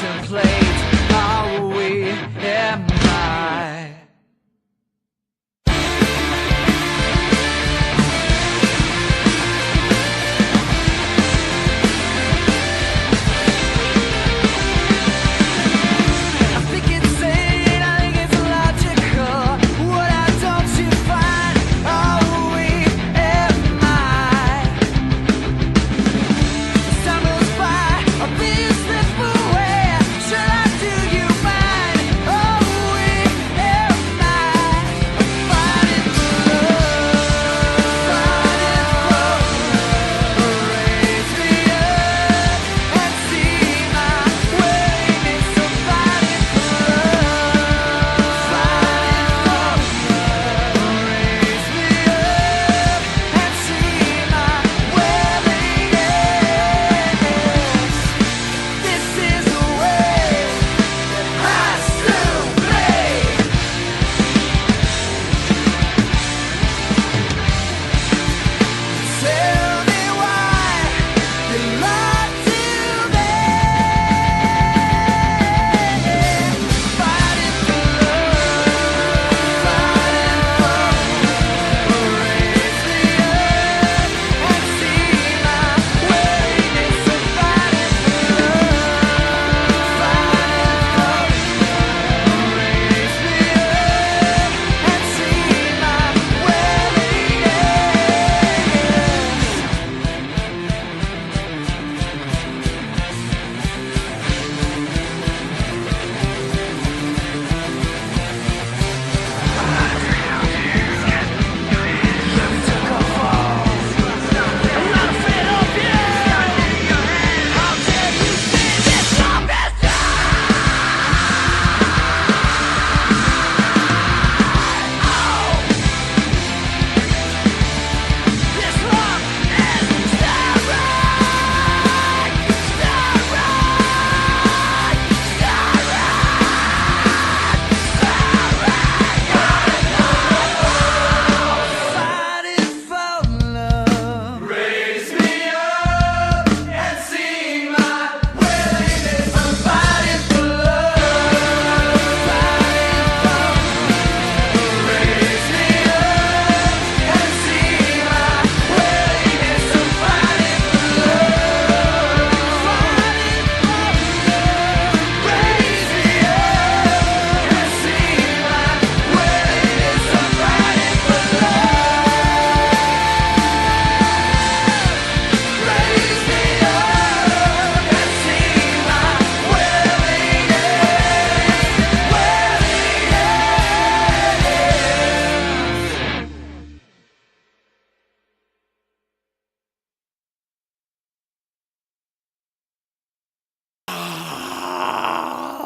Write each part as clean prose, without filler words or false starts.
contemplate, are we, am I?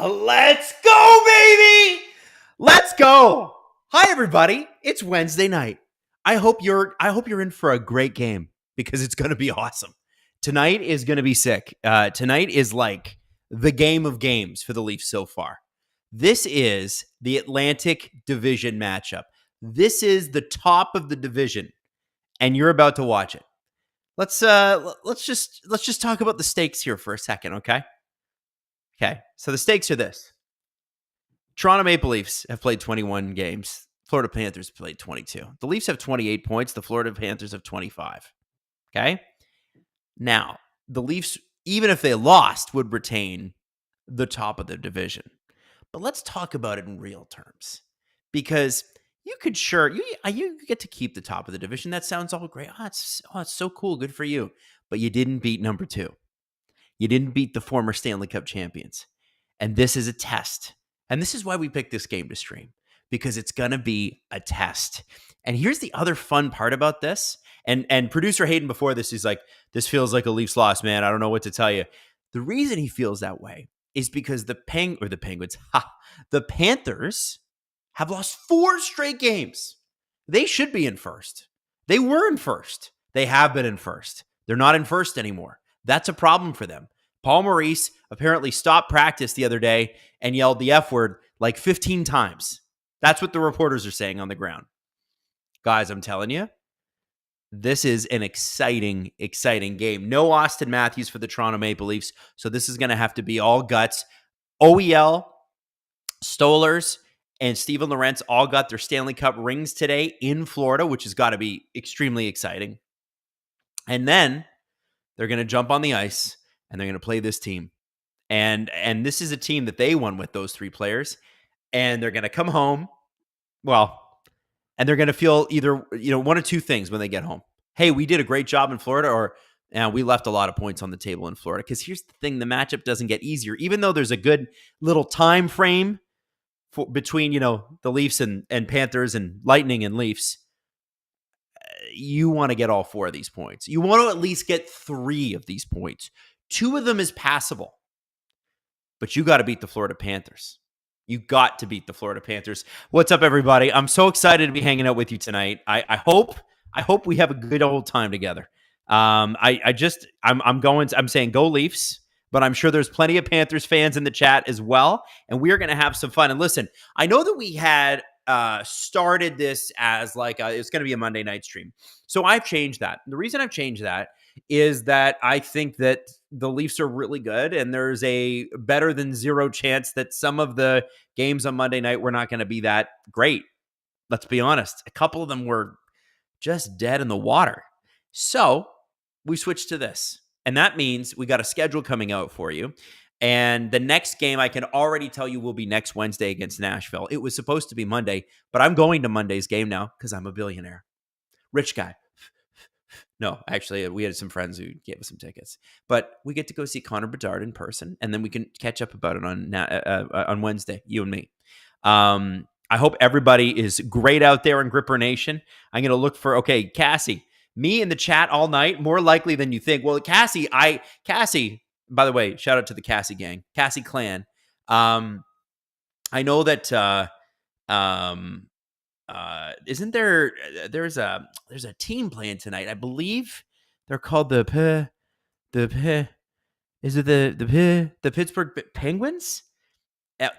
Let's go, baby! Let's go! Hi, everybody. It's Wednesday night. I hope you're in for a great game because it's going to be awesome. Tonight is going to be sick. Tonight is like the game of games for the Leafs so far. This is the Atlantic Division matchup. This is the top of the division, and you're about to watch it. Let's just talk about the stakes here for a second, okay? Okay, so the stakes are this. Toronto Maple Leafs have played 21 games. Florida Panthers played 22. The Leafs have 28 points. The Florida Panthers have 25. Okay? Now, the Leafs, even if they lost, would retain the top of the division. But let's talk about it in real terms. Because you get to keep the top of the division. That sounds all great. It's so cool. Good for you. But you didn't beat number 2. You didn't beat the former Stanley Cup champions. And this is a test. And this is why we picked this game to stream. Because it's going to be a test. And here's the other fun part about this. And producer Hayden before this, he's like, this feels like a Leafs loss, man. I don't know what to tell you. The reason he feels that way is because the Panthers have lost 4 straight games. They should be in first. They were in first. They have been in first. They're not in first anymore. That's a problem for them. Paul Maurice apparently stopped practice the other day and yelled the F word like 15 times. That's what the reporters are saying on the ground. Guys, I'm telling you, this is an exciting, exciting game. No Austin Matthews for the Toronto Maple Leafs, so this is going to have to be all guts. OEL, Stolers, and Steven Lorentz all got their Stanley Cup rings today in Florida, which has got to be extremely exciting. And then they're going to jump on the ice and they're going to play this team. And this is a team that they won with those three players. And they're going to come home. Well, and they're going to feel either, one of two things when they get home. Hey, we did a great job in Florida, or we left a lot of points on the table in Florida. Because here's the thing, the matchup doesn't get easier. Even though there's a good little time frame between, the Leafs and Panthers and Lightning and Leafs, you want to get all four of these points. You want to at least get three of these points. Two of them is passable. But you got to beat the Florida Panthers. You got to beat the Florida Panthers. What's up, everybody? I'm so excited to be hanging out with you tonight. I hope we have a good old time together. I'm saying go Leafs, but I'm sure there's plenty of Panthers fans in the chat as well, and we are going to have some fun. And listen, I know that we had started this as like it's going to be a Monday night stream, so I've changed that. The reason I've changed that is that I think that the Leafs are really good, and there's a better than zero chance that some of the games on Monday night were not going to be that great. Let's be honest. A couple of them were just dead in the water. So we switched to this, and that means we got a schedule coming out for you. And the next game I can already tell you will be next Wednesday against Nashville. It was supposed to be Monday, but I'm going to Monday's game now because I'm a billionaire. Rich guy. No, actually, we had some friends who gave us some tickets. But we get to go see Connor Bedard in person, and then we can catch up about it on Wednesday, you and me. I hope everybody is great out there in Gripper Nation. I'm going to look for, Cassie, me in the chat all night, more likely than you think. Well, Cassie, by the way, shout out to the Cassie gang, Cassie clan. I know that isn't there's a team playing tonight. I believe they're called the Pittsburgh Penguins?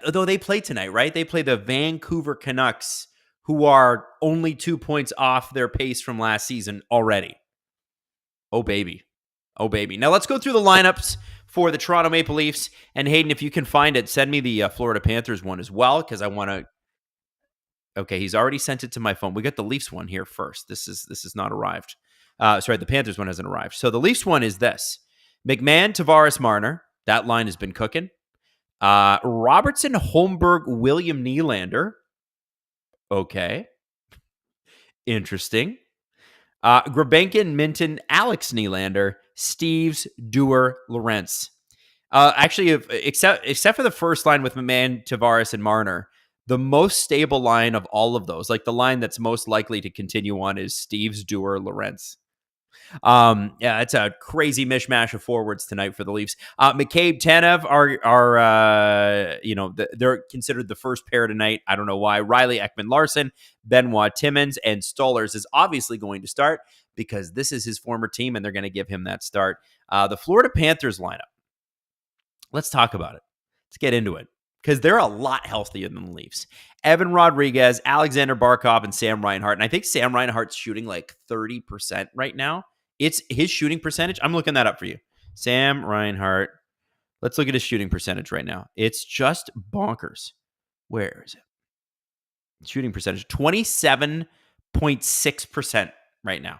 Though they play tonight, right? They play the Vancouver Canucks, who are only 2 points off their pace from last season already. Oh, baby. Now let's go through the lineups for the Toronto Maple Leafs. And Hayden, if you can find it, send me the Florida Panthers one as well, because I want to. Okay, he's already sent it to my phone. We got the Leafs one here first. This is not arrived. The Panthers one hasn't arrived. So the Leafs one is this: McMahon, Tavares, Marner. That line has been cooking. Robertson, Holmberg, William Nylander. Okay. Interesting. Grabenkin, Minton, Alex Nylander, Steves, Dewar, Lorentz. Actually, except for the first line with McMahon, Tavares, and Marner, the most stable line of all of those, like the line that's most likely to continue on, is Steves, Dewar, Lorentz. It's a crazy mishmash of forwards tonight for the Leafs. McCabe, Tanev are they're considered the first pair tonight. I don't know why. Riley, Ekman, Larson, Benoit, Timmins, and Stolarz is obviously going to start because this is his former team and they're going to give him that start. The Florida Panthers lineup. Let's talk about it. Let's get into it because they're a lot healthier than the Leafs. Evan Rodriguez, Alexander Barkov, and Sam Reinhart. And I think Sam Reinhart's shooting like 30% right now. It's his shooting percentage. I'm looking that up for you. Sam Reinhart. Let's look at his shooting percentage right now. It's just bonkers. Where is it? Shooting percentage, 27.6% right now.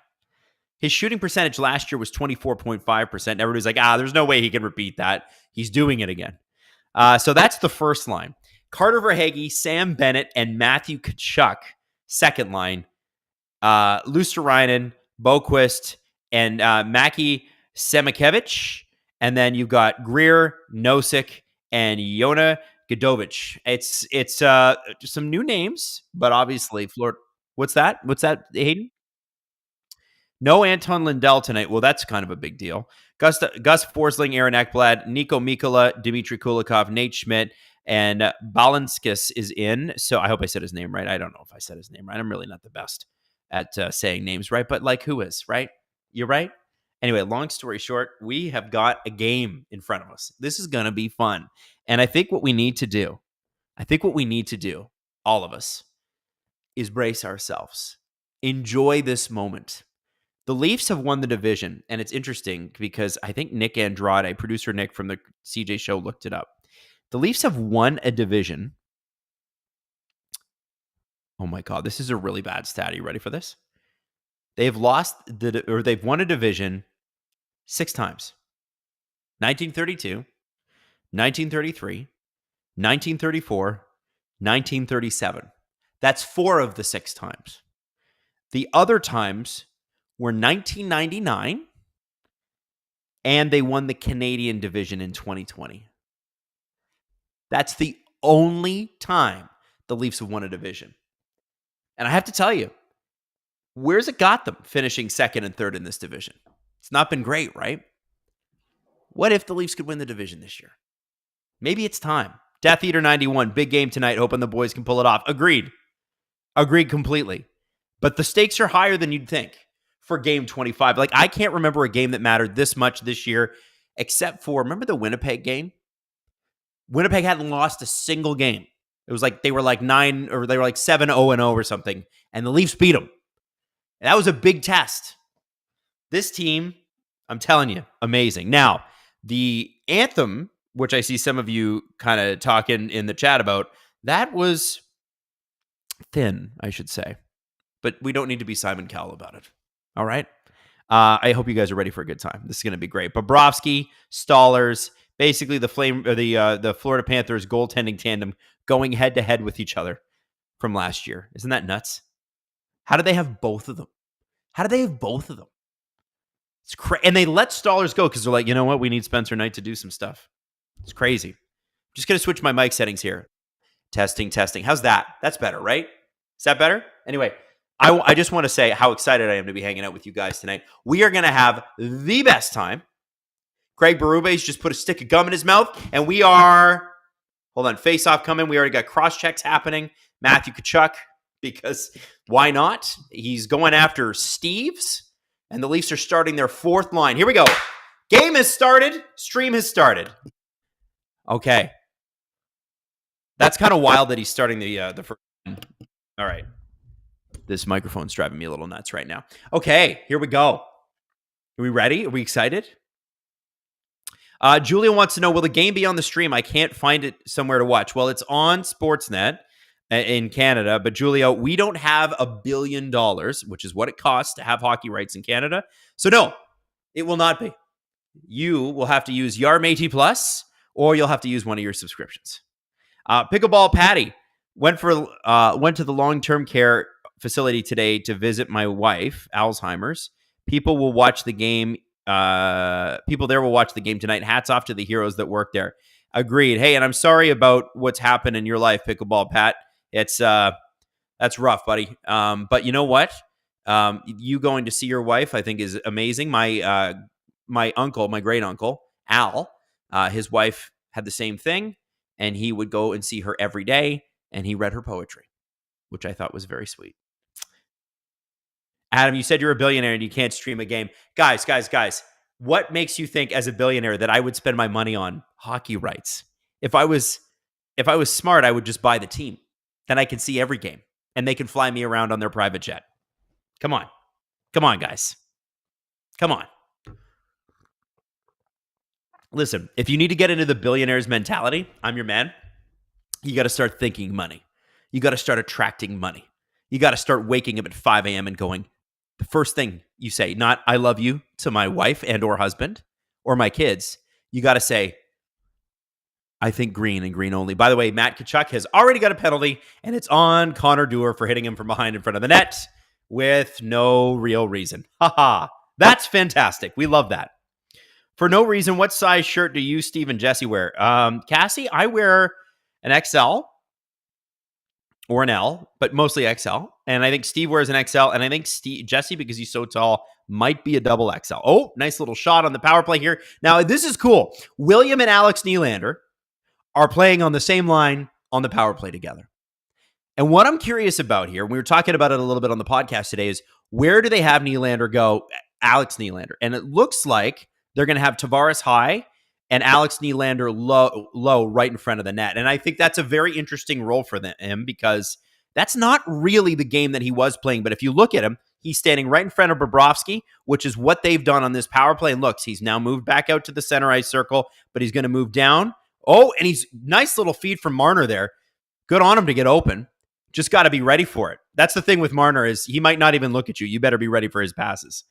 His shooting percentage last year was 24.5%. Everybody's like, there's no way he can repeat that. He's doing it again. So that's the first line. Carter Verhaeghe, Sam Bennett, and Matthew Tkachuk, second line. Luostarinen, Boquist, and Maki Semikevich. And then you've got Greer, Nosek, and Yona Godovic. It's just some new names, but obviously Florida. What's that, Hayden? No Anton Lindell tonight. Well, that's kind of a big deal. Gus Forsling, Aaron Ekblad, Nico Mikkola, Dmitry Kulikov, Nate Schmidt, and Balinskis is in. So I hope I said his name right. I don't know if I said his name right. I'm really not the best at saying names right, but like who is, right? You're right? Anyway, long story short, we have got a game in front of us. This is going to be fun. And I think what we need to do, all of us, is brace ourselves. Enjoy this moment. The Leafs have won the division, and it's interesting because I think Nick Andrade, producer Nick from the CJ Show, looked it up. The Leafs have won a division. Oh my God, this is a really bad stat. Are you ready for this? They've won a division 6 times. 1932, 1933, 1934, 1937. That's 4 of the 6 times. The other times were 1999, and they won the Canadian division in 2020. That's the only time the Leafs have won a division. And I have to tell you, where's it got them finishing second and third in this division? It's not been great, right? What if the Leafs could win the division this year? Maybe it's time. Death Eater 91, big game tonight, hoping the boys can pull it off. Agreed completely. But the stakes are higher than you'd think for game 25. Like, I can't remember a game that mattered this much this year, except for, remember the Winnipeg game? Winnipeg hadn't lost a single game. It was like they were like 7-0-0 or something, and the Leafs beat them. And that was a big test. This team, I'm telling you, amazing. Now, the anthem, which I see some of you kind of talking in the chat about, that was thin, I should say. But we don't need to be Simon Cowell about it. All right? I hope you guys are ready for a good time. This is going to be great. Bobrovsky, Stollers, basically the Florida Panthers goaltending tandem going head-to-head with each other from last year. Isn't that nuts? How do they have both of them? It's crazy. And they let Stollers go because they're like, you know what? We need Spencer Knight to do some stuff. It's crazy. Just going to switch my mic settings here. Testing. How's that? That's better, right? Is that better? Anyway, I just want to say how excited I am to be hanging out with you guys tonight. We are going to have the best time. Craig Berube's just put a stick of gum in his mouth, and we are, hold on, face-off coming. We already got cross-checks happening. Matthew Tkachuk, because why not? He's going after Steves, and the Leafs are starting their 4th line. Here we go. Game has started. Stream has started. Okay. That's kind of wild that he's starting the first. All right. This microphone's driving me a little nuts right now. Okay, here we go. Are we ready? Are we excited? Julia wants to know, will the game be on the stream? I can't find it somewhere to watch. Well, it's on Sportsnet in Canada, but Julia, we don't have $1 billion, which is what it costs to have hockey rights in Canada. So no, it will not be. You will have to use Yarmati Plus, or you'll have to use one of your subscriptions. Pickleball Patty went to the long-term care facility today to visit my wife, Alzheimer's. People there will watch the game tonight. Hats off to the heroes that work there. Agreed. Hey, and I'm sorry about what's happened in your life, Pickleball Pat. It's that's rough, buddy. But you know what? You going to see your wife, I think, is amazing. My uncle, my great uncle, Al, his wife had the same thing, and he would go and see her every day, and he read her poetry, which I thought was very sweet. Adam, you said you're a billionaire and you can't stream a game. Guys, what makes you think as a billionaire that I would spend my money on hockey rights? If I was smart, I would just buy the team. Then I can see every game, and they can fly me around on their private jet. Come on, guys. Come on. Listen, if you need to get into the billionaire's mentality, I'm your man. You got to start thinking money. You got to start attracting money. You got to start waking up at 5 a.m. and going, the first thing you say, not I love you to my wife and or husband or my kids. You got to say, I think green and green only. By the way, Matt Tkachuk has already got a penalty, and it's on Connor Dewar for hitting him from behind in front of the net with no real reason. Haha. That's fantastic. We love that. For no reason, what size shirt do you, Steve, and Jesse wear? Cassie, I wear an XL or an L, but mostly XL. And I think Steve wears an XL, and I think Jesse, because he's so tall, might be a double XL. Oh, nice little shot on the power play here. Now, this is cool. William and Alex Nylander are playing on the same line on the power play together. And what I'm curious about here, we were talking about it a little bit on the podcast today, is where do they have Nylander go, Alex Nylander? And it looks like they're going to have Tavares high and Alex Nylander low right in front of the net. And I think that's a very interesting role for him, because that's not really the game that he was playing. But if you look at him, he's standing right in front of Bobrovsky, which is what they've done on this power play. And look, he's now moved back out to the center ice circle, but he's going to move down Oh, and he's nice little feed from Marner there. Good on him to get open. Just got to be ready for it. That's the thing with Marner is he might not even look at you. You better be ready for his passes.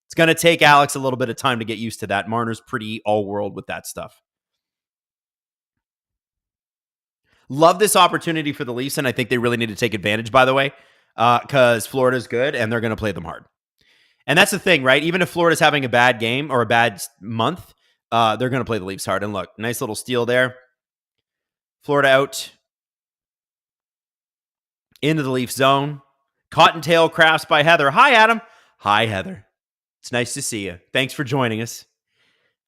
It's going to take Alex a little bit of time to get used to that. Marner's pretty all-world with that stuff. Love this opportunity for the Leafs, and I think they really need to take advantage, by the way, because Florida's good, and they're going to play them hard. And that's the thing, right? Even if Florida's having a bad game or a bad month, they're going to play the Leafs hard. And look, nice little steal there. Florida out into the Leaf zone. Cottontail crafts by Heather. Hi, Adam. Hi, Heather. It's nice to see you. Thanks for joining us.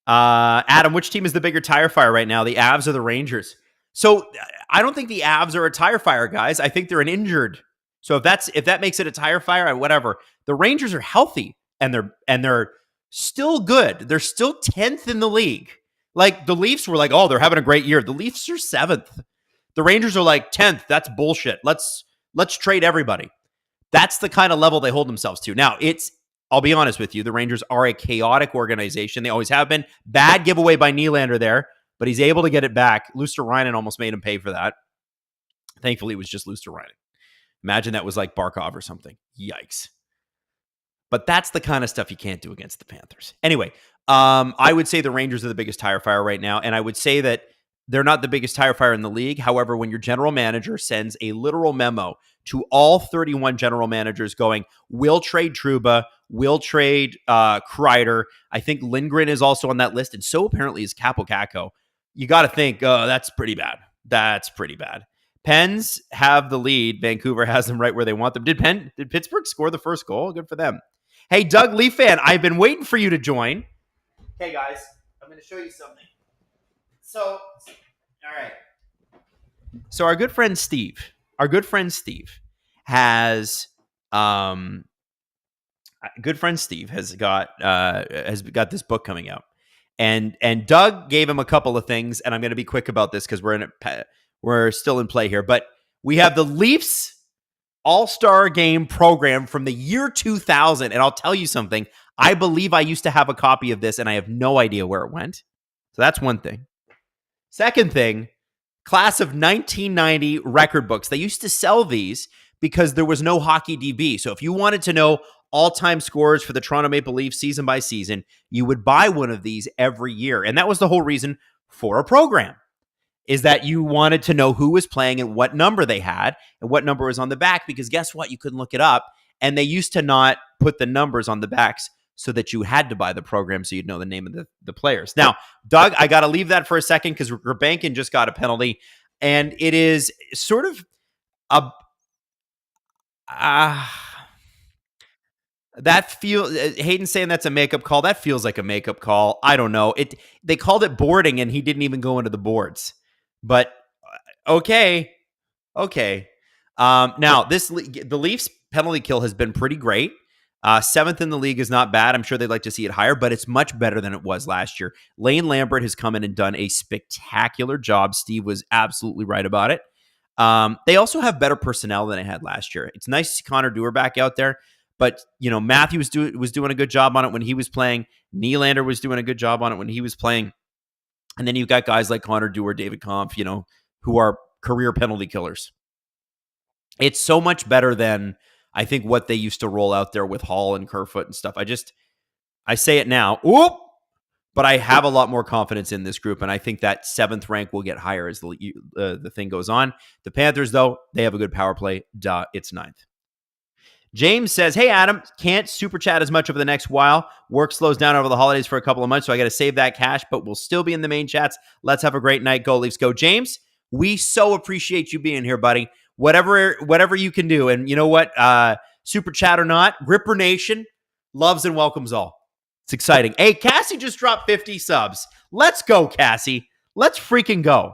Adam, which team is the bigger tire fire right now, the Avs or the Rangers? So I don't think the Avs are a tire fire, guys. I think they're an injured. So if that makes it a tire fire, whatever. The Rangers are healthy and they're still good. They're still 10th in the league. Like the Leafs were like, oh, they're having a great year. The Leafs are 7th. The Rangers are like 10th. That's bullshit. Let's trade everybody. That's the kind of level they hold themselves to. Now, I'll be honest with you, the Rangers are a chaotic organization. They always have been. Bad giveaway by Nylander there, but he's able to get it back. Luster-Reinen almost made him pay for that. Thankfully, it was just Luster-Reinen. Imagine that was like Barkov or something. Yikes. But that's the kind of stuff you can't do against the Panthers. Anyway, I would say the Rangers are the biggest tire fire right now, and I would say that they're not the biggest tire fire in the league. However, when your general manager sends a literal memo to all 31 general managers going, we'll trade Trouba, we'll trade Kreider. I think Lindgren is also on that list, and so apparently is Capo Caco. You got to think, that's pretty bad. That's pretty bad. Pens have the lead. Vancouver has them right where they want them. Did Pittsburgh score the first goal? Good for them. Hey, Doug Leaf fan, I've been waiting for you to join. Hey, guys, I'm going to show you something. So, all right. So our good friend Steve has got this book coming out. And Doug gave him a couple of things, and I'm going to be quick about this because we're still in play here. But we have the Leafs All-Star Game program from the year 2000, and I'll tell you something. I believe I used to have a copy of this, and I have no idea where it went. So that's one thing. Second thing, class of 1990 record books. They used to sell these because there was no Hockey DB. So if you wanted to know all-time scores for the Toronto Maple Leafs season by season, you would buy one of these every year. And that was the whole reason for a program, is that you wanted to know who was playing and what number they had and what number was on the back, because guess what? You couldn't look it up. And they used to not put the numbers on the backs so that you had to buy the program so you'd know the name of the players. Now, Doug, I got to leave that for a second because Rabankin just got a penalty, and it is sort of Hayden's saying that's a makeup call. That feels like a makeup call. I don't know. They called it boarding, and he didn't even go into the boards. But okay. Now the Leafs penalty kill has been pretty great. 7th in the league is not bad. I'm sure they'd like to see it higher, but it's much better than it was last year. Lane Lambert has come in and done a spectacular job. Steve was absolutely right about it. They also have better personnel than they had last year. It's nice to see Connor Dewar back out there, but Matthew was doing a good job on it when he was playing. Nylander was doing a good job on it when he was playing. And then you've got guys like Connor Dewar, David Kampf, who are career penalty killers. It's so much better than I think what they used to roll out there with Hall and Kerfoot and stuff. I say it now, but I have a lot more confidence in this group, and I think that 7th rank will get higher as the thing goes on. The Panthers, though, they have a good power play. It's 9th. James says, hey, Adam, can't super chat as much over the next while. Work slows down over the holidays for a couple of months, so I got to save that cash, but we'll still be in the main chats. Let's have a great night. Go Leafs, go. James, we so appreciate you being here, buddy. Whatever you can do. And you know what? Super chat or not, Ripper Nation loves and welcomes all. It's exciting. Hey, Cassie just dropped 50 subs. Let's go, Cassie. Let's freaking go.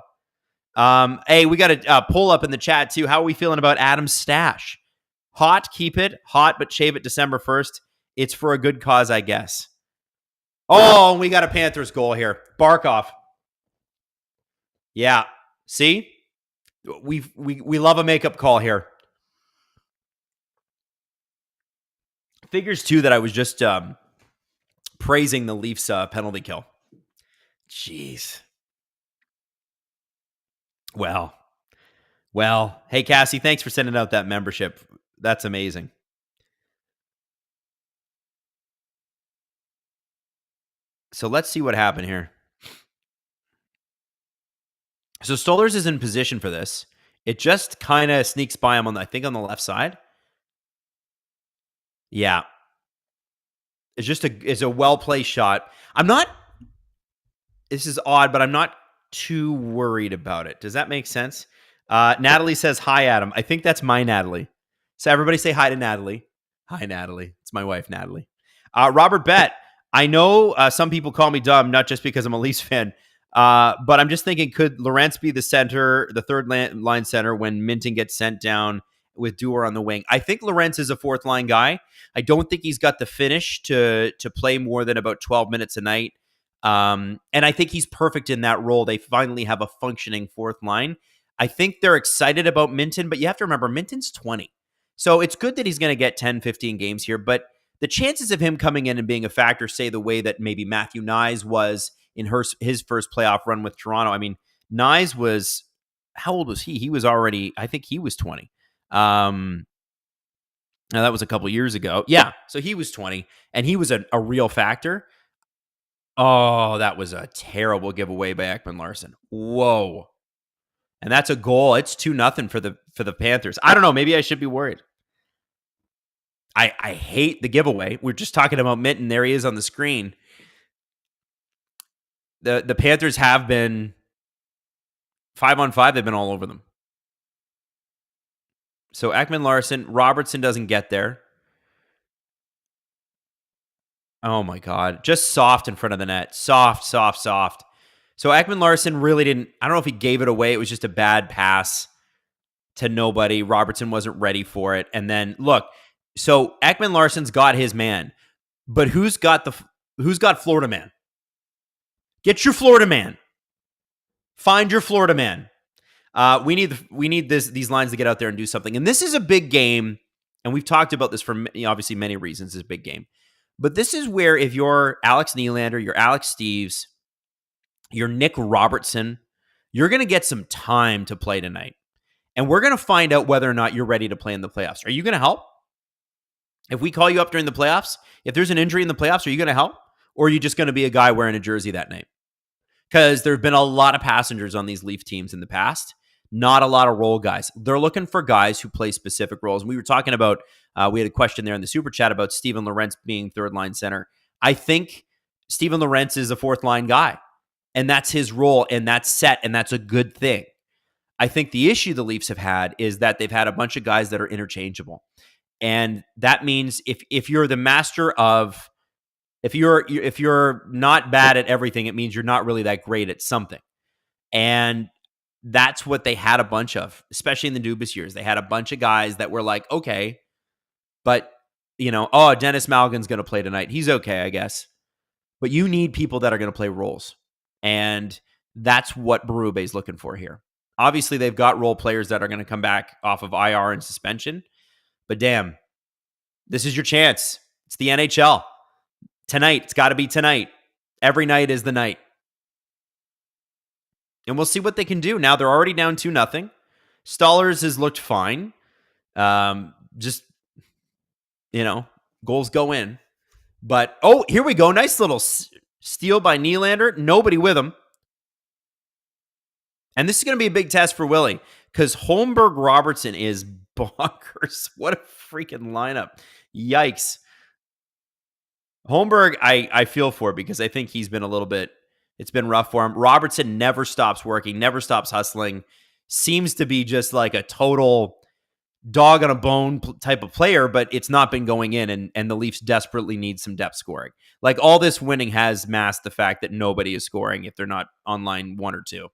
Hey, we got a poll up in the chat, too. How are we feeling about Adam's stash? Hot, keep it. Hot, but shave it December 1st. It's for a good cause, I guess. Oh, we got a Panthers goal here. Barkov. Yeah. See? We love a makeup call here. Figures, too, that I was just praising the Leafs penalty kill. Jeez. Well, well. Hey, Cassie, thanks for sending out that membership. That's amazing. So let's see what happened here. So Stollers is in position for this. It just kind of sneaks by him I think on the left side. Yeah. It's a well-placed shot. I'm not This is odd, but I'm not too worried about it. Does that make sense? Natalie says hi, Adam. I think that's my Natalie. So everybody say hi to Natalie. Hi, Natalie. It's my wife, Natalie. Robert Bett. I know some people call me dumb, not just because I'm a Leafs fan, but I'm just thinking, could Lorentz be the center, the third line center, when Minton gets sent down with Dewar on the wing? I think Lorentz is a fourth line guy. I don't think he's got the finish to play more than about 12 minutes a night. And I think he's perfect in that role. They finally have a functioning fourth line. I think they're excited about Minton, but you have to remember, Minton's 20. So it's good that he's going to get 10, 15 games here, but the chances of him coming in and being a factor, say the way that maybe Matthew Nyes was in his first playoff run with Toronto. I mean, Nyes was, how old was he? He was already, I think he was 20. Now that was a couple years ago. Yeah, so he was 20, and he was a real factor. Oh, that was a terrible giveaway by Ekman-Larsson. Whoa. And that's a goal. It's 2-0 for the Panthers. I don't know. Maybe I should be worried. I hate the giveaway. We're just talking about Minton. There he is on the screen. The Panthers have been 5-on-5. They've been all over them. So Ekman-Larsson, Robertson doesn't get there. Oh my God. Just soft in front of the net. Soft. So Ekman-Larsson really didn't, I don't know if he gave it away. It was just a bad pass to nobody. Robertson wasn't ready for it. And then look, so Ekman-Larsson's got his man, but who's got Florida man? Get your Florida man. Find your Florida man. We need these lines to get out there and do something. And this is a big game, and we've talked about this for obviously many reasons. It's a big game, but this is where if you're Alex Nylander, you're Alex Steves, you're Nick Robertson, you're going to get some time to play tonight, and we're going to find out whether or not you're ready to play in the playoffs. Are you going to help? If we call you up during the playoffs, if there's an injury in the playoffs, are you going to help? Or are you just going to be a guy wearing a jersey that night? Because there have been a lot of passengers on these Leaf teams in the past, not a lot of role guys. They're looking for guys who play specific roles. And we were talking about, we had a question there in the super chat about Steven Lorentz being third line center. I think Steven Lorentz is a fourth line guy, and that's his role, and that's set, and that's a good thing. I think the issue the Leafs have had is that they've had a bunch of guys that are interchangeable. And that means if you're the master of, if you're not bad at everything, it means you're not really that great at something. And that's what they had a bunch of, especially in the Dubas years. They had a bunch of guys that were like, okay, but Dennis Malgin's going to play tonight. He's okay, I guess. But you need people that are going to play roles. And that's what Berube's looking for here. Obviously, they've got role players that are going to come back off of IR and suspension. But damn, this is your chance. It's the NHL. Tonight, it's got to be tonight. Every night is the night. And we'll see what they can do. Now, they're already down 2-0. Stollers has looked fine. Just, goals go in. But, here we go. Nice little steal by Nylander. Nobody with him. And this is going to be a big test for Willie because Holmberg Robertson is bonkers. What a freaking lineup. Yikes. Holmberg, I feel for because I think he's been it's been rough for him. Robertson never stops working, never stops hustling. Seems to be just like a total dog on a bone type of player, but it's not been going in, and the Leafs desperately need some depth scoring. Like all this winning has masked the fact that nobody is scoring if they're not on line 1 or 2.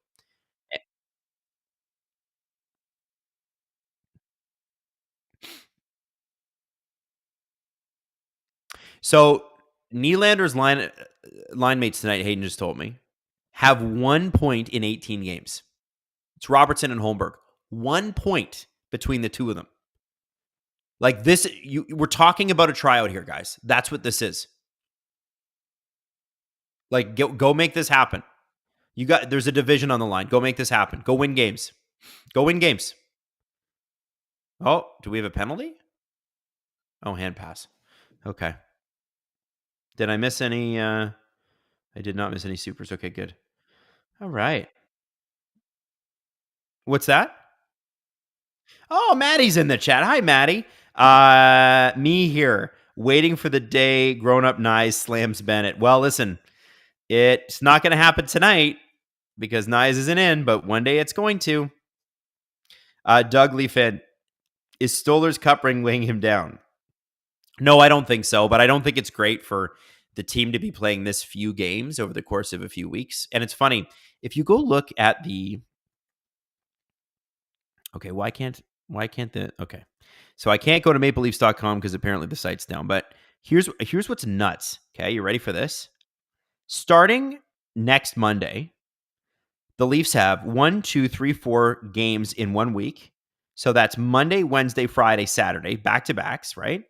So Nylander's line mates tonight, Hayden just told me, have 1 point in 18 games. It's Robertson and Holmberg. 1 point between the two of them. Like this, we're talking about a tryout here, guys. That's what this is. Like, go make this happen. There's a division on the line. Go make this happen. Go win games. Go win games. Oh, do we have a penalty? Oh, hand pass. Okay. Did I miss any? I did not miss any supers. Okay, good. All right. What's that? Oh, Maddie's in the chat. Hi, Maddie. Me here, waiting for the day grown-up Nyes slams Bennett. Well, listen, it's not going to happen tonight because Nyes isn't in, but one day it's going to. Doug Leafhead, is Stoller's cup ring weighing him down? No, I don't think so, but I don't think it's great for the team to be playing this few games over the course of a few weeks. And it's funny, if you go look at the... Okay, why can't the... Okay. So I can't go to mapleleafs.com because apparently the site's down, but here's what's nuts. Okay, you ready for this? Starting next Monday, the Leafs have 4 games in 1 week. So that's Monday, Wednesday, Friday, Saturday, back-to-backs, right?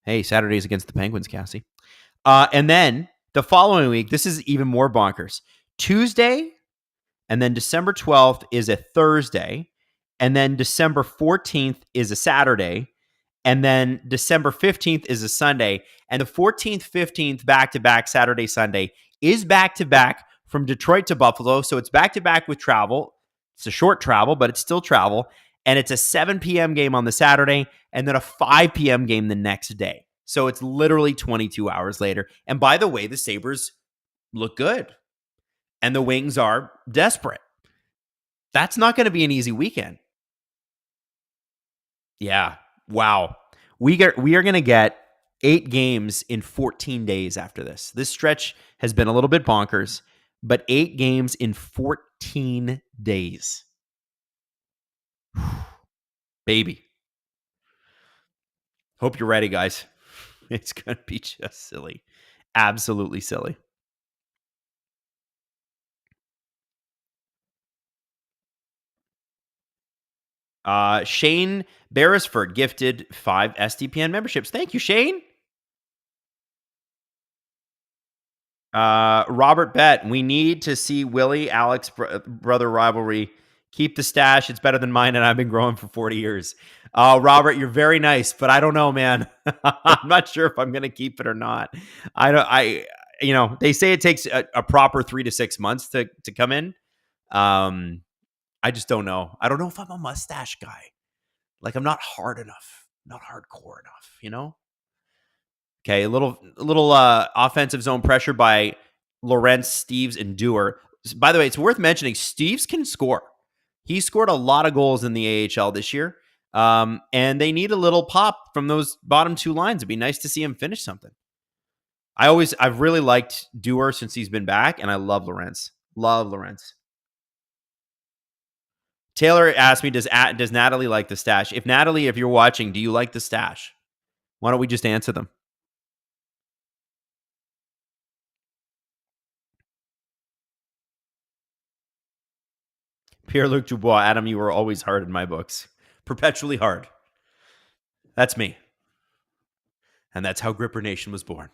Hey, Saturday's against the Penguins, Cassie. And then the following week, this is even more bonkers. Tuesday, and then December 12th is a Thursday, and then December 14th is a Saturday, and then December 15th is a Sunday, and the 14th, 15th, back-to-back Saturday, Sunday is back-to-back from Detroit to Buffalo, so it's back-to-back with travel. It's a short travel, but it's still travel, and it's a 7 p.m. game on the Saturday, and then a 5 p.m. game the next day. So it's literally 22 hours later. And by the way, the Sabres look good, and the Wings are desperate. That's not going to be an easy weekend. Yeah. Wow. We are going to get 8 games in 14 days after this. This stretch has been a little bit bonkers, but 8 games in 14 days. Baby. Hope you're ready, guys. It's going to be just silly. Absolutely silly. Shane Beresford gifted 5 SDPN memberships. Thank you, Shane. Robert Bet, we need to see Willie Alex brother rivalry. Keep the stash. It's better than mine, and I've been growing for 40 years. Robert, you're very nice, but I don't know, man. I'm not sure if I'm going to keep it or not. They say it takes a proper 3 to 6 months to come in. I just don't know. I don't know if I'm a mustache guy. Like, I'm not hard enough, not hardcore enough, you know? Okay, a little offensive zone pressure by Lorentz, Steeves, and Dewar. By the way, it's worth mentioning Steeves can score. He scored a lot of goals in the AHL this year, and they need a little pop from those bottom 2 lines. It'd be nice to see him finish something. I've really liked Dewar since he's been back, and I love Lorentz. Love Lorentz. Taylor asked me, does Natalie like the stash? If you're watching, do you like the stash? Why don't we just answer them? Pierre-Luc Dubois, Adam, you were always hard in my books. Perpetually hard. That's me. And that's how Gripper Nation was born.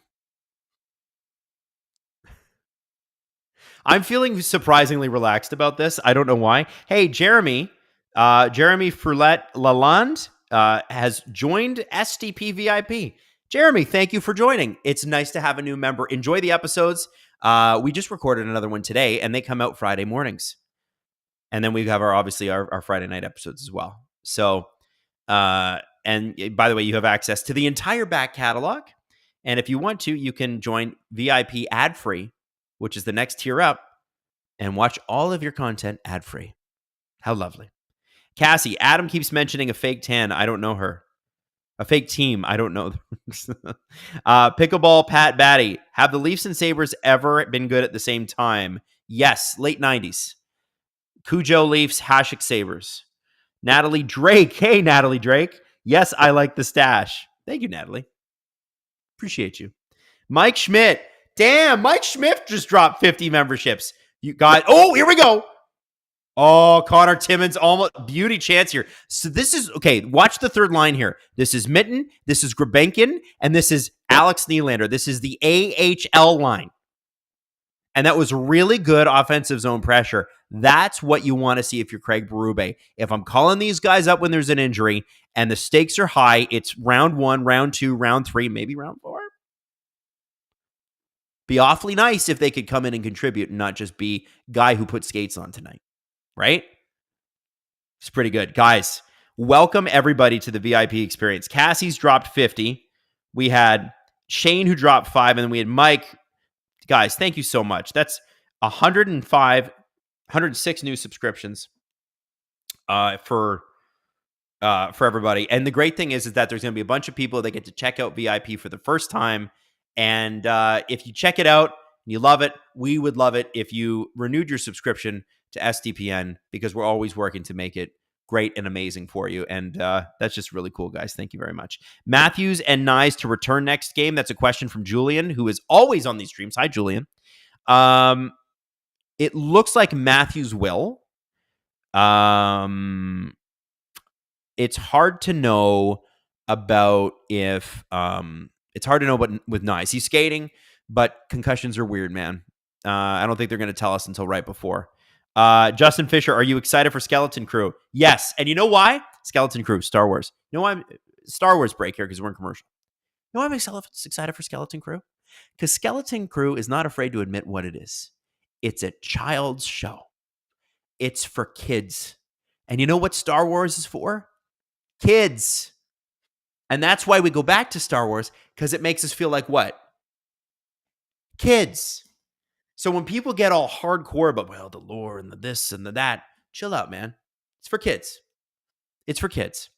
I'm feeling surprisingly relaxed about this. I don't know why. Hey, Jeremy Froulet Lalande has joined STP VIP. Jeremy, thank you for joining. It's nice to have a new member. Enjoy the episodes. We just recorded another one today, and they come out Friday mornings. And then we have our Friday night episodes as well. So, and by the way, you have access to the entire back catalog. And if you want to, you can join VIP ad-free, which is the next tier up, and watch all of your content ad-free. How lovely. Cassie, Adam keeps mentioning a fake tan. I don't know her. A fake team. I don't know. Pickleball Pat Batty. Have the Leafs and Sabres ever been good at the same time? Yes, late 90s. Cujo Leafs, Hasek Sabres. Natalie Drake. Hey, Natalie Drake. Yes, I like the stash. Thank you, Natalie. Appreciate you. Mike Schmidt. Damn, Mike Schmidt just dropped 50 memberships. You got, oh, here we go. Oh, Connor Timmins, almost beauty chance here. So this is, okay, watch the third line here. This is Mitten, this is Grebenkin, and this is Alex Nylander. This is the AHL line. And that was really good offensive zone pressure. That's what you want to see if you're Craig Berube. If I'm calling these guys up when there's an injury and the stakes are high, it's round 1, round 2, round 3, maybe round 4. Be awfully nice if they could come in and contribute and not just be guy who put skates on tonight, right? It's pretty good. Guys, welcome everybody to the VIP experience. Cassie's dropped 50. We had Shane who dropped 5, and then we had Mike. Guys, thank you so much. That's 106 new subscriptions for everybody. And the great thing is that there's going to be a bunch of people that get to check out VIP for the first time. And if you check it out and you love it, we would love it if you renewed your subscription to SDPN, because we're always working to make it great and amazing for you. And that's just really cool, guys. Thank you very much. Matthews and Nyes to return next game. That's a question from Julian, who is always on these streams. Hi, Julian. It looks like Matthews will. It's hard to know about if it's hard to know about with Nyes. He's skating, but concussions are weird, man. I don't think they're going to tell us until right before. Justin Fisher, are you excited for Skeleton Crew? Yes. And you know why? Skeleton Crew, Star Wars. You know why? Star Wars break here because we're in commercial. You know why I'm excited for Skeleton Crew? Because Skeleton Crew is not afraid to admit what it is. It's a child's show. It's for kids. And you know what Star Wars is for? Kids. And that's why we go back to Star Wars, because it makes us feel like what? Kids. So when people get all hardcore about, well, the lore and the this and the that, chill out, man. It's for kids. It's for kids.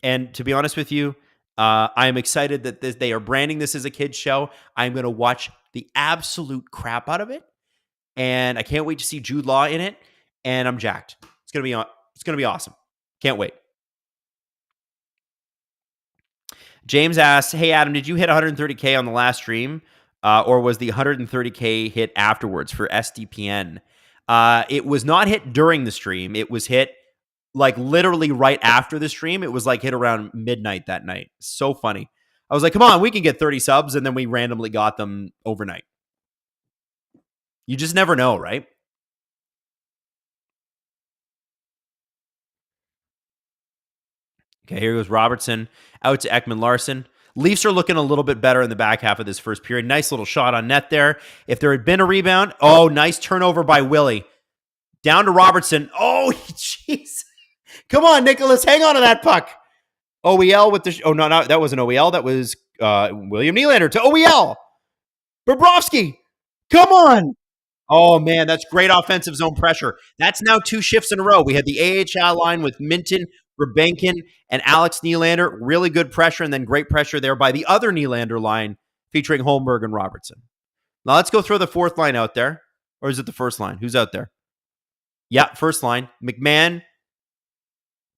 And to be honest with you, I am excited that they are branding this as a kids show. I'm going to watch the absolute crap out of it. And I can't wait to see Jude Law in it. And I'm jacked. It's going to be awesome. Can't wait. James asks, hey, Adam, did you hit 130K on the last stream? Or was the 130K hit afterwards for SDPN? It was not hit during the stream. It was hit like literally right after the stream. It was like hit around midnight that night. So funny. I was like, come on, we can get 30 subs. And then we randomly got them overnight. You just never know, right? Okay, here goes Robertson out to Ekman Larson. Leafs are looking a little bit better in the back half of this first period. Nice little shot on net there. If there had been a rebound, nice turnover by Willie. Down to Robertson. Oh, jeez. Come on, Nicholas. Hang on to that puck. OEL with the... no, that wasn't OEL. That was William Nylander to OEL. Bobrovsky. Come on. Oh, man, that's great offensive zone pressure. That's now 2 shifts in a row. We had the AHL line with Minton, Rebenkin, and Alex Nylander. Really good pressure, and then great pressure there by the other Nylander line featuring Holmberg and Robertson. Now let's go throw the fourth line out there. Or is it the first line? Who's out there? Yeah, first line. McMahon,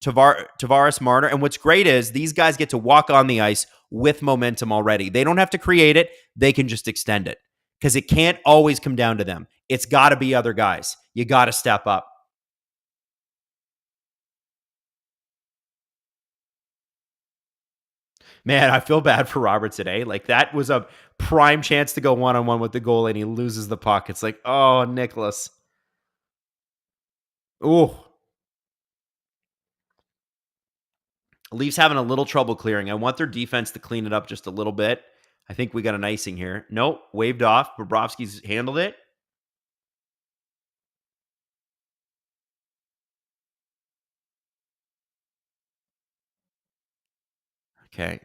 Tavares, Marner. And what's great is these guys get to walk on the ice with momentum already. They don't have to create it. They can just extend it. Because it can't always come down to them. It's got to be other guys. You got to step up. Man, I feel bad for Robert today. Like, that was a prime chance to go one-on-one with the goalie, and he loses the puck. It's like, oh, Nicholas. Ooh. Leafs having a little trouble clearing. I want their defense to clean it up just a little bit. I think we got an icing here. Nope, waved off. Bobrovsky's handled it. Okay.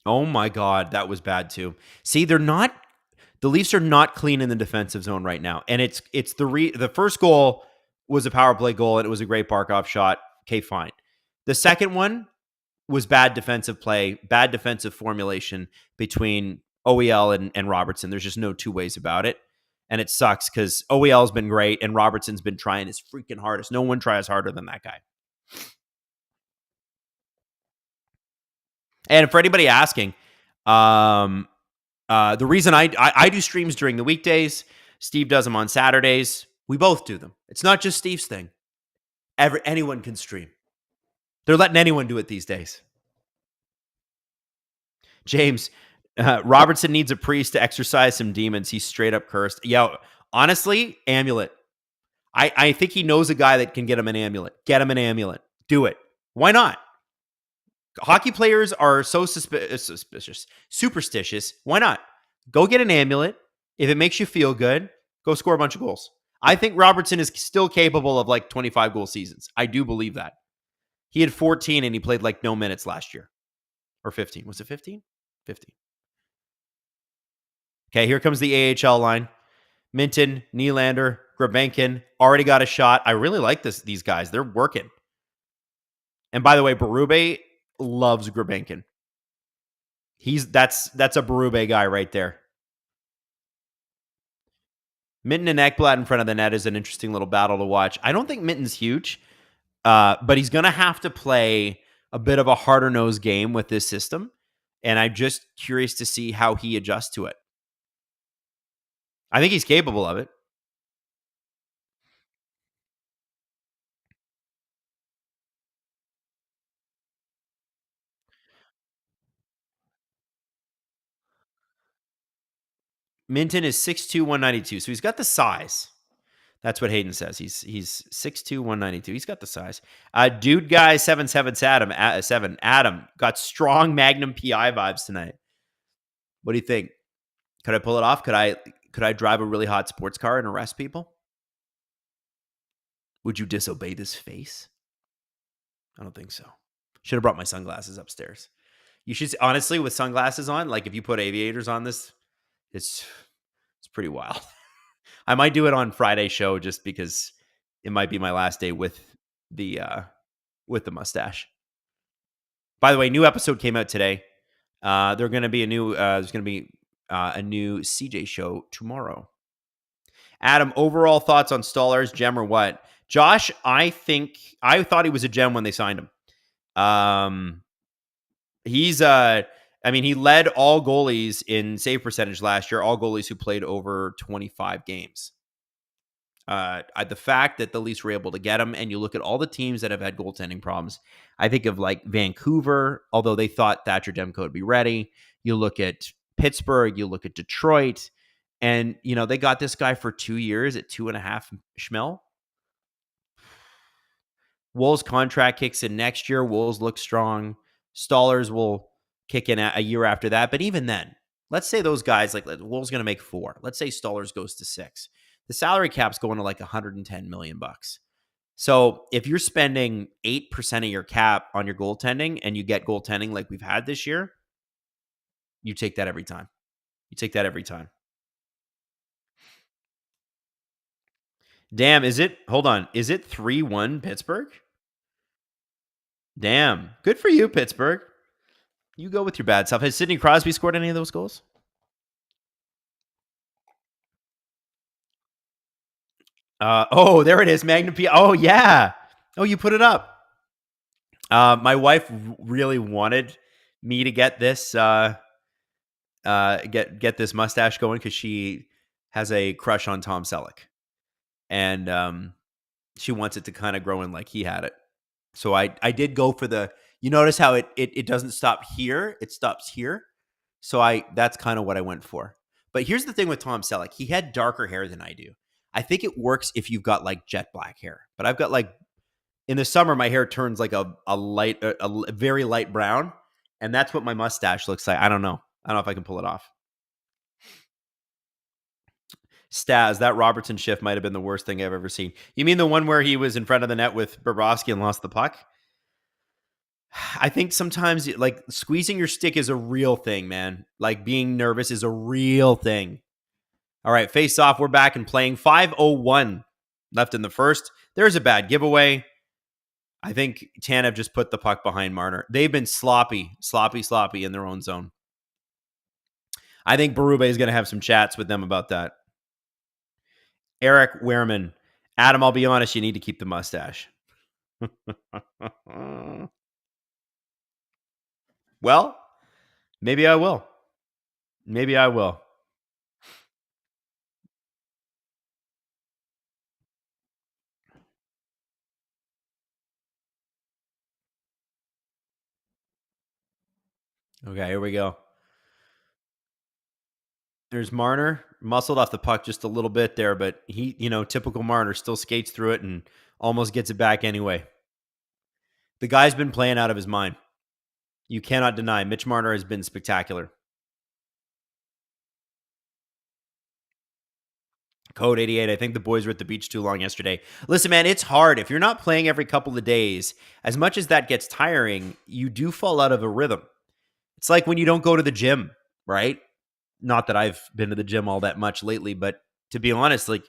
Oh my God, that was bad too. See, the Leafs are not clean in the defensive zone right now. And it's the first goal was a power play goal and it was a great Barkov shot. Okay, fine. The second one was bad defensive play, bad defensive formulation between OEL and Robertson. There's just no two ways about it. And it sucks because OEL's been great and Robertson's been trying his freaking hardest. No one tries harder than that guy. And for anybody asking, the reason I do streams during the weekdays, Steve does them on Saturdays. We both do them. It's not just Steve's thing. Anyone can stream. They're letting anyone do it these days. James, Robertson needs a priest to exorcise some demons. He's straight up cursed. Yeah, honestly, amulet. I think he knows a guy that can get him an amulet. Get him an amulet. Do it. Why not? Hockey players are so suspicious, superstitious. Why not? Go get an amulet. If it makes you feel good, go score a bunch of goals. I think Robertson is still capable of like 25 goal seasons. I do believe that. He had 14 and he played like no minutes last year. Or 15. Was it 15? 15. Okay, here comes the AHL line. Minton, Nylander, Grabenkin already got a shot. I really like these guys. They're working. And by the way, Berube loves Grabenkin. That's a Berube guy right there. Minton and Ekblad in front of the net is an interesting little battle to watch. I don't think Minton's huge, but he's going to have to play a bit of a harder nosed game with this system. And I'm just curious to see how he adjusts to it. I think he's capable of it. Minton is 6'2", 192. So he's got the size. That's what Hayden says. He's 6'2", 192. He's got the size. Dude guy 7'7" Adam got strong Magnum PI vibes tonight. What do you think? Could I pull it off? Could I drive a really hot sports car and arrest people? Would you disobey this face? I don't think so. Should have brought my sunglasses upstairs. You should honestly, with sunglasses on, like if you put aviators on this, it's pretty wild. I might do it on Friday's show just because it might be my last day with the mustache. By the way, new episode came out today. There's going to be a new CJ show tomorrow. Adam, overall thoughts on Stollar's gem or what? Josh, I thought he was a gem when they signed him. He led all goalies in save percentage last year, all goalies who played over 25 games. The fact that the Leafs were able to get him, and you look at all the teams that have had goaltending problems, I think of like Vancouver, although they thought Thatcher Demko would be ready. You look at Pittsburgh, you look at Detroit, and they got this guy for 2 years at 2.5 schmel. Wolves' contract kicks in next year. Wolves look strong. Stallers will kick in a year after that. But even then, let's say those guys, like Wolves going to make 4. Let's say Stallers goes to 6. The salary cap's going to like $110 million. So if you're spending 8% of your cap on your goaltending and you get goaltending like we've had this year, you take that every time. Damn, hold on, is it 3-1 Pittsburgh? Damn, good for you, Pittsburgh. You go with your bad stuff. Has Sidney Crosby scored any of those goals? There it is, Magnum P. Oh, yeah. Oh, you put it up. My wife really wanted me to get this get this mustache going because she has a crush on Tom Selleck, and she wants it to kind of grow in like he had it. So I did go for the. You notice how it doesn't stop here; it stops here. So that's kind of what I went for. But here's the thing with Tom Selleck: he had darker hair than I do. I think it works if you've got like jet black hair, but I've got like in the summer my hair turns like a very light brown, and that's what my mustache looks like. I don't know if I can pull it off. Staz, that Robertson shift might have been the worst thing I've ever seen. You mean the one where he was in front of the net with Bobrovsky and lost the puck? I think sometimes like squeezing your stick is a real thing, man. Like being nervous is a real thing. All right, face off. We're back and playing. 5:01 left in the first. There's a bad giveaway. I think Tanev just put the puck behind Marner. They've been sloppy in their own zone. I think Berube is going to have some chats with them about that. Eric Wehrman. Adam, I'll be honest, you need to keep the mustache. Well, maybe I will. Okay, here we go. There's Marner, muscled off the puck just a little bit there, but he, typical Marner, still skates through it and almost gets it back anyway. The guy's been playing out of his mind. You cannot deny Mitch Marner has been spectacular. Code 88. I think the boys were at the beach too long yesterday. Listen, man, it's hard. If you're not playing every couple of days, as much as that gets tiring, you do fall out of a rhythm. It's like when you don't go to the gym, right? Not that I've been to the gym all that much lately, but to be honest, like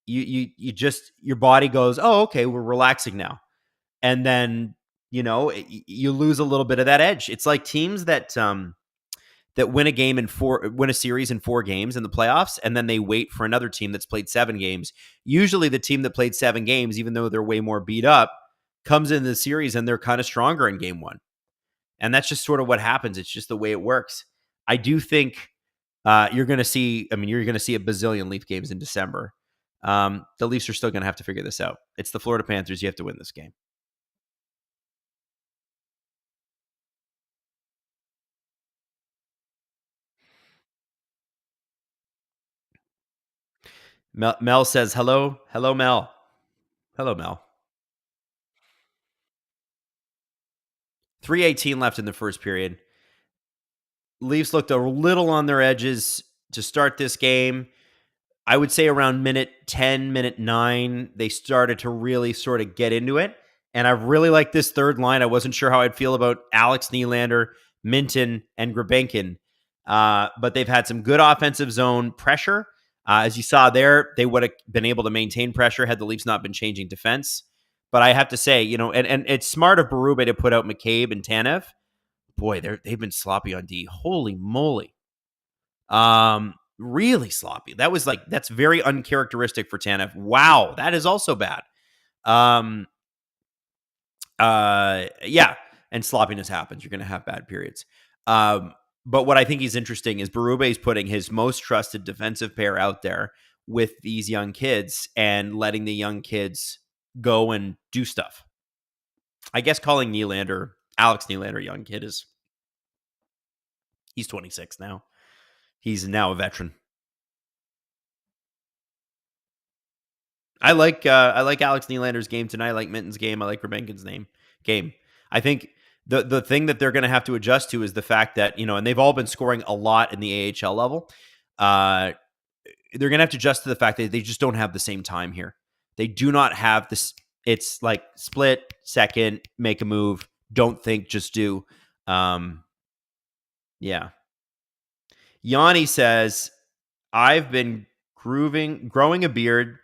you just your body goes, "Oh, okay, we're relaxing now." And then, you lose a little bit of that edge. It's like teams that win a series in 4 games in the playoffs, and then they wait for another team that's played 7 games. Usually the team that played 7 games, even though they're way more beat up, comes into the series and they're kind of stronger in game 1. And that's just sort of what happens. It's just the way it works. I do think you're going to see a bazillion Leaf games in December. The Leafs are still going to have to figure this out. It's the Florida Panthers. You have to win this game. Mel says, hello. Hello, Mel. Hello, Mel. 3:18 left in the first period. Leafs looked a little on their edges to start this game. I would say around minute 10, minute 9, they started to really sort of get into it. And I really like this third line. I wasn't sure how I'd feel about Alex Nylander, Minton, and Grebenkin. But they've had some good offensive zone pressure. As you saw there, they would have been able to maintain pressure had the Leafs not been changing defense. But I have to say, and it's smart of Berube to put out McCabe and Tanev. Boy, they've been sloppy on D. Holy moly. Really sloppy. That's very uncharacteristic for Tanev. Wow, that is also bad. Yeah, and sloppiness happens. You're going to have bad periods. But what I think is interesting is Berube is putting his most trusted defensive pair out there with these young kids and letting the young kids go and do stuff. I guess calling Alex Nylander, a young kid, he's 26 now. He's now a veteran. I like Alex Nylander's game tonight. I like Minton's game. I like Grebenkin's game. I think the thing that they're going to have to adjust to is the fact that, and they've all been scoring a lot in the AHL level. They're going to have to adjust to the fact that they just don't have the same time here. They do not have this. It's like split second, make a move. Don't think, just do. Yeah. Yanni says, I've been growing a beard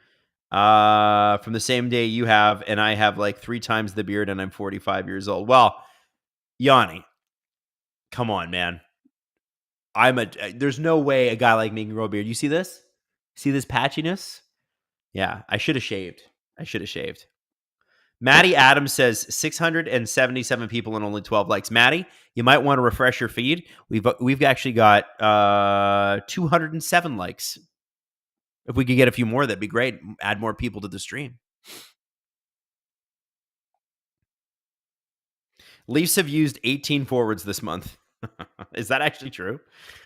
from the same day you have, and I have like 3 times the beard, and I'm 45 years old. Well, Yanni, come on, man. There's no way a guy like me can grow a beard. You see this? See this patchiness? Yeah, I should have shaved. Maddie Adams says 677 people and only 12 likes. Maddie, you might want to refresh your feed. We've actually got 207 likes. If we could get a few more, that'd be great. Add more people to the stream. Leafs have used 18 forwards this month. Is that actually true?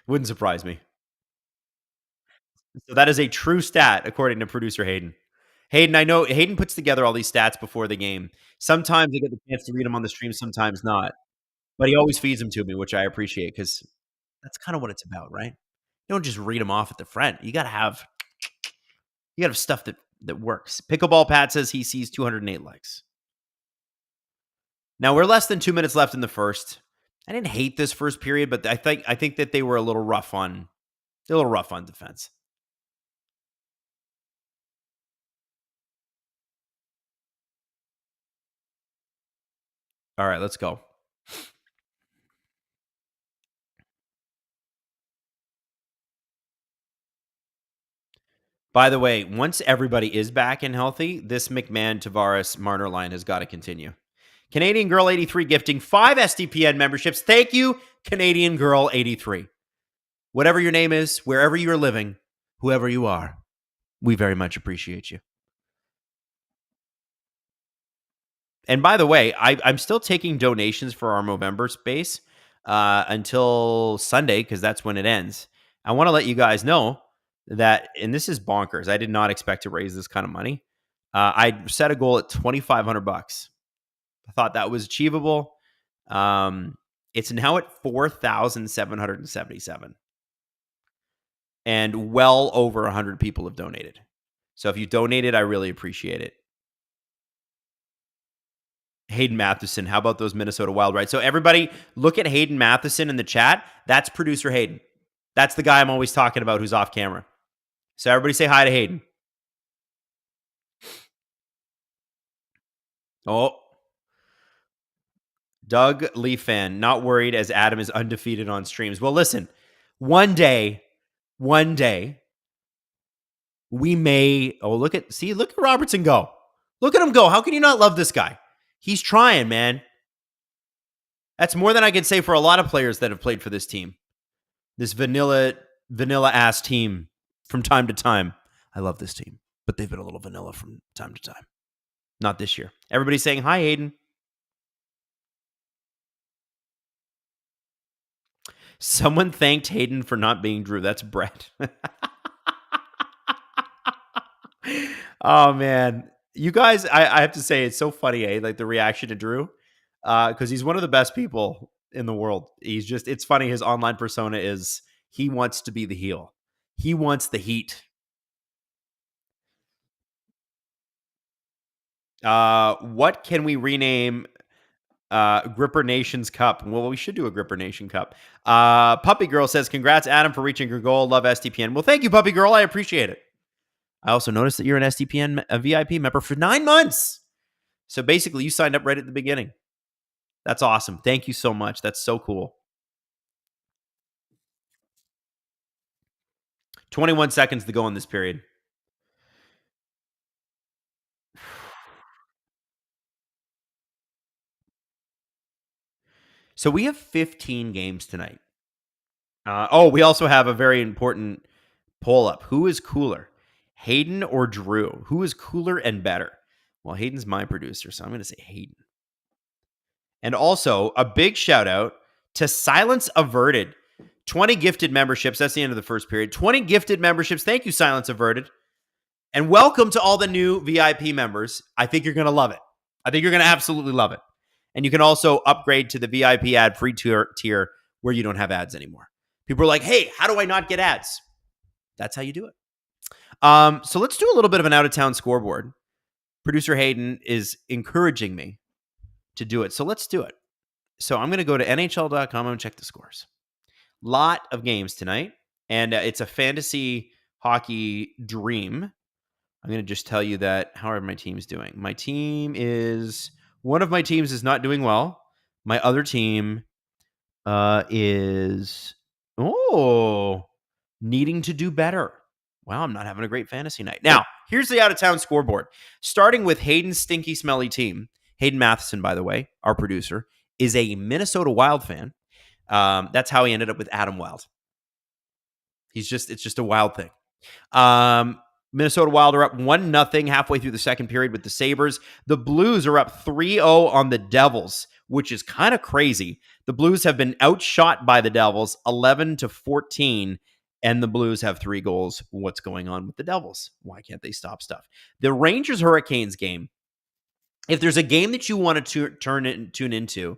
Wouldn't surprise me. So that is a true stat, according to producer Hayden. Hayden, I know Hayden puts together all these stats before the game. Sometimes I get the chance to read them on the stream, sometimes not. But he always feeds them to me, which I appreciate because that's kind of what it's about, right? You don't just read them off at the front. You got to have stuff that works. Pickleball Pat says he sees 208 likes. Now we're less than 2 minutes left in the first. I didn't hate this first period, but I think that they were a little rough on defense. All right, let's go. By the way, once everybody is back and healthy, this McMahon, Tavares, Marner line has got to continue. Canadian Girl 83 gifting 5 SDPN memberships. Thank you, Canadian Girl 83. Whatever your name is, wherever you're living, whoever you are, we very much appreciate you. And by the way, I'm still taking donations for our Movember space until Sunday because that's when it ends. I want to let you guys know that, and this is bonkers. I did not expect to raise this kind of money. I set a goal at $2,500. I thought that was achievable. It's now at 4,777, and well over 100 people have donated. So if you donated, I really appreciate it. Hayden Matheson, how about those Minnesota Wild, right? So everybody look at Hayden Matheson in the chat. That's producer Hayden. That's the guy I'm always talking about who's off camera. So everybody say hi to Hayden. Oh, Doug Lee fan, not worried as Adam is undefeated on streams. Well, listen, one day, we may. Oh, look at Robertson go. Look at him go. How can you not love this guy? He's trying, man. That's more than I can say for a lot of players that have played for this team. This vanilla ass team from time to time. I love this team, but they've been a little vanilla from time to time. Not this year. Everybody's saying hi, Hayden. Someone thanked Hayden for not being Drew. That's Brett. Oh, man. You guys, I have to say, it's so funny, eh? Like the reaction to Drew, because he's one of the best people in the world. It's funny. His online persona is he wants to be the heel. He wants the heat. What can we rename Gripper Nation's Cup? Well, we should do a Gripper Nation Cup. Puppy Girl says, congrats, Adam, for reaching your goal. Love SDPN. Well, thank you, Puppy Girl. I appreciate it. I also noticed that you're an SDPN VIP member for 9 months. So basically, you signed up right at the beginning. That's awesome. Thank you so much. That's so cool. 21 seconds to go in this period. So we have 15 games tonight. We also have a very important poll up. Who is cooler, Hayden or Drew? Who is cooler and better? Well, Hayden's my producer, so I'm going to say Hayden. And also, a big shout out to Silence Averted. 20 gifted memberships. That's the end of the first period. 20 gifted memberships. Thank you, Silence Averted. And welcome to all the new VIP members. I think you're going to love it. I think you're going to absolutely love it. And you can also upgrade to the VIP ad-free tier where you don't have ads anymore. People are like, hey, how do I not get ads? That's how you do it. So let's do a little bit of an out-of-town scoreboard. Producer Hayden is encouraging me to do it. So let's do it. So I'm going to go to NHL.com and check the scores. Lot of games tonight. And it's a fantasy hockey dream. I'm going to just tell you that how are my teams doing? One of my teams is not doing well. My other team is needing to do better. Wow, I'm not having a great fantasy night. Now, here's the out-of-town scoreboard. Starting with Hayden's stinky, smelly team. Hayden Matheson, by the way, our producer, is a Minnesota Wild fan. That's how he ended up with Adam Wylde. It's just a Wild thing. Minnesota Wild are up 1-0 halfway through the second period with the Sabres. The Blues are up 3-0 on the Devils, which is kind of crazy. The Blues have been outshot by the Devils 11-14, and the Blues have 3 goals. What's going on with the Devils? Why can't they stop stuff? The Rangers-Hurricanes game, if there's a game that you want to tune into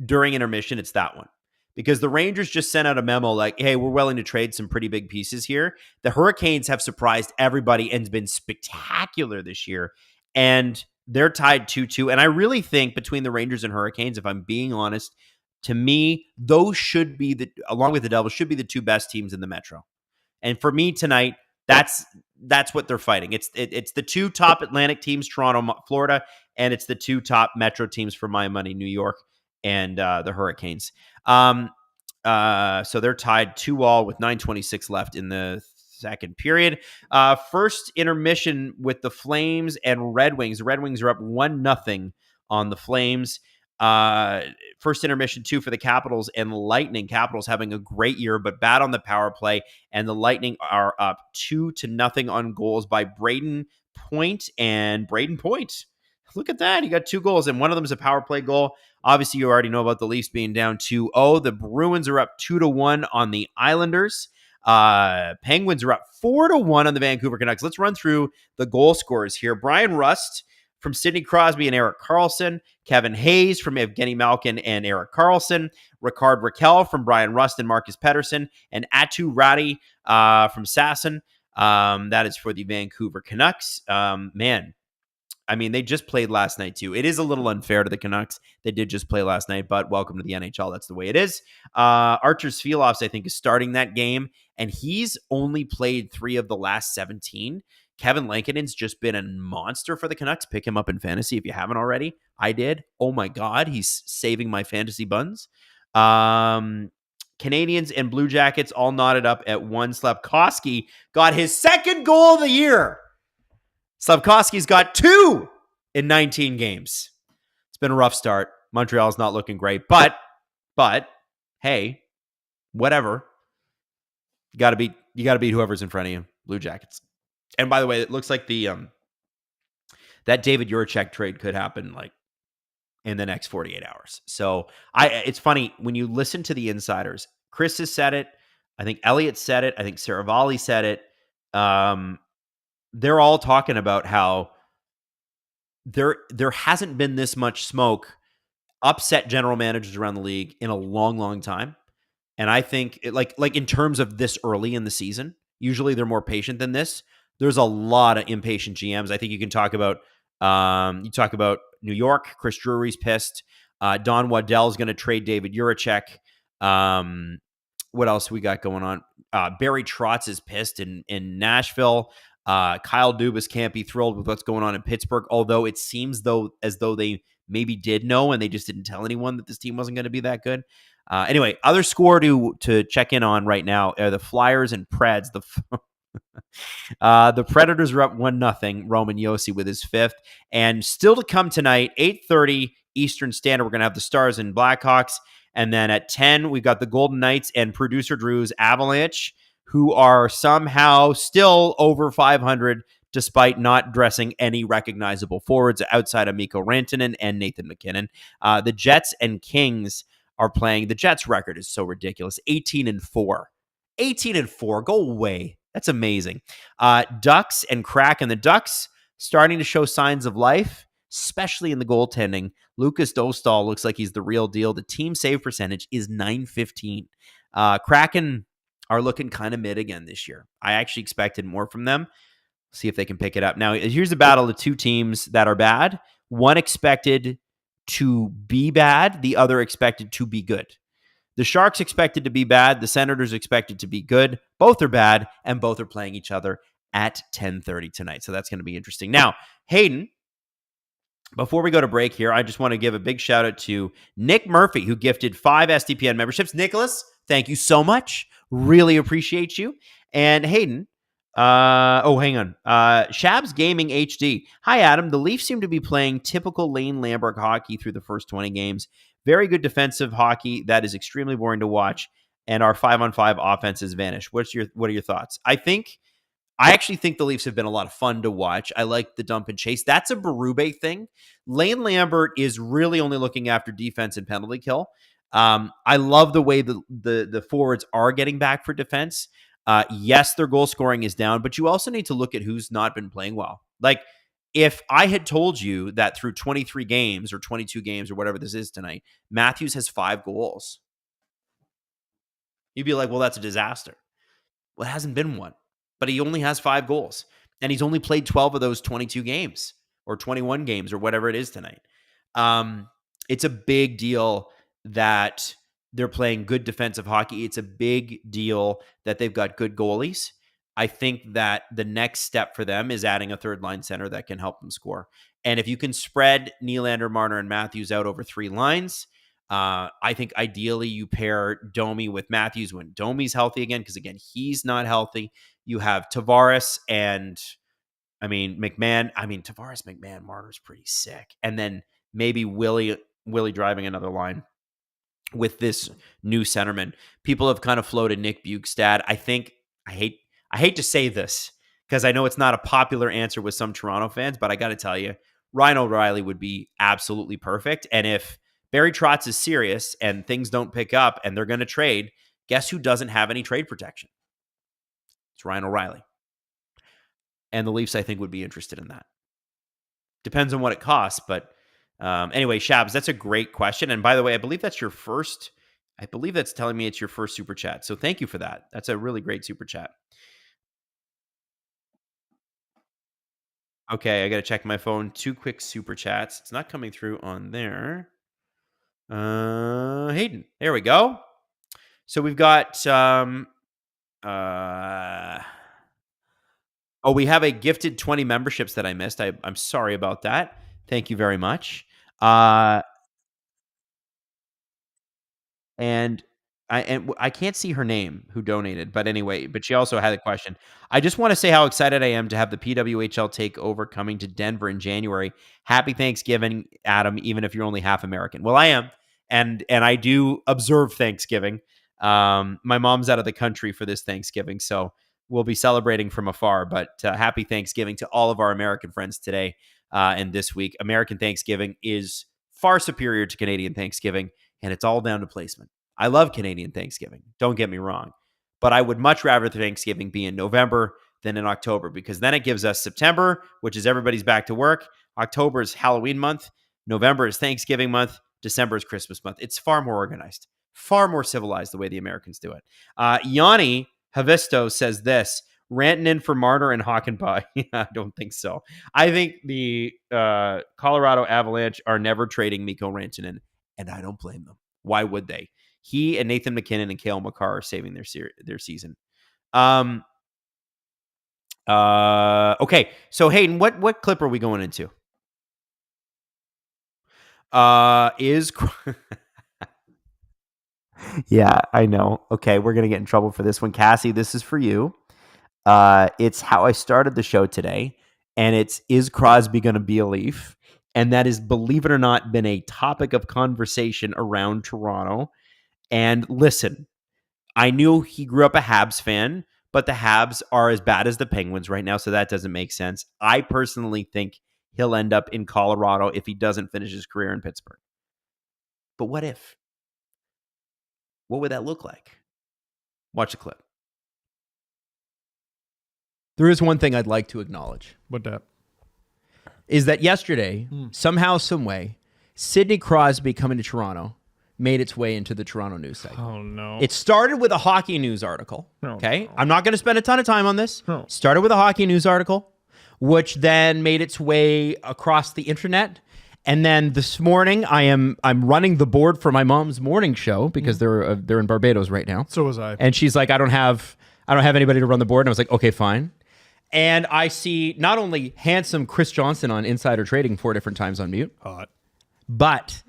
during intermission, it's that one. Because the Rangers just sent out a memo like, hey, we're willing to trade some pretty big pieces here. The Hurricanes have surprised everybody and been spectacular this year. And they're tied 2-2. And I really think between the Rangers and Hurricanes, if I'm being honest, to me, those should be along with the Devils, should be the 2 best teams in the Metro. And for me tonight, that's what they're fighting. It's the 2 top Atlantic teams, Toronto, Florida, and it's the 2 top Metro teams for my money, New York and the Hurricanes. So they're tied 2-2 with 9:26 left in the second period. First intermission with the Flames and Red Wings. The Red Wings are up 1-0 on the Flames. First intermission 2 for the Capitals and Lightning. Capitals having a great year, but bad on the power play. And the Lightning are up 2-0 on goals by Braden Point and Braden Point. Look at that. He got 2 goals, and one of them is a power play goal. Obviously, you already know about the Leafs being down 2-0. The Bruins are up 2-1 on the Islanders. Penguins are up 4-1 on the Vancouver Canucks. Let's run through the goal scorers here. Brian Rust from Sidney Crosby and Erik Karlsson. Kevin Hayes from Evgeny Malkin and Erik Karlsson. Ricard Raquel from Brian Rust and Marcus Pettersson. And Atu Radi from Sasson. That is for the Vancouver Canucks. Man, I mean, they just played last night too. It is a little unfair to the Canucks. They did just play last night, but welcome to the NHL. That's the way it is. Arturs Filovs, I think, is starting that game, and he's only played 3 of the last 17. Kevin Lankinen's just been a monster for the Canucks. Pick him up in fantasy if you haven't already. I did. Oh my God, he's saving my fantasy buns. Canadians and Blue Jackets all knotted up at 1. Slafkovsky got his second goal of the year. Slafkovsky's got 2 in 19 games. It's been a rough start. Montreal's not looking great, but hey, whatever. You got to beat whoever's in front of you. Blue Jackets. And by the way, it looks like the that David Juracek trade could happen like in the next 48 hours. So it's funny when you listen to the insiders. Chris has said it. I think Elliott said it. I think Saravalli said it. They're all talking about how there hasn't been this much smoke, upset general managers around the league in a long, long time. And I think like in terms of this early in the season, usually they're more patient than this. There's a lot of impatient GMs. I think you can talk about New York. Chris Drury's pissed. Don Waddell's going to trade David Juracek. What else we got going on? Barry Trotz is pissed in Nashville. Kyle Dubas can't be thrilled with what's going on in Pittsburgh, although it seems as though they maybe did know and they just didn't tell anyone that this team wasn't going to be that good. Anyway, other score to check in on right now are the Flyers and Preds. The Predators are up 1-0. Roman Josi with his 5th. And still to come tonight, 8:30 Eastern Standard, we're going to have the Stars and Blackhawks. And then at 10, we've got the Golden Knights and producer Drew's Avalanche, who are somehow still over 500 despite not dressing any recognizable forwards outside of Mikko Rantanen and Nathan McKinnon. The Jets and Kings are playing. The Jets' record is so ridiculous. 18-4. 18-4. Go away. That's amazing. Ducks and Kraken. The Ducks starting to show signs of life, especially in the goaltending. Lucas Dostal looks like he's the real deal. The team save percentage is .915. Kraken are looking kind of mid again this year. I actually expected more from them. See if they can pick it up. Now, here's a battle of 2 teams that are bad. One expected to be bad, the other expected to be good. The Sharks expected to be bad. The Senators expected to be good. Both are bad, and both are playing each other at 10:30 tonight. So that's going to be interesting. Now, Hayden, before we go to break here, I just want to give a big shout out to Nick Murphy, who gifted 5 SDPN memberships. Nicholas, thank you so much. Really appreciate you. And Hayden, hang on. Shabs Gaming HD. Hi, Adam. The Leafs seem to be playing typical Lane Lamberg hockey through the first 20 games. Very good defensive hockey that is extremely boring to watch, and our 5-on-5 offense has vanished. What are your thoughts? I actually think the Leafs have been a lot of fun to watch. I like the dump and chase. That's a Berube thing. Lane Lambert is really only looking after defense and penalty kill. I love the way the forwards are getting back for defense. Yes, their goal scoring is down, but you also need to look at who's not been playing well. Like, if I had told you that through 23 games or 22 games or whatever this is tonight, Matthews has 5 goals, you'd be like, well, that's a disaster. Well, it hasn't been one, but he only has 5 goals, and he's only played 12 of those 22 games or 21 games or whatever it is tonight. It's a big deal that they're playing good defensive hockey. It's a big deal that they've got good goalies. I think that the next step for them is adding a third line center that can help them score. And if you can spread Nylander, Marner, and Matthews out over 3 lines, I think ideally you pair Domi with Matthews when Domi's healthy again, because again, he's not healthy. You have Tavares and McMahon. Tavares, McMahon, Marner's pretty sick. And then maybe Willie driving another line with this new centerman. People have kind of floated Nick Bjugstad. I hate to say this because I know it's not a popular answer with some Toronto fans, but I got to tell you, Ryan O'Reilly would be absolutely perfect. And if Barry Trotz is serious and things don't pick up and they're going to trade, guess who doesn't have any trade protection? It's Ryan O'Reilly. And the Leafs, I think, would be interested in that. Depends on what it costs. But anyway, Shabs, that's a great question. And by the way, I believe that's your first. I believe that's telling me it's your first super chat. So thank you for that. That's a really great super chat. Okay, I got to check my phone. 2 quick super chats. It's not coming through on there. Hayden. There we go. So we've got we have a gifted 20 memberships that I missed. I'm sorry about that. Thank you very much. And I can't see her name who donated, but anyway, but she also had a question. I just want to say how excited I am to have the PWHL takeover coming to Denver in January. Happy Thanksgiving, Adam, even if you're only half American. Well, I am, and I do observe Thanksgiving. My mom's out of the country for this Thanksgiving, so we'll be celebrating from afar. But happy Thanksgiving to all of our American friends today and this week. American Thanksgiving is far superior to Canadian Thanksgiving, and it's all down to placement. I love Canadian Thanksgiving. Don't get me wrong. But I would much rather Thanksgiving be in November than in October, because then it gives us September, which is everybody's back to work. October is Halloween month. November is Thanksgiving month. December is Christmas month. It's far more organized, far more civilized the way the Americans do it. Yanni Havisto says this, ranting in for Marner and Hockenpie. I don't think so. I think the Colorado Avalanche are never trading Mikko Rantanen, and I don't blame them. Why would they? He and Nathan McKinnon and Cale Makar are saving their season. Okay, so Hayden, what clip are we going into? Yeah, I know. Okay, we're gonna get in trouble for this one. Cassie, this is for you. It's how I started the show today, and is Crosby gonna be a Leaf? And that is, believe it or not, been a topic of conversation around Toronto. And listen, I knew he grew up a Habs fan, but the Habs are as bad as the Penguins right now, so that doesn't make sense. I personally think he'll end up in Colorado if he doesn't finish his career in Pittsburgh. But what if? What would that look like? Watch the clip. There is one thing I'd like to acknowledge. What that? Is that yesterday, somehow, some way, Sidney Crosby coming to Toronto made its way into the Toronto news cycle. Oh, no. It started with a hockey news article. Okay. No. I'm not going to spend a ton of time on this. No. Started with a hockey news article, which then made its way across the internet. And then this morning, I'm running the board for my mom's morning show because they're in Barbados right now. So was I. And she's like, I don't have anybody to run the board. And I was like, okay, fine. And I see not only handsome Chris Johnson on Insider Trading 4 different times on mute, Hot. but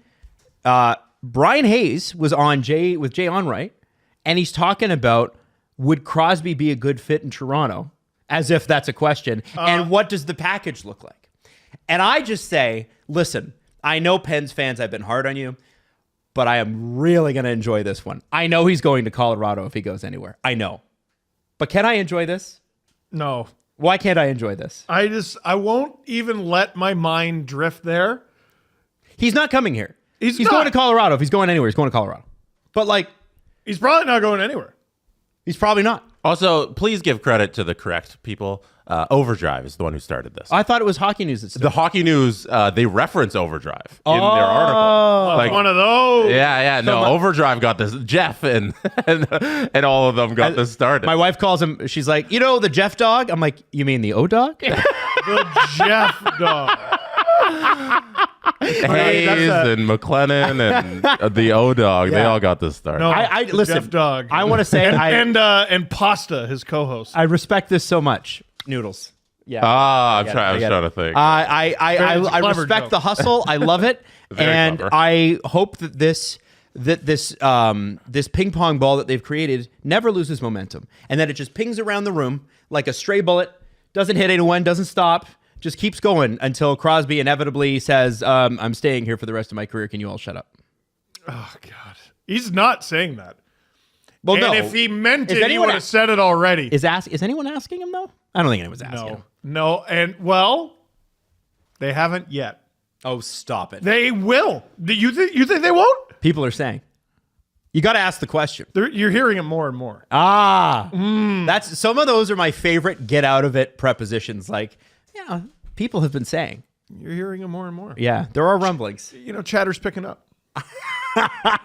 Brian Hayes was on with Jay Onright, and he's talking about, would Crosby be a good fit in Toronto? As if that's a question. And what does the package look like? And I just say, listen, I know Pens fans, I've been hard on you, but I am really going to enjoy this one. I know he's going to Colorado if he goes anywhere. I know. But can I enjoy this? No. Why can't I enjoy this? I won't even let my mind drift there. He's not coming here. He's going to Colorado. If he's going anywhere, he's going to Colorado. But he's probably not going anywhere. He's probably not. Also, please give credit to the correct people. Overdrive is the one who started this. I thought it was Hockey News that started. The Hockey News, they reference Overdrive in their article. Like one of those. Yeah. No, Overdrive got this. Jeff and all of them got this started. My wife calls him. She's like, the Jeff dog? I'm like, you mean the O-Dog? The Jeff dog. Hayes and McLennan and the O-Dog, they all got this started. No, I listen. Jeff dog. I want to say, and Pasta, his co-host. I respect this so much. Noodles. Yeah. I was trying to think. I respect joke. the hustle. I love it. And clever. I hope that this ping pong ball that they've created never loses momentum, and that it just pings around the room like a stray bullet, doesn't hit anyone, doesn't stop, just keeps going until Crosby inevitably says, I'm staying here for the rest of my career. Can you all shut up? Oh, God. He's not saying that. Well, and no. if he meant Is it, he anyone would have said it already. Is anyone asking him, though? I don't think anyone's asking him. No. And, well, they haven't yet. Oh, stop it. They will. Do you think they won't? People are saying. You got to ask the question. You're hearing it more and more. That's some of those are my favorite get out of it prepositions. Like, people have been saying. You're hearing it more and more. Yeah, there are rumblings. Chatter's picking up.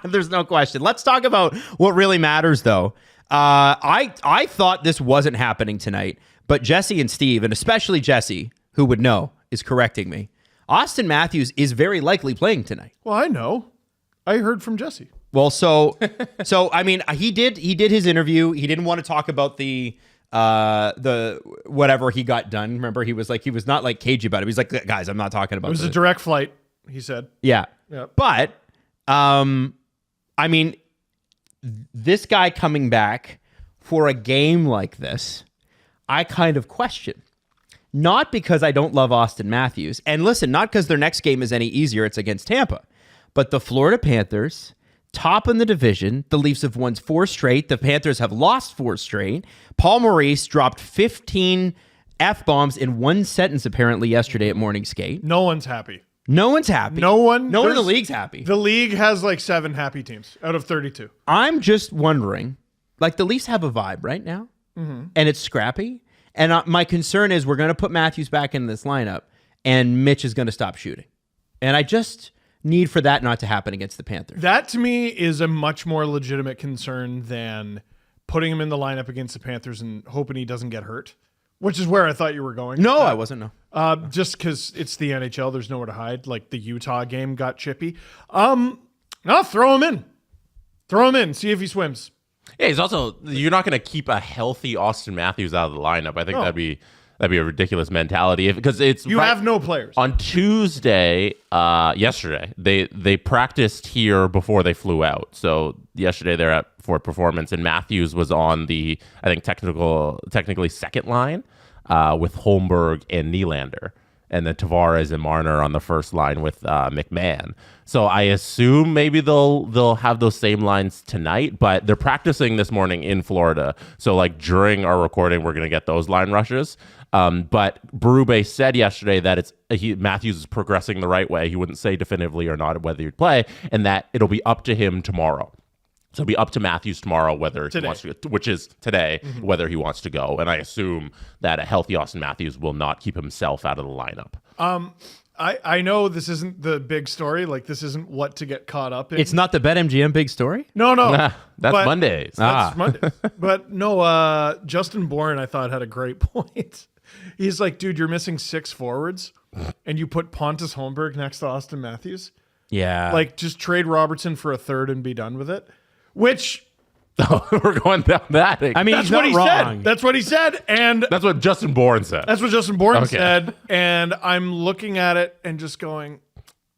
There's no question. Let's talk about what really matters, though. I thought this wasn't happening tonight, but Jesse and Steve, and especially Jesse, who would know, is correcting me. Austin Matthews is very likely playing tonight. Well, I know. I heard from Jesse. Well, so I mean, he did his interview. He didn't want to talk about the whatever he got done. Remember, he was not like cagey about it. He's like, guys, I'm not talking about it. It was a direct flight, he said. Yeah. Yep. But I mean, this guy coming back for a game like this, I kind of question. Not because I don't love Austin Matthews. And listen, not because their next game is any easier. It's against Tampa. But the Florida Panthers, top in the division. The Leafs have won 4 straight. The Panthers have lost 4 straight. Paul Maurice dropped 15 F-bombs in one sentence, apparently, yesterday at morning skate. No one's happy. No one's happy. No one in the league's happy. The league has like 7 happy teams out of 32. I'm just wondering, like the Leafs have a vibe right now, and it's scrappy. And my concern is we're going to put Matthews back in this lineup, and Mitch is going to stop shooting. And I just need for that not to happen against the Panthers. That, to me, is a much more legitimate concern than putting him in the lineup against the Panthers and hoping he doesn't get hurt, which is where I thought you were going. No, I wasn't, no. Just because it's the NHL, there's nowhere to hide. Like the Utah game got chippy. No, throw him in. Throw him in. See if he swims. Yeah, he's also, you're not going to keep a healthy Austin Matthews out of the lineup. I think that'd be a ridiculous mentality because you have no players. On Tuesday, yesterday, they practiced here before they flew out. So yesterday they're at Fort Performance, and Matthews was on the, I think, technically second line with Holmberg and Nylander, and then Tavares and Marner on the first line with McMahon. So I assume maybe they'll have those same lines tonight, but they're practicing this morning in Florida. So like during our recording, we're going to get those line rushes. But Berube said yesterday that Matthews is progressing the right way. He wouldn't say definitively or not whether he'd play, and that it'll be up to him tomorrow. So it'll be up to Matthews tomorrow whether he wants to, which is today, whether he wants to go. And I assume that a healthy Austin Matthews will not keep himself out of the lineup. I know this isn't the big story. Like, this isn't what to get caught up in. It's not the BetMGM big story? No. That's Mondays. That's Mondays. But no, Justin Bourne, I thought, had a great point. He's like, dude, you're missing 6 forwards, and you put Pontus Holmberg next to Austin Matthews? Yeah. Like, just trade Robertson for a third and be done with it? Which... we're going down that. I mean, that's he's what not he wrong. said. That's what he said. And that's what Justin Bourne said. That's what Justin Bourne said. And I'm looking at it and just going,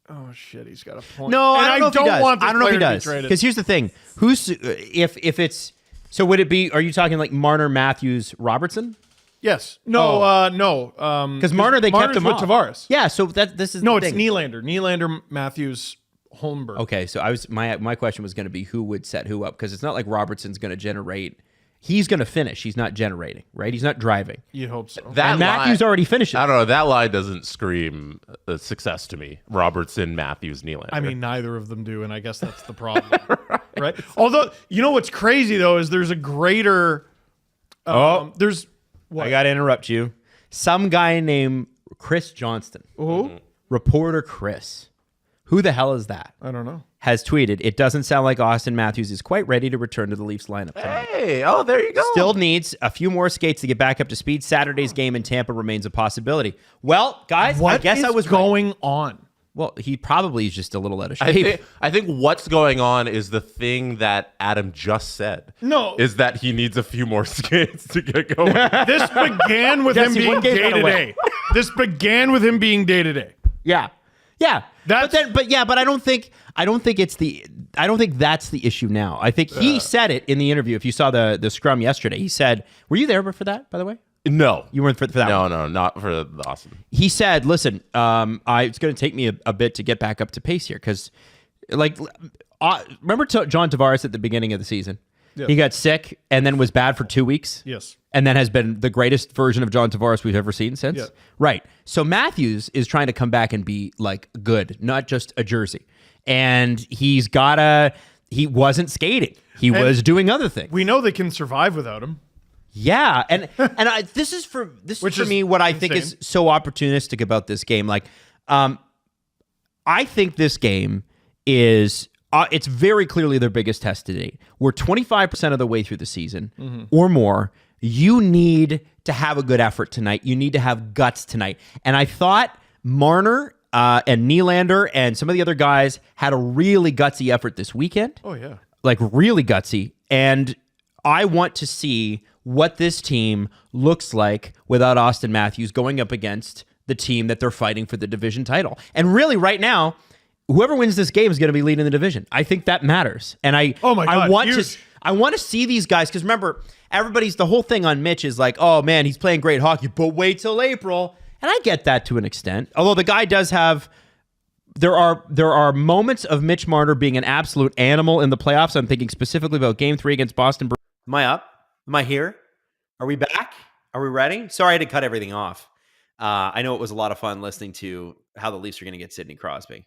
oh shit, he's got a point. No, and I don't know if he does. want this I don't know if he player to be does. traded. Because here's the thing: who's if it's so? Would it be? Are you talking like Marner, Matthews, Robertson? Yes. No. No. Because Marner, they kept him with off. Tavares. Yeah. So this is no. the It's thing. Nylander. Nylander, Matthews, Holmberg. Okay, so my question was going to be who would set who up, because it's not like Robertson's going to generate. He's going to finish. He's not generating, right? He's not driving. You'd hope so. And Matthews already finished. I don't know. That line doesn't scream success to me. Robertson, Matthews, Nylander. I mean, neither of them do, and I guess that's the problem, right? Although, you know what's crazy though is there's a greater. There's. What? I got to interrupt you. Some guy named Chris Johnston, reporter Chris. Who the hell is that? I don't know. Has tweeted, it doesn't sound like Austin Matthews is quite ready to return to the Leafs lineup tonight. Hey, there you go. Still needs a few more skates to get back up to speed. Saturday's game in Tampa remains a possibility. Well, guys, I guess I was going on. Well, he probably is just a little out of shape. I think what's going on is the thing that Adam just said. No. Is that he needs a few more skates to get going. This began with him being day-to-day. This began with him being day-to-day. Yeah. But I don't think that's the issue now. I think he said it in the interview. If you saw the scrum yesterday, he said, were you there for that, by the way? No. You weren't for that one? No, not for the Austin. He said, listen, it's going to take me a bit to get back up to pace here, because remember John Tavares at the beginning of the season? Yes. He got sick and then was bad for 2 weeks. Yes. And then has been the greatest version of John Tavares we've ever seen since. Yeah. Right. So Matthews is trying to come back and be like good, not just a jersey. And he's got to he wasn't skating. He was doing other things. We know they can survive without him. Yeah, this is for me what I think is so opportunistic about this game. Like, I think this game is it's very clearly their biggest test to date. We're 25% of the way through the season or more. You need to have a good effort tonight. You need to have guts tonight. And I thought Marner and Nylander and some of the other guys had a really gutsy effort this weekend. Oh, yeah. Like, really gutsy. And I want to see what this team looks like without Austin Matthews going up against the team that they're fighting for the division title. And really, right now, whoever wins this game is going to be leading the division. I think that matters. And I want to see these guys, because remember, the whole thing on Mitch is like, oh man, he's playing great hockey, but wait till April. And I get that to an extent. Although the guy does have, there are moments of Mitch Marner being an absolute animal in the playoffs. I'm thinking specifically about Game 3 against Boston. Am I up? Am I here? Are we back? Are we ready? Sorry I had to cut everything off. I know it was a lot of fun listening to how the Leafs are going to get Sidney Crosby.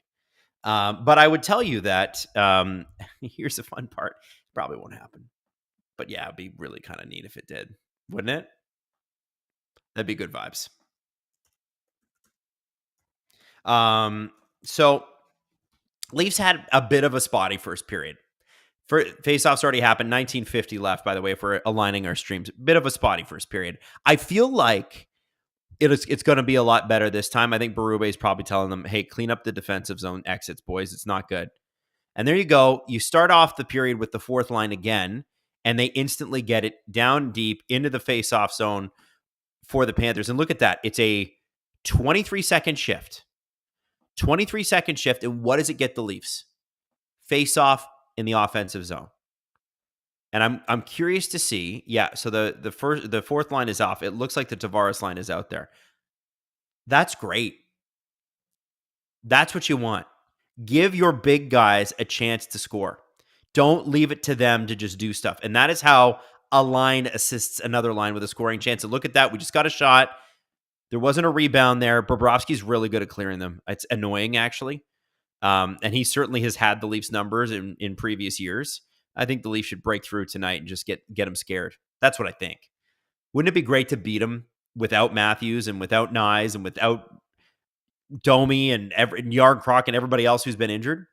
But I would tell you that here's the fun part. Probably won't happen. But yeah, it'd be really kind of neat if it did. Wouldn't it? That'd be good vibes. So Leafs had a bit of a spotty first period. Faceoffs already happened. 1950 left, by the way, if we're aligning our streams. Bit of a spotty first period. I feel like it's going to be a lot better this time. I think Berube is probably telling them, hey, clean up the defensive zone exits, boys. It's not good. And there you go. You start off the period with the fourth line again, and they instantly get it down deep into the faceoff zone for the Panthers. And look at that. It's a 23-second shift. 23-second shift. And what does it get the Leafs? Faceoff in the offensive zone. And I'm curious to see. Yeah, so the fourth line is off. It looks like the Tavares line is out there. That's great. That's what you want. Give your big guys a chance to score. Don't leave it to them to just do stuff. And that is how a line assists another line with a scoring chance. And look at that. We just got a shot. There wasn't a rebound there. Bobrovsky's really good at clearing them. It's annoying, actually. And he certainly has had the Leafs numbers in previous years. I think the Leafs should break through tonight and just get them scared. That's what I think. Wouldn't it be great to beat them without Matthews and without Nyes and without Domi and Yardcroc and everybody else who's been injured?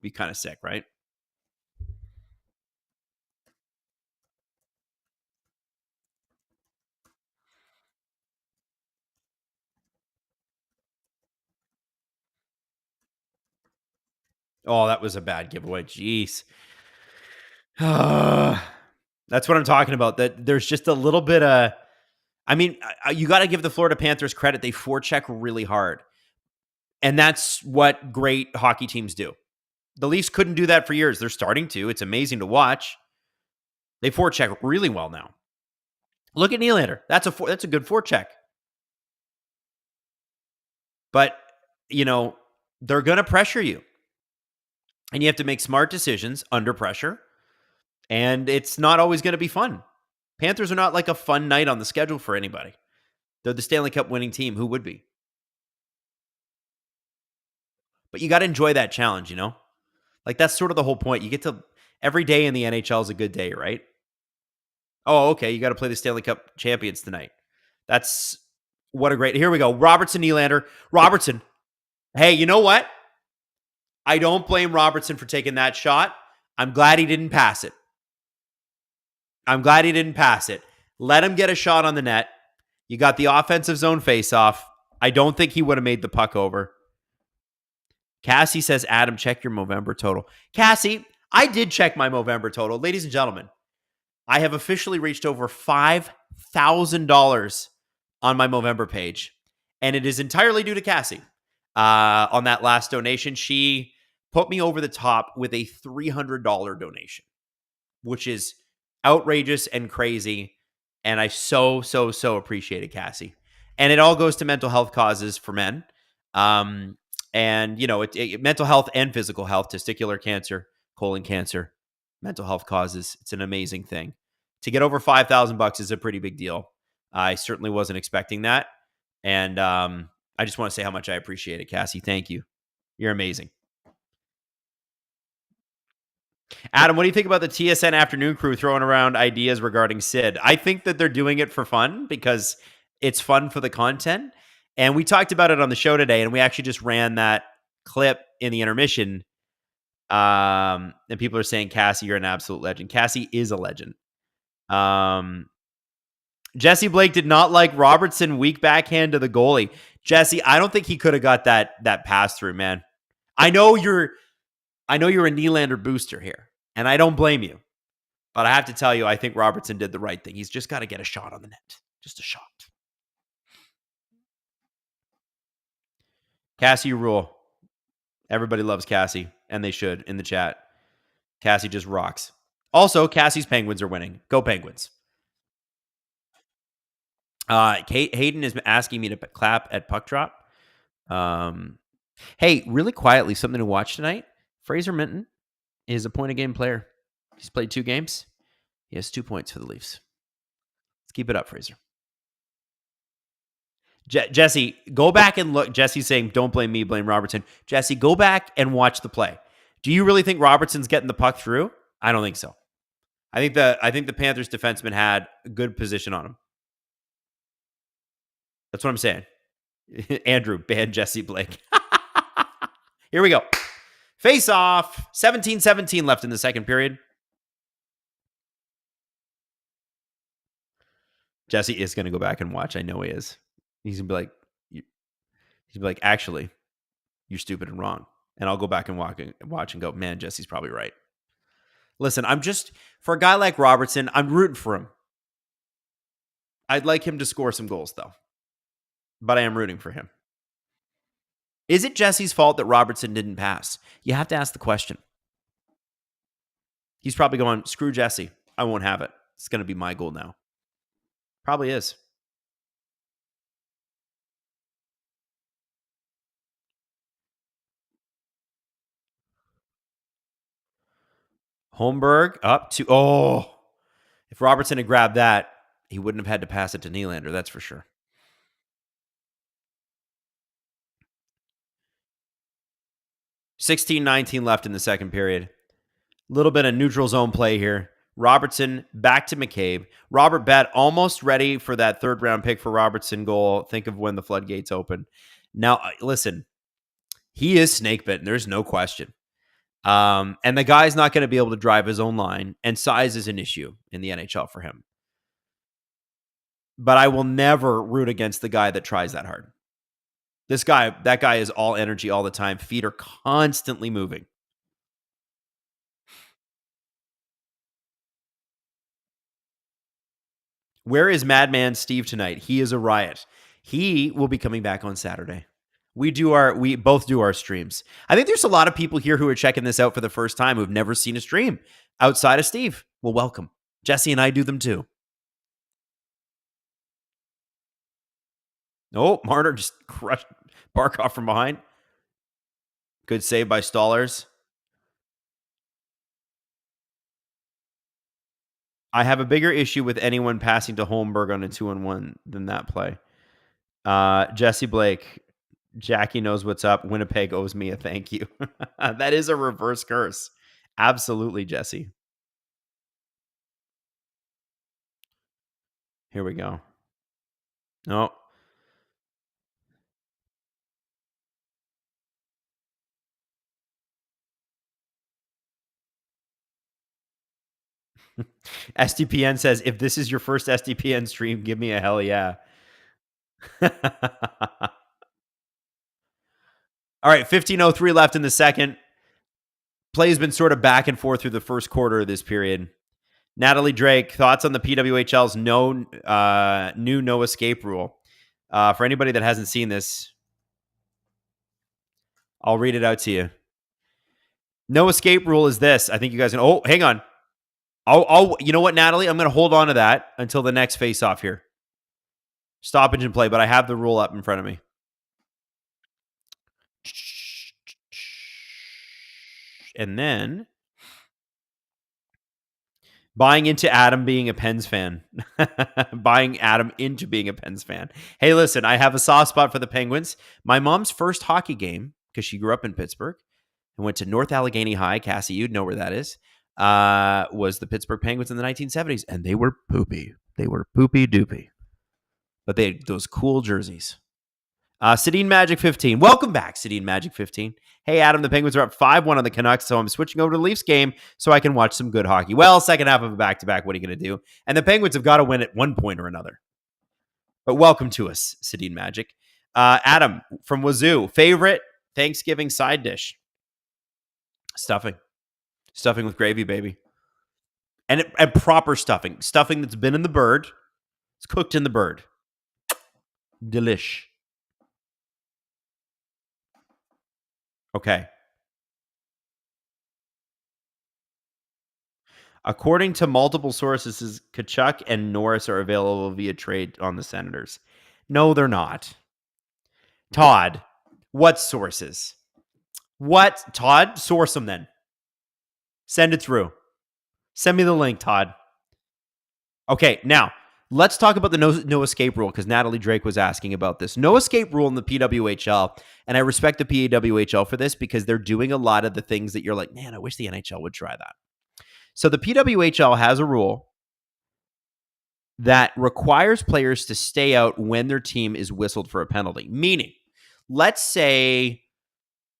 Be kind of sick, right? Oh, that was a bad giveaway. Jeez. That's what I'm talking about. That there's just a little bit of, I mean, you got to give the Florida Panthers credit. They forecheck really hard. And that's what great hockey teams do. The Leafs couldn't do that for years. They're starting to. It's amazing to watch. They forecheck really well now. Look at Nylander. That's a good forecheck. But, they're going to pressure you. And you have to make smart decisions under pressure. And it's not always going to be fun. Panthers are not like a fun night on the schedule for anybody. They're the Stanley Cup winning team. Who would be? But you got to enjoy that challenge, Like, that's sort of the whole point. You get to, every day in the NHL is a good day, right? Oh, okay. You got to play the Stanley Cup champions tonight. That's what a great, here we go. Robertson, Nylander. Robertson. Hey, you know what? I don't blame Robertson for taking that shot. I'm glad he didn't pass it. Let him get a shot on the net. You got the offensive zone faceoff. I don't think he would have made the puck over. Cassie says, Adam, check your Movember total. Cassie, I did check my Movember total. Ladies and gentlemen, I have officially reached over $5,000 on my Movember page. And it is entirely due to Cassie. On that last donation, she put me over the top with a $300 donation, which is outrageous and crazy. And I so appreciate it, Cassie. And it all goes to mental health causes for men. And, mental health and physical health, testicular cancer, colon cancer, mental health causes. It's an amazing thing. To get over $5,000 is a pretty big deal. I certainly wasn't expecting that. And I just want to say how much I appreciate it, Cassie. Thank you. You're amazing. Adam, what do you think about the TSN afternoon crew throwing around ideas regarding Sid? I think that they're doing it for fun because it's fun for the content. And we talked about it on the show today, and we actually just ran that clip in the intermission. And people are saying, Cassie, you're an absolute legend. Cassie is a legend. Jesse Blake did not like Robertson weak backhand to the goalie. Jesse, I don't think he could have got that pass through, man. I know you're a Nylander booster here, and I don't blame you. But I have to tell you, I think Robertson did the right thing. He's just got to get a shot on the net. Just a shot. Cassie, you rule. Everybody loves Cassie, and they should in the chat. Cassie just rocks. Also, Cassie's Penguins are winning. Go Penguins. Hayden is asking me to clap at puck drop. Hey, really quietly, something to watch tonight. Fraser Minton is a point-a-game player. He's played 2 games. He has 2 points for the Leafs. Let's keep it up, Fraser. Jesse, go back and look. Jesse's saying, don't blame me, blame Robertson. Jesse, go back and watch the play. Do you really think Robertson's getting the puck through? I don't think so. I think the Panthers defenseman had a good position on him. That's what I'm saying. Andrew, ban Jesse Blake. Here we go. Face off. 17-17 left in the second period. Jesse is going to go back and watch. I know he is. He's going to be like, actually, you're stupid and wrong. And I'll go back and watch and go, man, Jesse's probably right. Listen, for a guy like Robertson, I'm rooting for him. I'd like him to score some goals, though. But I am rooting for him. Is it Jesse's fault that Robertson didn't pass? You have to ask the question. He's probably going, screw Jesse. I won't have it. It's going to be my goal now. Probably is. Holmberg up to, if Robertson had grabbed that, he wouldn't have had to pass it to Nylander, that's for sure. $16-19 left in the second period. Little bit of neutral zone play here. Robertson back to McCabe. Robert Bett almost ready for that third round pick for Robertson goal. Think of when the floodgates open. Now, listen, he is snake bitten. There's no question. And the guy's not going to be able to drive his own line, and size is an issue in the NHL for him. But I will never root against the guy that tries that hard. That guy is all energy all the time. Feet are constantly moving. Where is Madman Steve tonight? He is a riot. He will be coming back on Saturday. We both do our streams. I think there's a lot of people here who are checking this out for the first time who've never seen a stream outside of Steve. Well, welcome. Jesse and I do them too. Oh, Marner just crushed Barkov from behind. Good save by Stollers. I have a bigger issue with anyone passing to Holmberg on a 2-on-1 than that play. Jesse Blake, Jackie knows what's up. Winnipeg owes me a thank you. That is a reverse curse. Absolutely, Jesse. Here we go. No. SDPN says, if this is your first SDPN stream, give me a hell yeah. All right, 15:03 left in the second. Play's been sort of back and forth through the first quarter of this period. Natalie Drake, thoughts on the PWHL's new no escape rule? For anybody that hasn't seen this, I'll read it out to you. No escape rule is this. I think you guys know. Oh, hang on. You know what, Natalie? I'm going to hold on to that until the next face-off here. Stoppage and play, but I have the rule up in front of me. And then buying into Adam being a Pens fan. Buying Adam into being a Pens fan. Hey, listen, I have a soft spot for the Penguins. My mom's first hockey game, because she grew up in Pittsburgh and went to North Allegheny High. Cassie, you'd know where that is. was the Pittsburgh Penguins in the 1970s, and they were poopy. They were poopy doopy, but they had those cool jerseys. Sedin Magic 15. Welcome back, Sedin Magic 15. Hey, Adam, the Penguins are up 5-1 on the Canucks, so I'm switching over to the Leafs game so I can watch some good hockey. Well, second half of a back-to-back, what are you going to do? And the Penguins have got to win at one point or another. But welcome to us, Sedin Magic. Adam from Wazoo, favorite Thanksgiving side dish? Stuffing. Stuffing with gravy, baby. And proper stuffing. Stuffing that's been in the bird. It's cooked in the bird. Delish. Okay. According to multiple sources, Kachuk and Norris are available via trade on the Senators. No, they're not. Todd, what sources? What? Todd, source them then. Send it through. Send me the link, Todd. Okay, now, let's talk about the no escape rule, because Natalie Drake was asking about this. No escape rule in the PWHL, and I respect the PWHL for this because they're doing a lot of the things that you're like, man, I wish the NHL would try that. So the PWHL has a rule that requires players to stay out when their team is whistled for a penalty. Meaning, let's say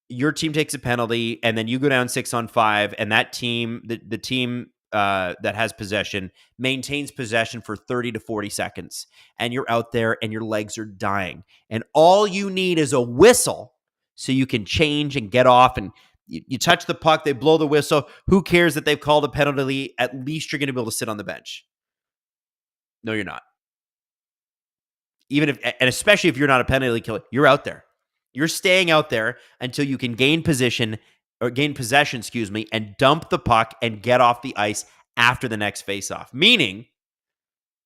your team takes a penalty and then you go down 6-on-5 and that team, the team that has possession maintains possession for 30 to 40 seconds. And you're out there and your legs are dying. And all you need is a whistle so you can change and get off, and you touch the puck, they blow the whistle. Who cares that they've called a penalty? At least you're going to be able to sit on the bench. No, you're not. Even if, and especially if you're not a penalty killer, you're out there. You're staying out there until you can gain possession, and dump the puck and get off the ice after the next faceoff. Meaning,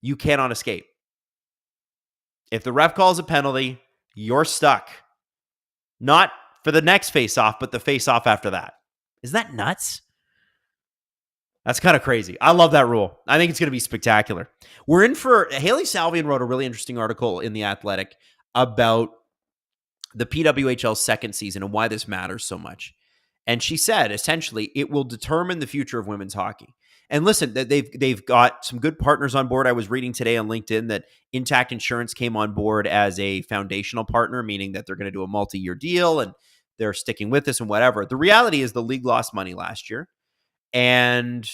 you cannot escape. If the ref calls a penalty, you're stuck. Not for the next face-off, but the face-off after that. Isn't that nuts? That's kind of crazy. I love that rule. I think it's going to be spectacular. We're in for... Haley Salvian wrote a really interesting article in The Athletic about the PWHL's second season and why this matters so much. And she said, essentially, it will determine the future of women's hockey. And listen, they've got some good partners on board. I was reading today on LinkedIn that Intact Insurance came on board as a foundational partner, meaning that they're going to do a multi-year deal and they're sticking with this and whatever. The reality is the league lost money last year, and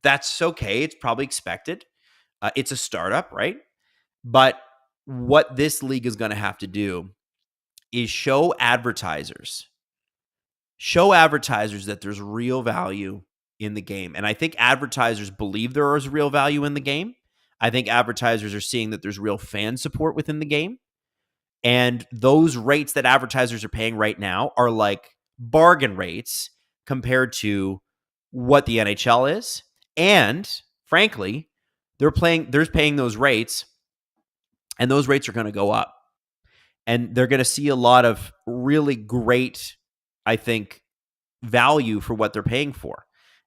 that's okay. It's probably expected. It's a startup, right? But what this league is going to have to do is show advertisers that there's real value in the game. And I think advertisers believe there is real value in the game. I think advertisers are seeing that there's real fan support within the game. And those rates that advertisers are paying right now are like bargain rates compared to what the NHL is. And frankly, they're paying those rates, and those rates are going to go up. And they're going to see a lot of really great, I think, value for what they're paying for.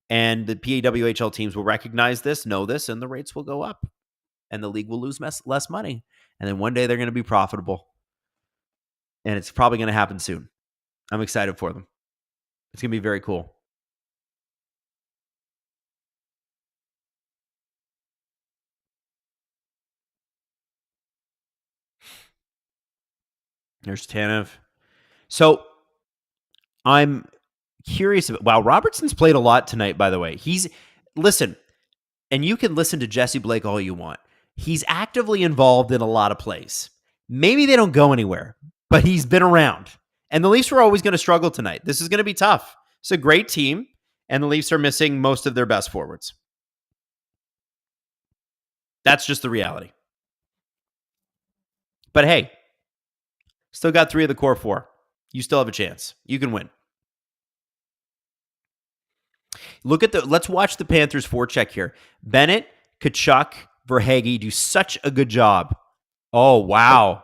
And the PWHL teams will recognize this, know this, and the rates will go up. And the league will lose less money. And then one day they're going to be profitable. And it's probably going to happen soon. I'm excited for them. It's going to be very cool. There's Tanev. So I'm curious about... Wow, Robertson's played a lot tonight, by the way. Listen, and you can listen to Jesse Blake all you want. He's actively involved in a lot of plays. Maybe they don't go anywhere, but he's been around. And the Leafs were always going to struggle tonight. This is going to be tough. It's a great team, and the Leafs are missing most of their best forwards. That's just the reality. But hey, still got 3 of the core 4. You still have a chance. You can win. Let's watch the Panthers forecheck here. Bennett, Kachuk, Verhaeghe do such a good job. Oh, wow.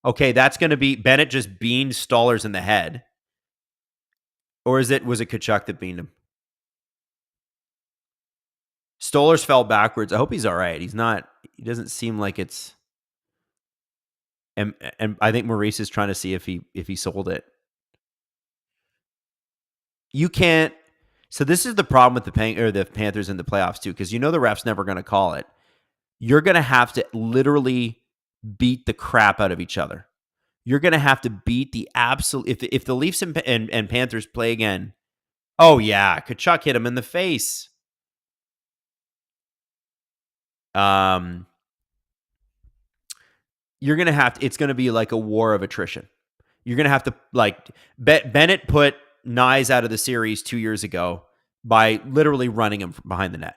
Okay, that's going to be... Bennett just beamed Stollers in the head. Or was it Kachuk that beamed him? Stollers fell backwards. I hope he's all right. He's not... He doesn't seem like it's... And I think Maurice is trying to see if he sold it. You can't... So this is the problem with the Panthers in the playoffs too, because the ref's never going to call it. You're going to have to literally beat the crap out of each other. You're going to have to beat the absolute. If the Leafs and Panthers play again, oh yeah, Kachuk hit him in the face. You're going to have to. It's going to be like a war of attrition. You're going to have to Bennett put Nyes out of the series 2 years ago by literally running him from behind the net.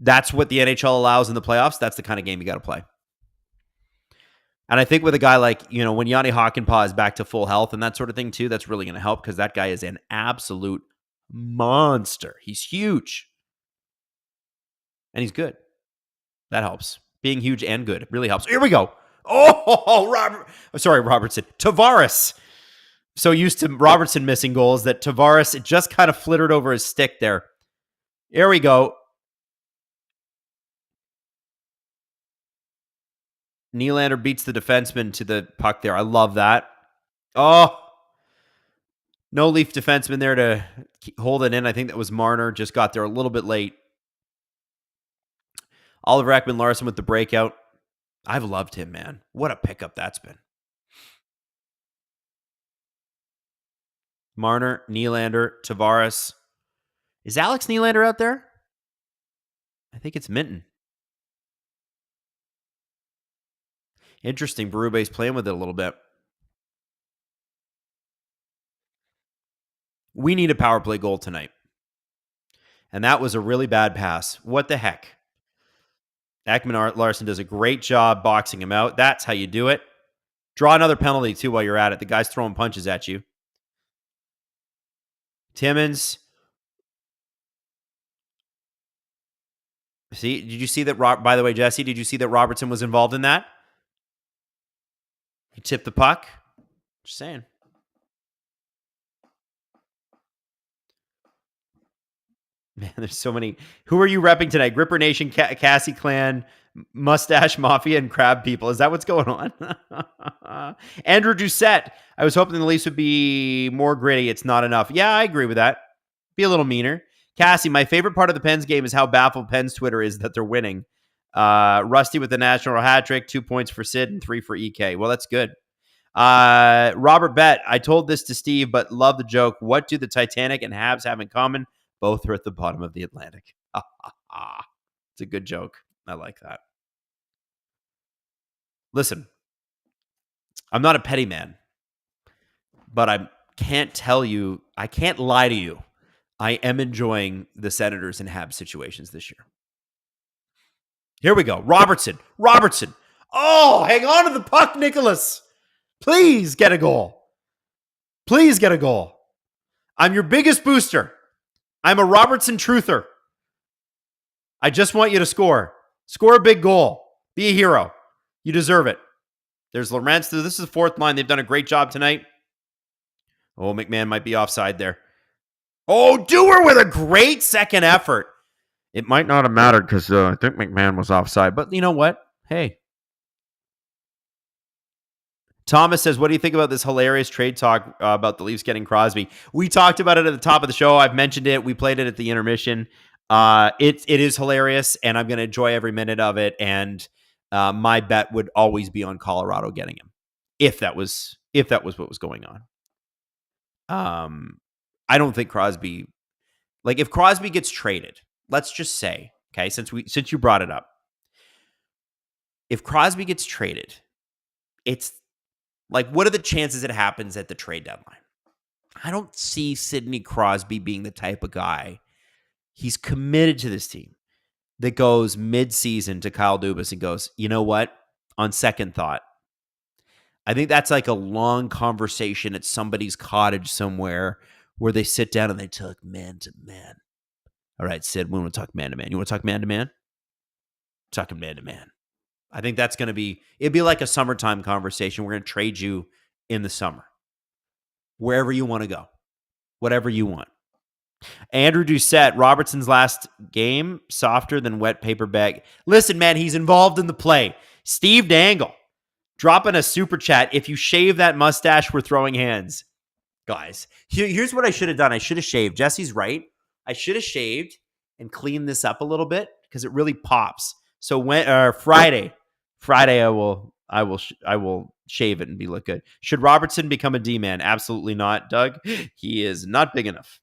That's what the NHL allows in the playoffs. That's the kind of game you got to play. And I think with a guy like, when Yanni Hakanpää is back to full health and that sort of thing too, that's really going to help because that guy is an absolute monster. He's huge. And he's good. That helps. Being huge and good really helps. Here we go. Oh, Robertson. Tavares. So used to Robertson missing goals that Tavares, it just kind of flittered over his stick there. Here we go. Nylander beats the defenseman to the puck there. I love that. Oh, no Leaf defenseman there to hold it in. I think that was Marner. Just got there a little bit late. Oliver Ekman-Larsson with the breakout. I've loved him, man. What a pickup that's been. Marner, Nylander, Tavares. Is Alex Nylander out there? I think it's Minton. Interesting. Berube's playing with it a little bit. We need a power play goal tonight. And that was a really bad pass. What the heck? Ekman-Larsson does a great job boxing him out. That's how you do it. Draw another penalty, too, while you're at it. The guy's throwing punches at you. Timmins. See, did you see that? By the way, Jesse, did you see that Robertson was involved in that? He tipped the puck. Just saying. Man, there's so many. Who are you repping tonight? Gripper Nation, Cassie Clan, Mustache Mafia, and Crab People. Is that what's going on? Andrew Doucette. I was hoping the Leafs would be more gritty. It's not enough. Yeah, I agree with that. Be a little meaner. Cassie, my favorite part of the Pens game is how baffled Pens Twitter is that they're winning. Rusty with the national hat trick, 2 points for Sid and 3 for EK. Well, that's good. Robert Bett, I told this to Steve, but love the joke. What do the Titanic and Habs have in common? Both are at the bottom of the Atlantic. It's a good joke. I like that. Listen, I'm not a petty man, but I can't lie to you. I am enjoying the Senators and Habs situations this year. Here we go. Robertson. Oh, hang on to the puck, Nicholas. Please get a goal. I'm your biggest booster. I'm a Robertson truther. I just want you to score. Score a big goal. Be a hero. You deserve it. There's Lorentz. This is the fourth line. They've done a great job tonight. Oh, McMahon might be offside there. Oh, Dewar with a great second effort. It might not have mattered because I think McMahon was offside. But you know what? Hey. Thomas says, what do you think about this hilarious trade talk about the Leafs getting Crosby? We talked about it at the top of the show. I've mentioned it. We played it at the intermission. It is hilarious, and I'm going to enjoy every minute of it. And my bet would always be on Colorado getting him, if that was what was going on. I don't think Crosby, if Crosby gets traded, let's just say, okay, since you brought it up, if Crosby gets traded, it's what are the chances it happens at the trade deadline? I don't see Sidney Crosby being the type of guy. He's committed to this team that goes mid-season to Kyle Dubas and goes, you know what? On second thought, I think that's like a long conversation at somebody's cottage somewhere where they sit down and they talk man to man. All right, Sid, we want to talk man to man. You want to talk man to man? Talking man to man. I think that's going to be, it'd be like a summertime conversation. We're going to trade you in the summer. Wherever you want to go. Whatever you want. Andrew Doucette, Robertson's last game, softer than wet paper bag. Listen, man, he's involved in the play. Steve Dangle, dropping a super chat. If you shave that mustache, we're throwing hands. guys. Here's what I should have done. I should have shaved. Jesse's right. I should have shaved and cleaned this up a little bit because it really pops. So when Friday, I will shave it and be look good. Should Robertson become a D-man? Absolutely not, Doug. He is not big enough.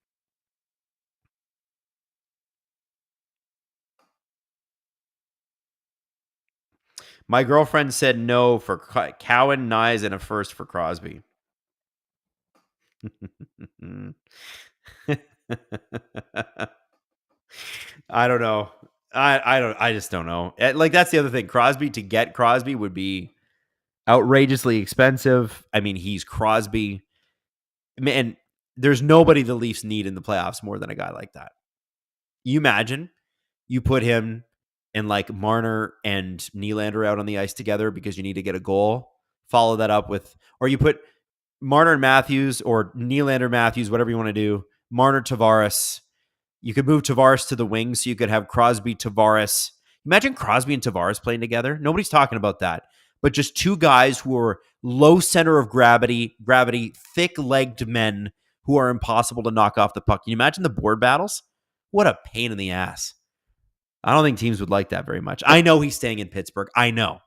My girlfriend said no for Cowan, Nyes, and a first for Crosby. I don't know. I just don't know. Like, that's the other thing. To get Crosby would be outrageously expensive. I mean, he's Crosby. Man, there's nobody the Leafs need in the playoffs more than a guy like that. You imagine you put him and like Marner and Nylander out on the ice together because you need to get a goal. Follow that up with, or you put Marner and Matthews or Nylander Matthews, whatever you want to do. Marner Tavares. You could move Tavares to the wing so you could have Crosby, Tavares. Imagine Crosby and Tavares playing together. Nobody's talking about that. But just two guys who are low center of gravity, thick-legged men who are impossible to knock off the puck. Can you imagine the board battles? What a pain in the ass. I don't think teams would like that very much. I know he's staying in Pittsburgh. I know.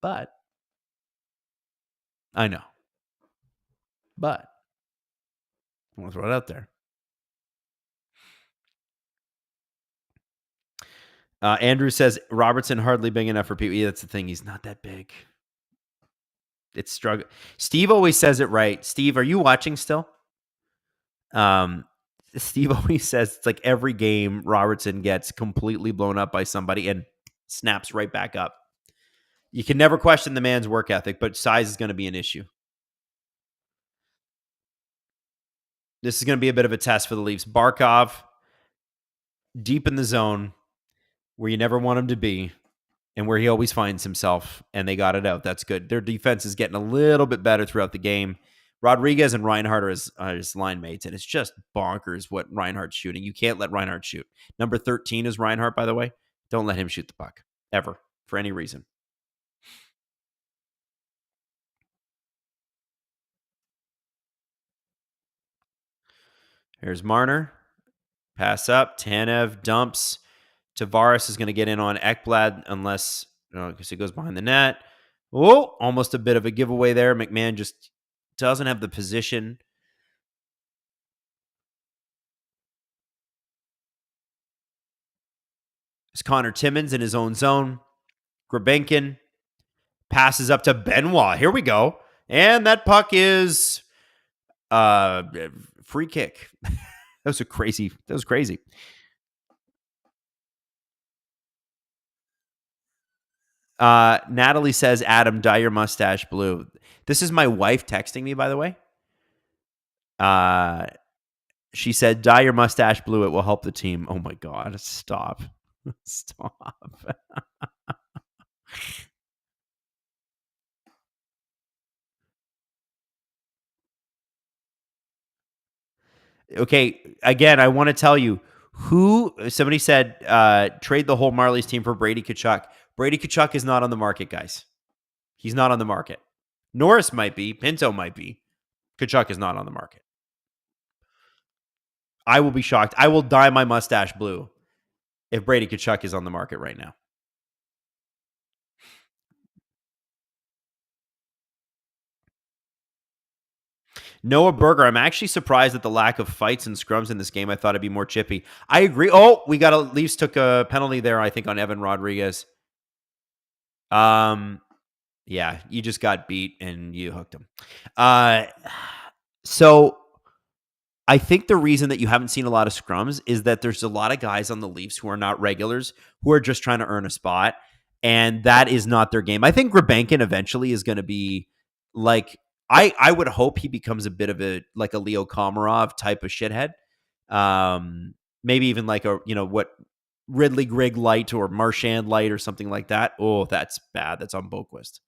But I want to throw it out there. Andrew says Robertson hardly big enough for people. Yeah, that's the thing. He's not that big. It's struggle. Steve always says it right. Steve, are you watching still? Steve always says it's like every game Robertson gets completely blown up by somebody and snaps right back up. You can never question the man's work ethic, but size is going to be an issue. This is going to be a bit of a test for the Leafs. Barkov, deep in the zone, where you never want him to be and where he always finds himself, and they got it out. That's good. Their defense is getting a little bit better throughout the game. Rodriguez and Reinhart are his line mates, and it's just bonkers what Reinhart's shooting. You can't let Reinhart shoot. Number 13 is Reinhart, by the way. Don't let him shoot the puck, ever, for any reason. Here's Marner. Pass up. Tanev dumps. Tavares is going to get in on Ekblad unless because he goes behind the net. Oh, almost a bit of a giveaway there. McMahon just doesn't have the position. It's Connor Timmins in his own zone. Grabenkin passes up to Benoit. Here we go. And that puck is free kick. That was crazy. Natalie says, Adam, dye your mustache blue. This is my wife texting me, by the way. She said, dye your mustache blue. It will help the team. Oh my God. Stop. Okay. Again, I want to tell you somebody said, trade the whole Marlies team for Brady Tkachuk. Brady Tkachuk is not on the market, guys. He's not on the market. Norris might be. Pinto might be. Tkachuk is not on the market. I will be shocked. I will dye my mustache blue if Brady Tkachuk is on the market right now. Noah Berger, I'm actually surprised at the lack of fights and scrums in this game. I thought it'd be more chippy. I agree. Oh, Leafs took a penalty there, I think, on Evan Rodriguez. Yeah, you just got beat and you hooked him. So I think the reason that you haven't seen a lot of scrums is that there's a lot of guys on the Leafs who are not regulars, who are just trying to earn a spot, and that is not their game. I think Grabenkin eventually is going to be like, I would hope he becomes a bit of a Leo Komarov type of shithead. Maybe even like what Ridley Grigg light or Marchand light or something like that. Oh, that's bad. That's on Boquist.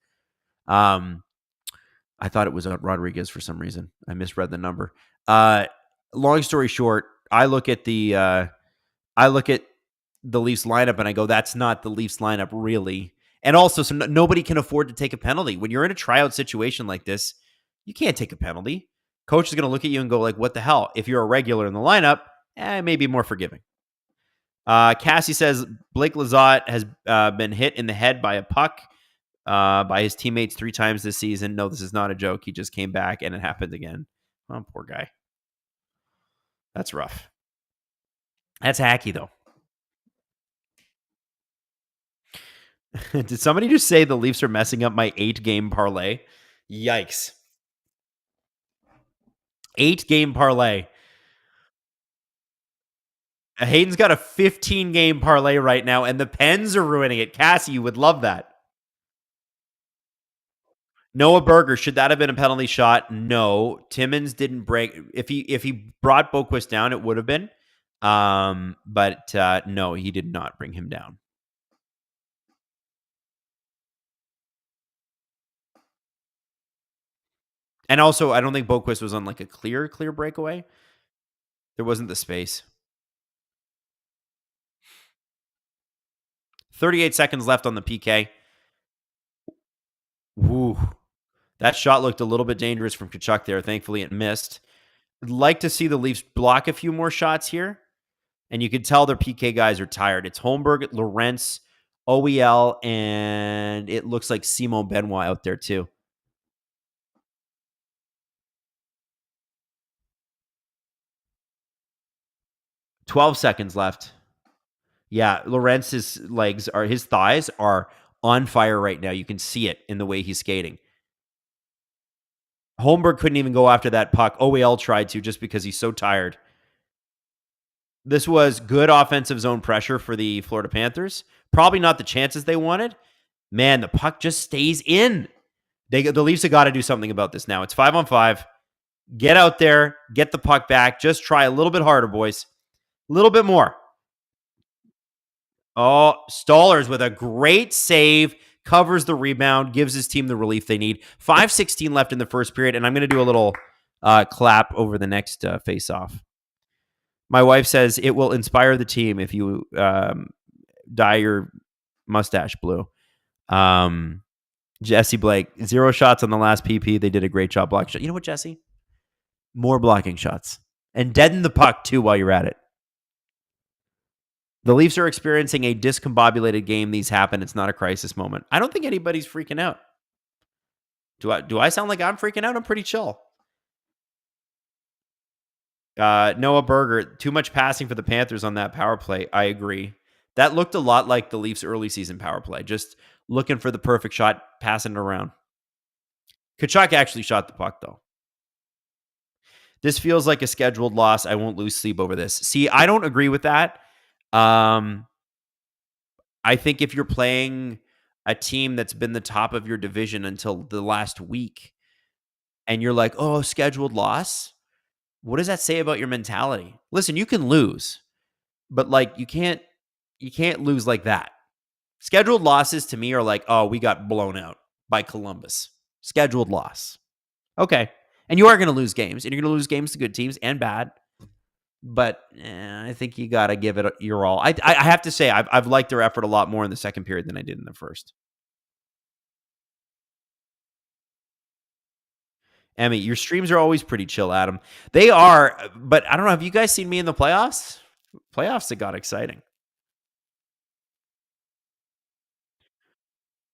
I thought it was Rodriguez for some reason. I misread the number. Long story short, I look at the Leafs lineup and I go, that's not the Leafs lineup really. And also, nobody can afford to take a penalty when you're in a tryout situation like this. You can't take a penalty. Coach is going to look at you and go like, what the hell? If you're a regular in the lineup, maybe more forgiving. Cassie says Blake Lizotte has been hit in the head by a puck by his teammates 3 times this season. No, this is not a joke. He just came back and it happened again. Oh, poor guy. That's rough. That's hacky, though. Did somebody just say the Leafs are messing up my 8-game parlay? Yikes. 8-game parlay. Hayden's got a 15-game parlay right now, and the Pens are ruining it. Cassie, you would love that. Noah Berger, should that have been a penalty shot? No. Timmins didn't break. If he brought Boquist down, it would have been. But no, he did not bring him down. And also, I don't think Boquist was on like a clear breakaway. There wasn't the space. 38 seconds left on the PK. Woo. That shot looked a little bit dangerous from Tkachuk there. Thankfully, it missed. I'd like to see the Leafs block a few more shots here. And you can tell their PK guys are tired. It's Holmberg, Lorentz, OEL, and it looks like Simon Benoit out there too. "12 seconds left." Yeah, Lorentz's his thighs are on fire right now. You can see it in the way he's skating. Holmberg couldn't even go after that puck. OEL tried to just because he's so tired. This was good offensive zone pressure for the Florida Panthers. Probably not the chances they wanted. Man, the puck just stays in. The Leafs have got to do something about this now. It's 5-on-5. Get out there. Get the puck back. Just try a little bit harder, boys. A little bit more. Oh, Stollers with a great save. Covers the rebound. Gives his team the relief they need. 5:16 left in the first period. And I'm going to do a little clap over the next face-off. My wife says it will inspire the team if you dye your mustache blue. Jesse Blake, 0 shots on the last PP. They did a great job blocking shots. You know what, Jesse? More blocking shots. And deaden the puck, too, while you're at it. The Leafs are experiencing a discombobulated game. These happen. It's not a crisis moment. I don't think anybody's freaking out. Do I sound like I'm freaking out? I'm pretty chill. Noah Berger, too much passing for the Panthers on that power play. I agree. That looked a lot like the Leafs' early season power play. Just looking for the perfect shot, passing it around. Tkachuk actually shot the puck, though. This feels like a scheduled loss. I won't lose sleep over this. See, I don't agree with that. I think if you're playing a team that's been the top of your division until the last week, and you're like, oh, scheduled loss, what does that say about your mentality? Listen, you can lose, but like you can't lose like that. Scheduled losses to me are like, oh, we got blown out by Columbus. Scheduled loss. Okay. And you are going to lose games, and you're going to lose games to good teams and bad. But I think you got to give it your all. I have to say, I've liked their effort a lot more in the second period than I did in the first. Emmy, your streams are always pretty chill, Adam. They are, but I don't know. Have you guys seen me in the playoffs? Playoffs, it got exciting.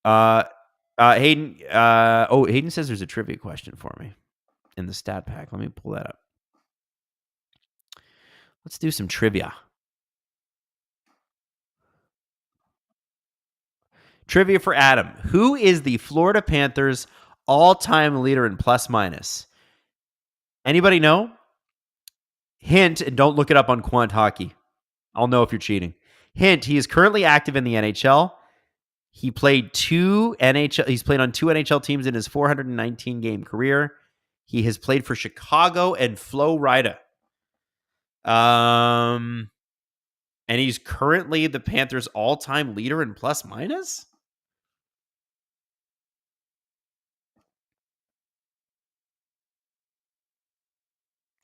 Hayden. Hayden says there's a trivia question for me in the stat pack. Let me pull that up. Let's do some trivia. Trivia for Adam. Who is the Florida Panthers all-time leader in plus minus? Anybody know? Hint, and don't look it up on Quant Hockey. I'll know if you're cheating. Hint, he is currently active in the NHL. He played he's played on 2 NHL teams in his 419 game career. He has played for Chicago and Florida. And he's currently the Panthers all-time leader in plus minus?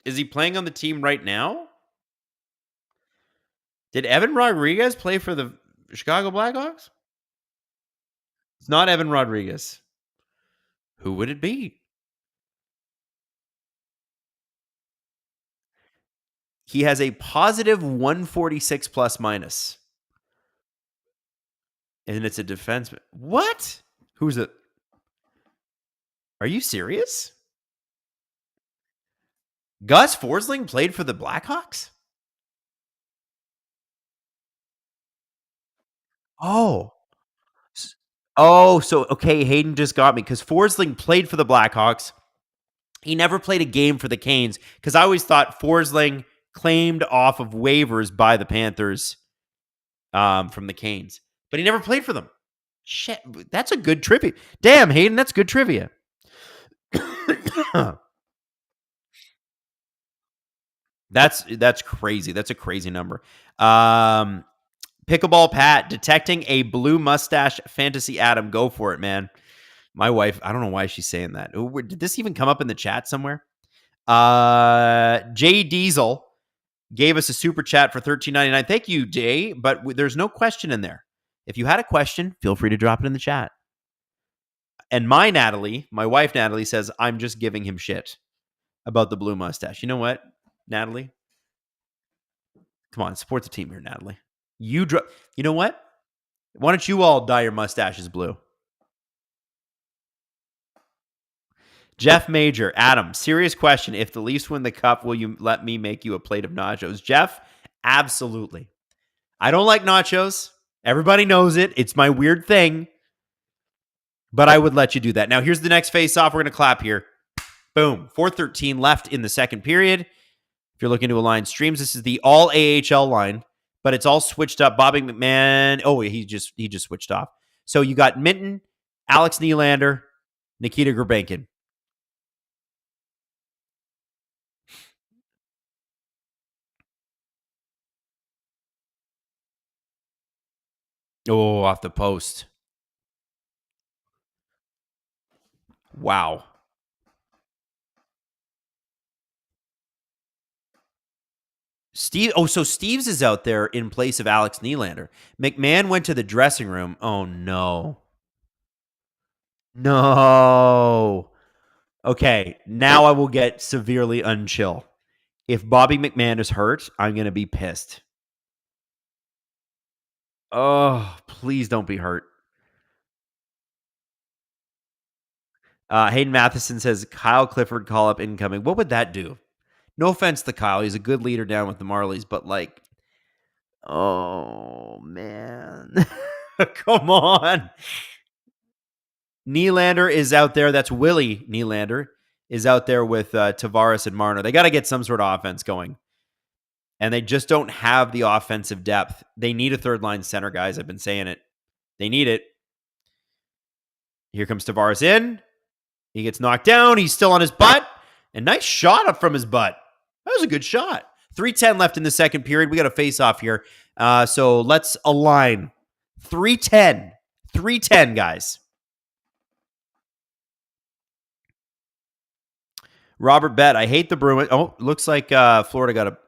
Is he playing on the team right now? Did Evan Rodriguez play for the Chicago Blackhawks? It's not Evan Rodriguez. Who would it be? He has a positive 146 plus minus. And it's a defenseman. What? Who's it? Are you serious? Gus Forsling played for the Blackhawks? Oh. So okay, Hayden just got me because Forsling played for the Blackhawks. He never played a game for the Canes because I always thought Forsling claimed off of waivers by the Panthers from the Canes, but he never played for them. Shit, that's a good trivia. Damn, Hayden, that's good trivia. That's crazy. That's a crazy number. Pickleball Pat, detecting a blue mustache fantasy Adam. Go for it, man. My wife, I don't know why she's saying that. Did this even come up in the chat somewhere? Jay Diesel gave us a super chat for $13.99. Thank you, Jay, but there's no question in there. If you had a question, feel free to drop it in the chat. And my wife Natalie says, I'm just giving him shit about the blue mustache. You know what, Natalie? Come on, support the team here, Natalie. You know what? Why don't you all dye your mustaches blue? Jeff Major, Adam, serious question. If the Leafs win the cup, will you let me make you a plate of nachos? Jeff, absolutely. I don't like nachos. Everybody knows it. It's my weird thing. But I would let you do that. Now, here's the next face-off. We're going to clap here. Boom. 4:13 left in the second period. If you're looking to align streams, this is the all AHL line, but it's all switched up. Bobby McMahon. Oh, he just switched off. So you got Minton, Alex Nylander, Nikita Gurbankin. Oh, off the post. Wow. So Steves is out there in place of Alex Nylander. McMahon went to the dressing room. Oh, no. No. Okay, now I will get severely unchill. If Bobby McMahon is hurt, I'm going to be pissed. Oh, please don't be hurt. Hayden Matheson says, Kyle Clifford call up incoming. What would that do? No offense to Kyle. He's a good leader down with the Marlies, but like, oh, man. Come on. Nylander is out there. That's Willie Nylander is out there with Tavares and Marner. They got to get some sort of offense going. And they just don't have the offensive depth. They need a third-line center, guys. I've been saying it. They need it. Here comes Tavares in. He gets knocked down. He's still on his butt. And nice shot up from his butt. That was a good shot. 3:10 left in the second period. We got a face-off here. So let's align. 3:10. 3:10, guys. Robert Bet, I hate the Bruins. Oh, looks like Florida got a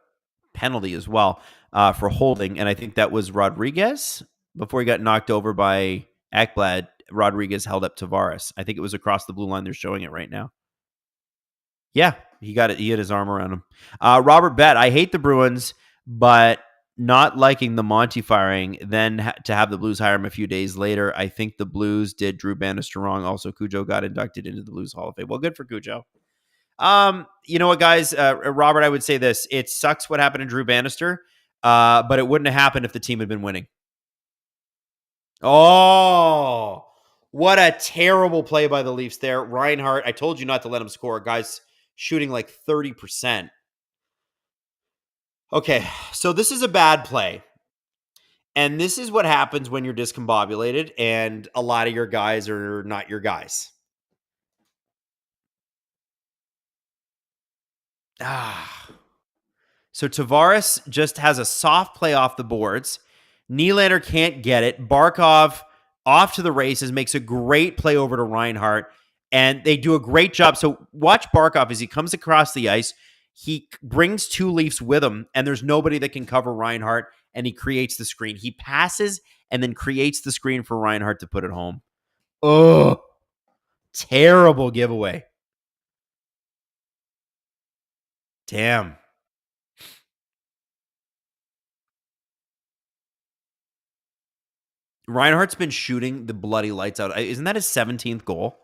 penalty as well for holding, and I think that was Rodriguez before he got knocked over by Ekblad. Rodriguez held up Tavares. I think it was across the blue line. They're showing it right now. Yeah, he got it. He had his arm around him. Robert Bet, I hate the Bruins, but not liking the Monty firing. Then to have the Blues hire him a few days later, I think the Blues did Drew Bannister wrong. Also, Cujo got inducted into the Blues Hall of Fame. Well, good for Cujo. You know what, guys? Robert, I would say this. It sucks what happened to Drew Bannister, but it wouldn't have happened if the team had been winning. Oh, what a terrible play by the Leafs there. Reinhart, I told you not to let him score. Guys shooting like 30%. Okay, so this is a bad play. And this is what happens when you're discombobulated and a lot of your guys are not your guys. So Tavares just has a soft play off the boards. Nylander can't get it. Barkov off to the races, makes a great play over to Reinhart, and they do a great job. So watch Barkov as he comes across the ice. He brings two Leafs with him, and there's nobody that can cover Reinhart, and he creates the screen. He passes and then creates the screen for Reinhart to put it home. Oh, terrible giveaway. Damn. Reinhardt's been shooting the bloody lights out. Isn't that his 17th goal?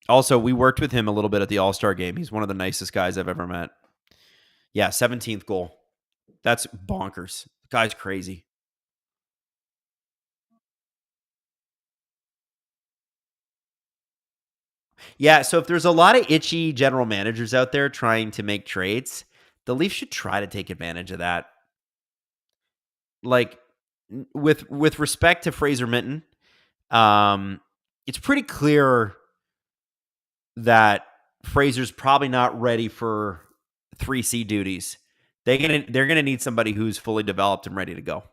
Also, we worked with him a little bit at the All-Star game. He's one of the nicest guys I've ever met. Yeah, 17th goal. That's bonkers. The guy's crazy. Yeah, so if there's a lot of itchy general managers out there trying to make trades, the Leafs should try to take advantage of that. Like with respect to Fraser Minton, it's pretty clear that Fraser's probably not ready for 3C duties. They're gonna need somebody who's fully developed and ready to go.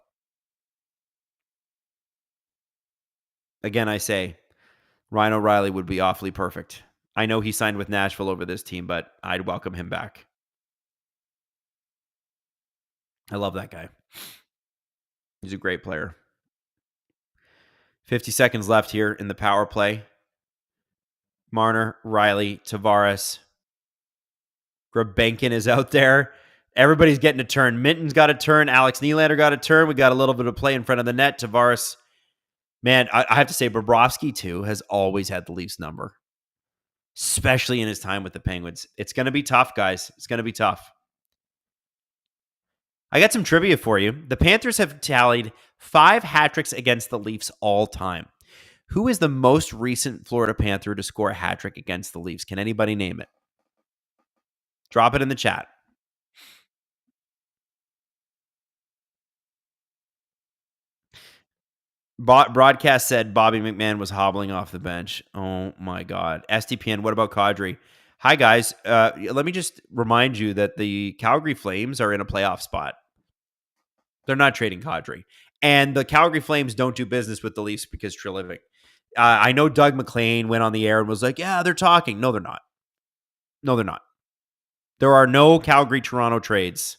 Again, I say Ryan O'Reilly would be awfully perfect. I know he signed with Nashville over this team, but I'd welcome him back. I love that guy. He's a great player. 50 seconds left here in the power play. Marner, Riley, Tavares. Grabenkin is out there. Everybody's getting a turn. Minton's got a turn. Alex Nylander got a turn. We got a little bit of play in front of the net. Tavares. Man, I have to say, Bobrovsky, too, has always had the Leafs number, especially in his time with the Penguins. It's going to be tough, guys. It's going to be tough. I got some trivia for you. The Panthers have tallied 5 hat-tricks against the Leafs all time. Who is the most recent Florida Panther to score a hat-trick against the Leafs? Can anybody name it? Drop it in the chat. Broadcast said Bobby McMahon was hobbling off the bench. Oh, my God. SDPN, what about Kadri? Hi, guys. Let me just remind you that the Calgary Flames are in a playoff spot. They're not trading Kadri. And the Calgary Flames don't do business with the Leafs because Treliving. I know Doug McLean went on the air and was like, yeah, they're talking. No, they're not. No, they're not. There are no Calgary-Toronto trades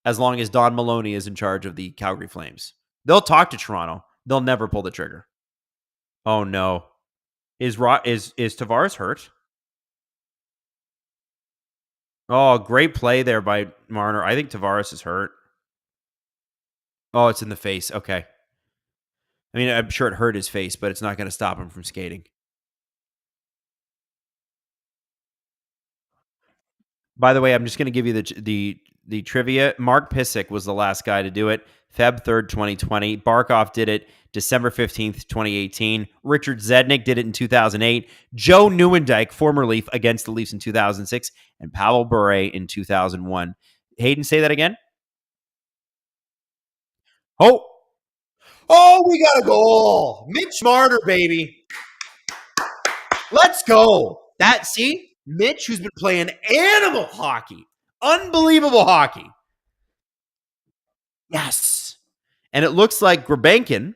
as long as Don Maloney is in charge of the Calgary Flames. They'll talk to Toronto. They'll never pull the trigger. Oh, no. Is Tavares hurt? Oh, great play there by Marner. I think Tavares is hurt. Oh, it's in the face. Okay. I mean, I'm sure it hurt his face, but it's not going to stop him from skating. By the way, I'm just going to give you the trivia. Mark Pissick was the last guy to do it. Feb 3rd, 2020. Barkov did it December 15th, 2018. Richard Zednik did it in 2008. Joe Nieuwendyk, former Leaf, against the Leafs in 2006. And Pavel Bure in 2001. Hayden, say that again. Oh, we got a goal. Mitch Marner, baby. Let's go. Mitch, who's been playing animal hockey. Unbelievable hockey. Yes. And it looks like Grabenkin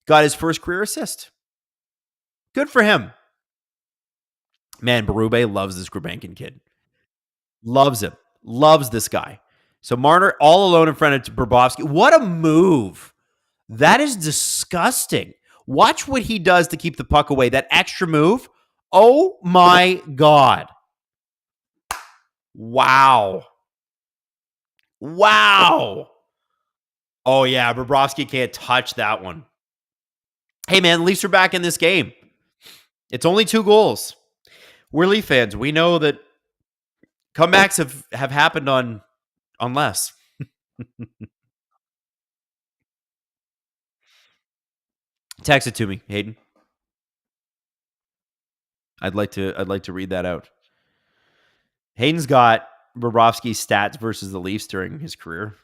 got his first career assist. Good for him. Man, Berube loves this Grabenkin kid. Loves him. Loves this guy. So Marner all alone in front of Bobrovsky. What a move. That is disgusting. Watch what he does to keep the puck away. That extra move. Oh my God. Wow. Oh yeah, Bobrovsky can't touch that one. Hey man, Leafs are back in this game. It's only 2 goals. We're Leaf fans. We know that comebacks have happened on less. Text it to me, Hayden. I'd like to read that out. Hayden's got Bobrovsky's stats versus the Leafs during his career.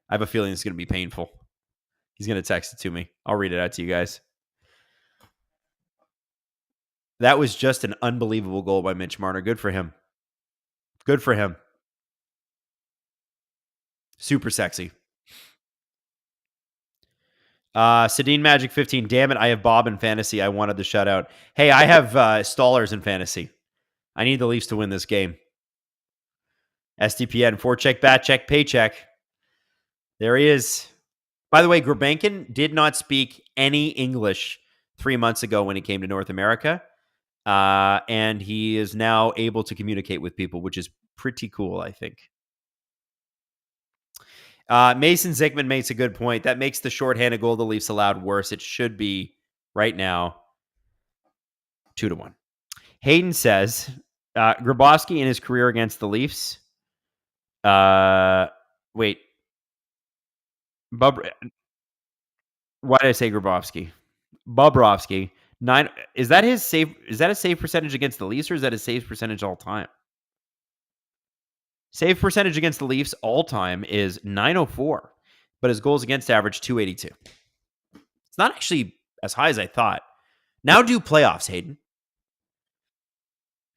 I have a feeling it's going to be painful. He's going to text it to me. I'll read it out to you guys. That was just an unbelievable goal by Mitch Marner. Good for him. Good for him. Super sexy. Sedin Magic 15. Damn it, I have Bob in fantasy. I wanted the shutout. Hey, I have Stallers in fantasy. I need the Leafs to win this game. SDPN, forecheck, bat check, paycheck. There he is. By the way, Grabenkin did not speak any English 3 months ago when he came to North America. And he is now able to communicate with people, which is pretty cool, I think. Mason Zickman makes a good point. That makes the shorthanded goal the Leafs allowed worse. It should be right now 2-1. Hayden says Grabowski in his career against the Leafs. Wait. Why did I say Grabowski? Bobrovsky. Is that his save? Is that a save percentage against the Leafs, or is that his save percentage all time? Save percentage against the Leafs all time is 904, but his goals against average 282. It's not actually as high as I thought. Now do playoffs, Hayden.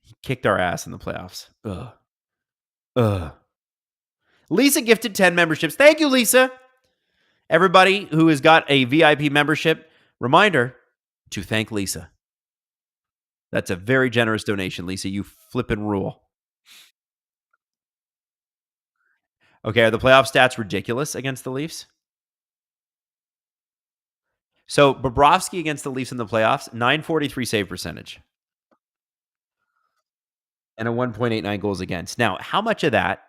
He kicked our ass in the playoffs. Ugh. Lisa gifted 10 memberships. Thank you, Lisa. Everybody who has got a VIP membership, reminder to thank Lisa. That's a very generous donation, Lisa. You flippin' rule. Okay, are the playoff stats ridiculous against the Leafs? So Bobrovsky against the Leafs in the playoffs, 943 save percentage. And a 1.89 goals against. Now, how much of that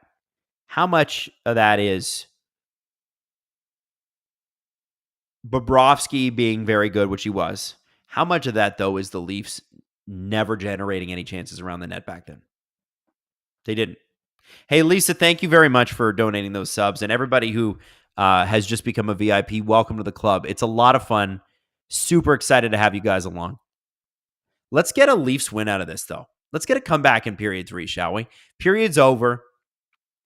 is Bobrovsky being very good, which he was? How much of that, though, is the Leafs never generating any chances around the net back then? They didn't. Hey, Lisa, thank you very much for donating those subs. And everybody who has just become a VIP, welcome to the club. It's a lot of fun. Super excited to have you guys along. Let's get a Leafs win out of this, though. Let's get a comeback in period 3, shall we? Period's over.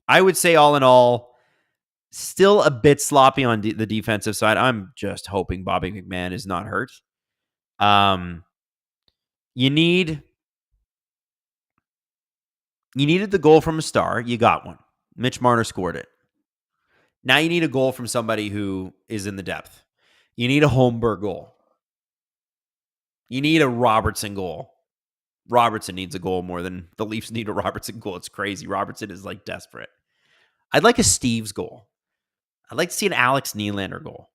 I would say all in all, still a bit sloppy on the defensive side. I'm just hoping Bobby McMahon is not hurt. You needed the goal from a star. You got one. Mitch Marner scored it. Now you need a goal from somebody who is in the depth. You need a Holmberg goal. You need a Robertson goal. Robertson needs a goal more than the Leafs need a Robertson goal. It's crazy. Robertson is like desperate. I'd like a Steves goal. I'd like to see an Alex Nylander goal.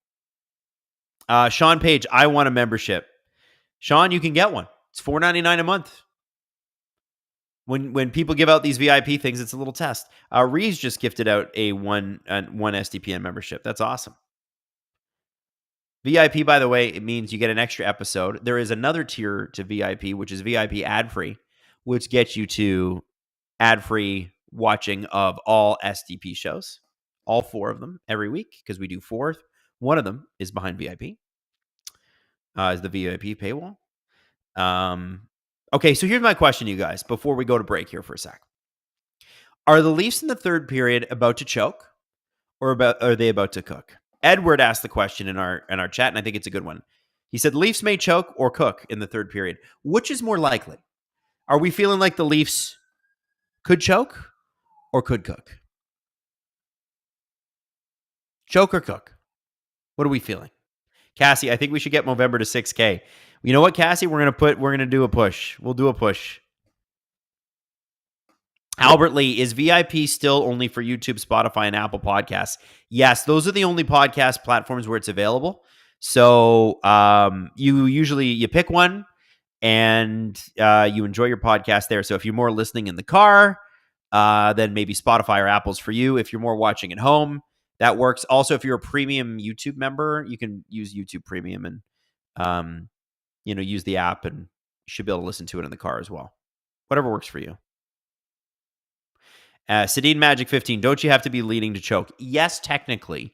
Sean Page, I want a membership. Sean, you can get one. It's $4.99 a month. When people give out these VIP things, it's a little test. Reeves just gifted out a one SDPN membership. That's awesome. VIP, by the way, it means you get an extra episode. There is another tier to VIP, which is VIP ad-free, which gets you to ad-free watching of all SDP shows, all 4 of them every week, because we do 4. One of them is behind VIP, is the VIP paywall. Okay, so here's my question, you guys, before we go to break here for a sec. Are the Leafs in the third period about to choke, or are they about to cook? Edward asked the question in our chat, and I think it's a good one. He said, Leafs may choke or cook in the third period. Which is more likely? Are we feeling like the Leafs could choke or could cook? Choke or cook? What are we feeling? Cassie, I think we should get Movember to 6K. You know what, Cassie? We're gonna do a push. We'll do a push. Albert Lee, is VIP still only for YouTube, Spotify, and Apple Podcasts? Yes, those are the only podcast platforms where it's available. So you pick one and you enjoy your podcast there. So if you're more listening in the car, then maybe Spotify or Apple's for you. If you're more watching at home, that works. Also, if you're a premium YouTube member, you can use YouTube Premium and use the app, and you should be able to listen to it in the car as well. Whatever works for you. Sedin Magic 15, don't you have to be leading to choke? Yes, technically.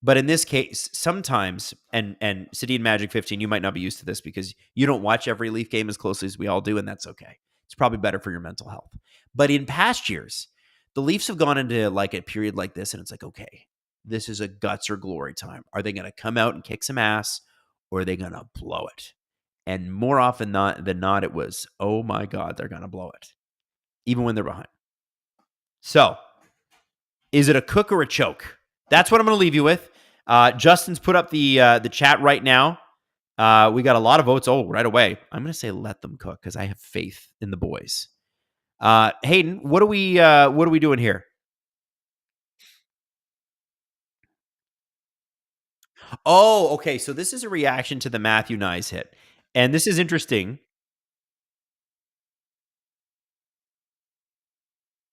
But in this case, sometimes, and Sedin Magic 15, you might not be used to this because you don't watch every Leaf game as closely as we all do, and that's okay. It's probably better for your mental health. But in past years, the Leafs have gone into like a period like this, and it's like, okay, this is a guts or glory time. Are they going to come out and kick some ass, or are they going to blow it? And more often than not, it was, oh my God, they're going to blow it, even when they're behind. So, is it a cook or a choke? That's what I'm going to leave you with. Justin's put up the chat right now. We got a lot of votes. Oh, right away. I'm going to say let them cook because I have faith in the boys. Hayden, what are we doing here? Oh, okay. So this is a reaction to the Matthew Nyes hit, and this is interesting.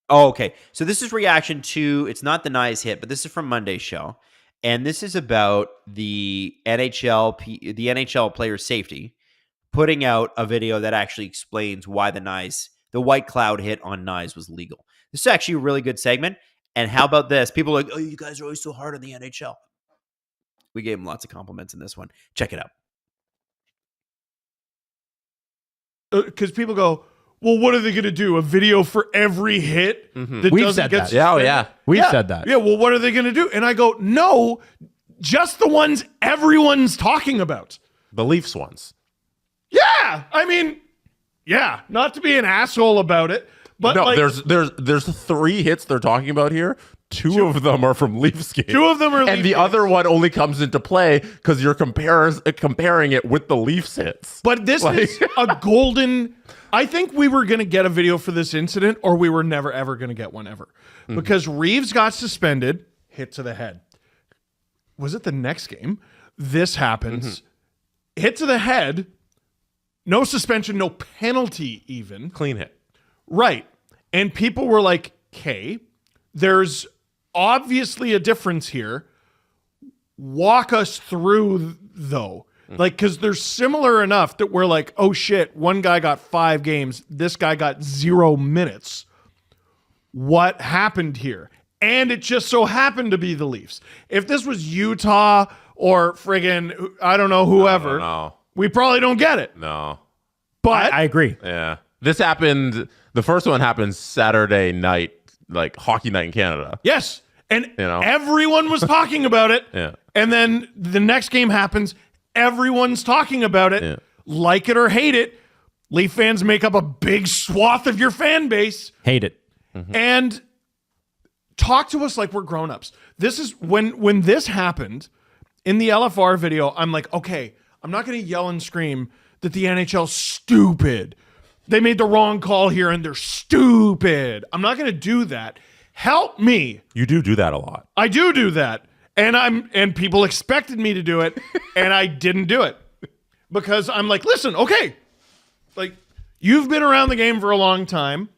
Oh, okay. So this is reaction to, it's not the Nice hit, but this is from Monday's show. And this is about the NHL player safety putting out a video that actually explains why the white cloud hit on Nyes was legal. This is actually a really good segment. And how about this? People are like, oh, you guys are always so hard on the NHL. We gave him lots of compliments in this one. Check it out. Because people go, well, what are they going to do? A video for every hit that We've doesn't said get that. Yeah, oh, yeah. We've said that. Yeah, well, what are they going to do? And I go, no, just the ones everyone's talking about. The Leafs ones. Yeah, I mean, yeah, not to be an asshole about it, but No, like, there's 3 hits they're talking about here. Two of them are from Leafs games. 2 of them are and Leaf the games. other one only comes into play because you're comparing it with the Leafs hits. But this is a golden. I think we were going to get a video for this incident, or we were never ever going to get one ever, because Reeves got suspended, hit to the head. Was it the next game? This happens, hit to the head, no suspension, no penalty, even Clean hit. right. And people were like, "Okay, there's obviously a difference here. Walk us through, though." Like, because they're similar enough that we're like, oh shit, one guy got 5 games, this guy got 0 minutes. What happened here? And it just so happened to be the Leafs. If this was Utah or friggin', I don't know, whoever, No. we probably don't get it. No. But I agree. Yeah. This happened. The first one happened Saturday night, like hockey night in Canada. yes, and know? everyone was talking about it. Yeah. And then the next game happens. Everyone's talking about it. Yeah. Like it or hate it, Leaf fans make up a big swath of your fan base. Hate it. And talk to us like we're grown-ups. This is when this happened in the LFR video, I'm like, okay, I'm not going to yell and scream that the NHL's stupid. They made the wrong call here and they're stupid. I'm not going to do that. Help me. You do that a lot. I do that. And people expected me to do it, and I didn't do it. Because I'm like, listen, okay. Like, you've been around the game for a long time.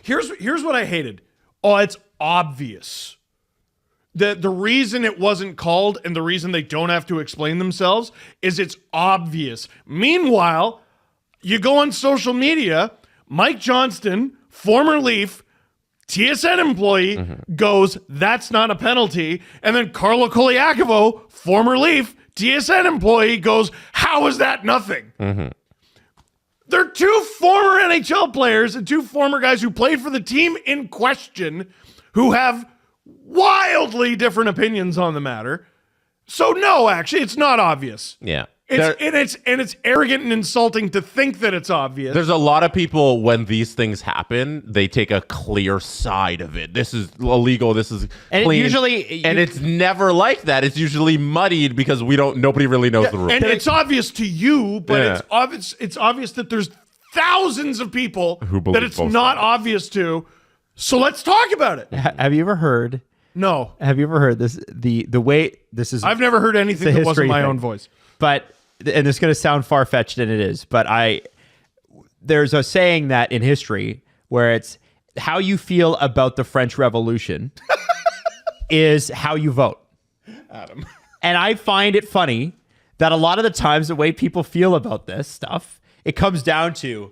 Here's what I hated. Oh, it's obvious. The reason it wasn't called and the reason they don't have to explain themselves is it's obvious. Meanwhile, you go on social media, Mike Johnston, former Leaf, TSN employee, goes, that's not a penalty. And then Carlo Koliakovo, former Leaf, TSN employee, goes, how is that nothing? They're 2 former NHL players and 2 former guys who played for the team in question who have wildly different opinions on the matter. So no, actually, it's not obvious. Yeah. It's arrogant and insulting to think that it's obvious. There's a lot of people, when these things happen, they take a clear side of it. This is illegal. This is And clean. usually- and it's never like that. It's usually muddied because nobody really knows the rules. And it's obvious to you, but Yeah. it's obvious that there's thousands of people Who believe that it's both not sides. obvious to. So let's talk about it. Have you ever heard? No, Have you ever heard this? The way this is. I've never heard anything It's a that wasn't history my thing. own voice. But and it's going to sound far fetched, and it is. But there's a saying that in history where it's how you feel about the French Revolution is how you vote. Adam. And I find it funny that a lot of the times the way people feel about this stuff, it comes down to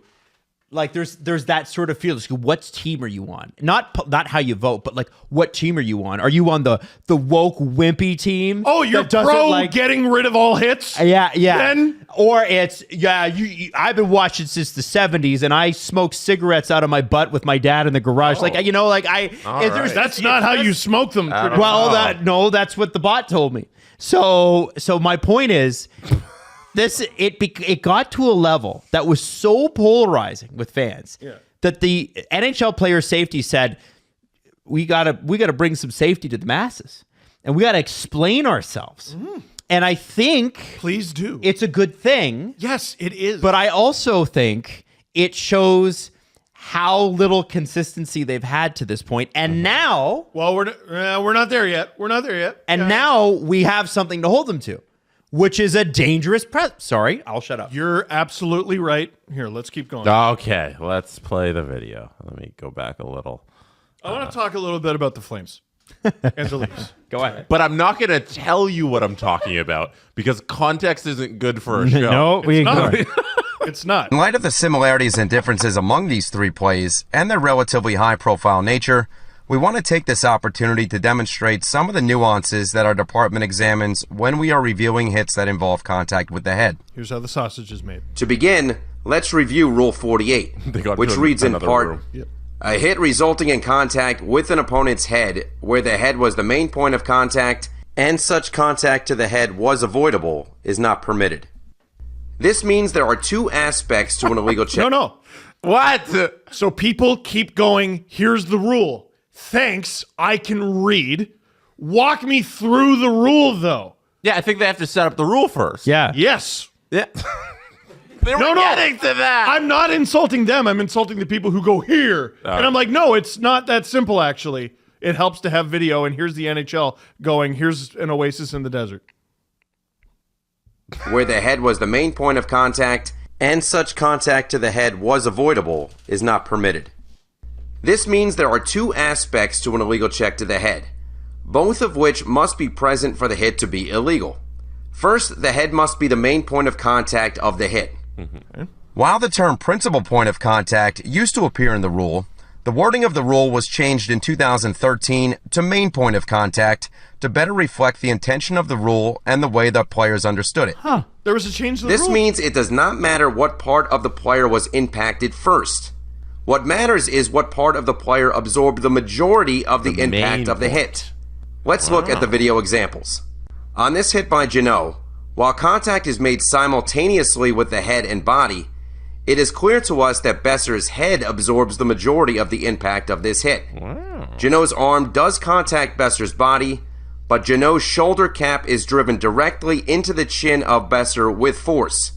like there's that sort of feel. It's like, what team are you on? Not how you vote, but like what team are you on? Are you on the woke wimpy team? Oh, you're that doesn't pro like getting rid of all hits? yeah. Then- Or it's I've been watching since the 70s, and I smoked cigarettes out of my butt with my dad in the garage. Oh. Like right. That's not how you smoke them. well, that's what the bot told me. So my point is, it got to a level that was so polarizing with fans that the NHL player safety said, we gotta bring some safety to the masses, and we gotta explain ourselves. And I think Please do. it's a good thing. Yes, it is. But I also think it shows how little consistency they've had to this point. And now, well, we're not there yet. We're not there yet. and now we have something to hold them to, which is a dangerous Sorry, I'll shut up. You're absolutely right. Here, let's keep going. Okay, let's play the video. Let me go back a little. I want to talk a little bit about the Flames and the Leafs. Go ahead. But I'm not going to tell you what I'm talking about because context isn't good for a show. No, we Not. ignore. It's not. In light of the similarities and differences among these three plays and their relatively high-profile nature, we want to take this opportunity to demonstrate some of the nuances that our department examines when we are reviewing hits that involve contact with the head. Here's how the sausage is made. To begin, let's review Rule 48, They got which to reads in another part, room. a hit resulting in contact with an opponent's head where the head was the main point of contact and such contact to the head was avoidable is not permitted. This means there are two aspects to an illegal check. No. What? So people keep going, here's the rule. Thanks, I can read. Walk me through the rule, though. Yeah, I think they have to set up the rule first. Yeah. Yes. Yeah. They were getting to that. I'm not insulting them. I'm insulting the people who go here. And I'm like, no, it's not that simple, actually. It helps to have video, and here's the NHL going, here's an oasis in the desert. Where the head was the main point of contact and such contact to the head was avoidable is not permitted. This means there are two aspects to an illegal check to the head, both of which must be present for the hit to be illegal. First, the head must be the main point of contact of the hit. While the term principal point of contact used to appear in the rule, the wording of the rule was changed in 2013 to main point of contact to better reflect the intention of the rule and the way that players understood it. There was a change to the This rule. means it does not matter what part of the player was impacted first. What matters is what part of the player absorbed the majority of the impact main of the point. hit. Let's look at the video examples. On this hit by Jeannot, while contact is made simultaneously with the head and body, it is clear to us that Besser's head absorbs the majority of the impact of this hit. Jeannot's arm does contact Besser's body, but Jeannot's shoulder cap is driven directly into the chin of Besser with force.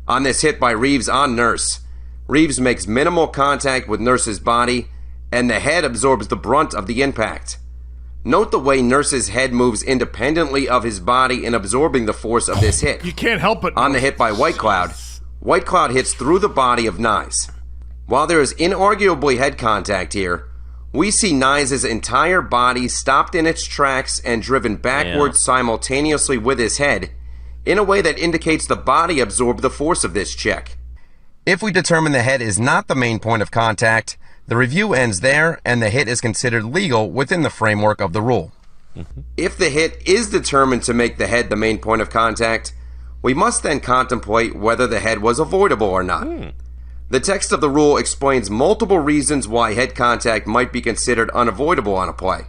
On this hit by Reeves on Nurse, Reeves makes minimal contact with Nurse's body, and the head absorbs the brunt of the impact. Note the way Nurse's head moves independently of his body in absorbing the force of this hit. You can't help it. On the hit by White Cloud hits through the body of Nyes. While there is inarguably head contact here, we see Nyes' entire body stopped in its tracks and driven backwards simultaneously with his head in a way that indicates the body absorbed the force of this check. If we determine the head is not the main point of contact, the review ends there and the hit is considered legal within the framework of the rule. If the hit is determined to make the head the main point of contact, we must then contemplate whether the head was avoidable or not. The text of the rule explains multiple reasons why head contact might be considered unavoidable on a play.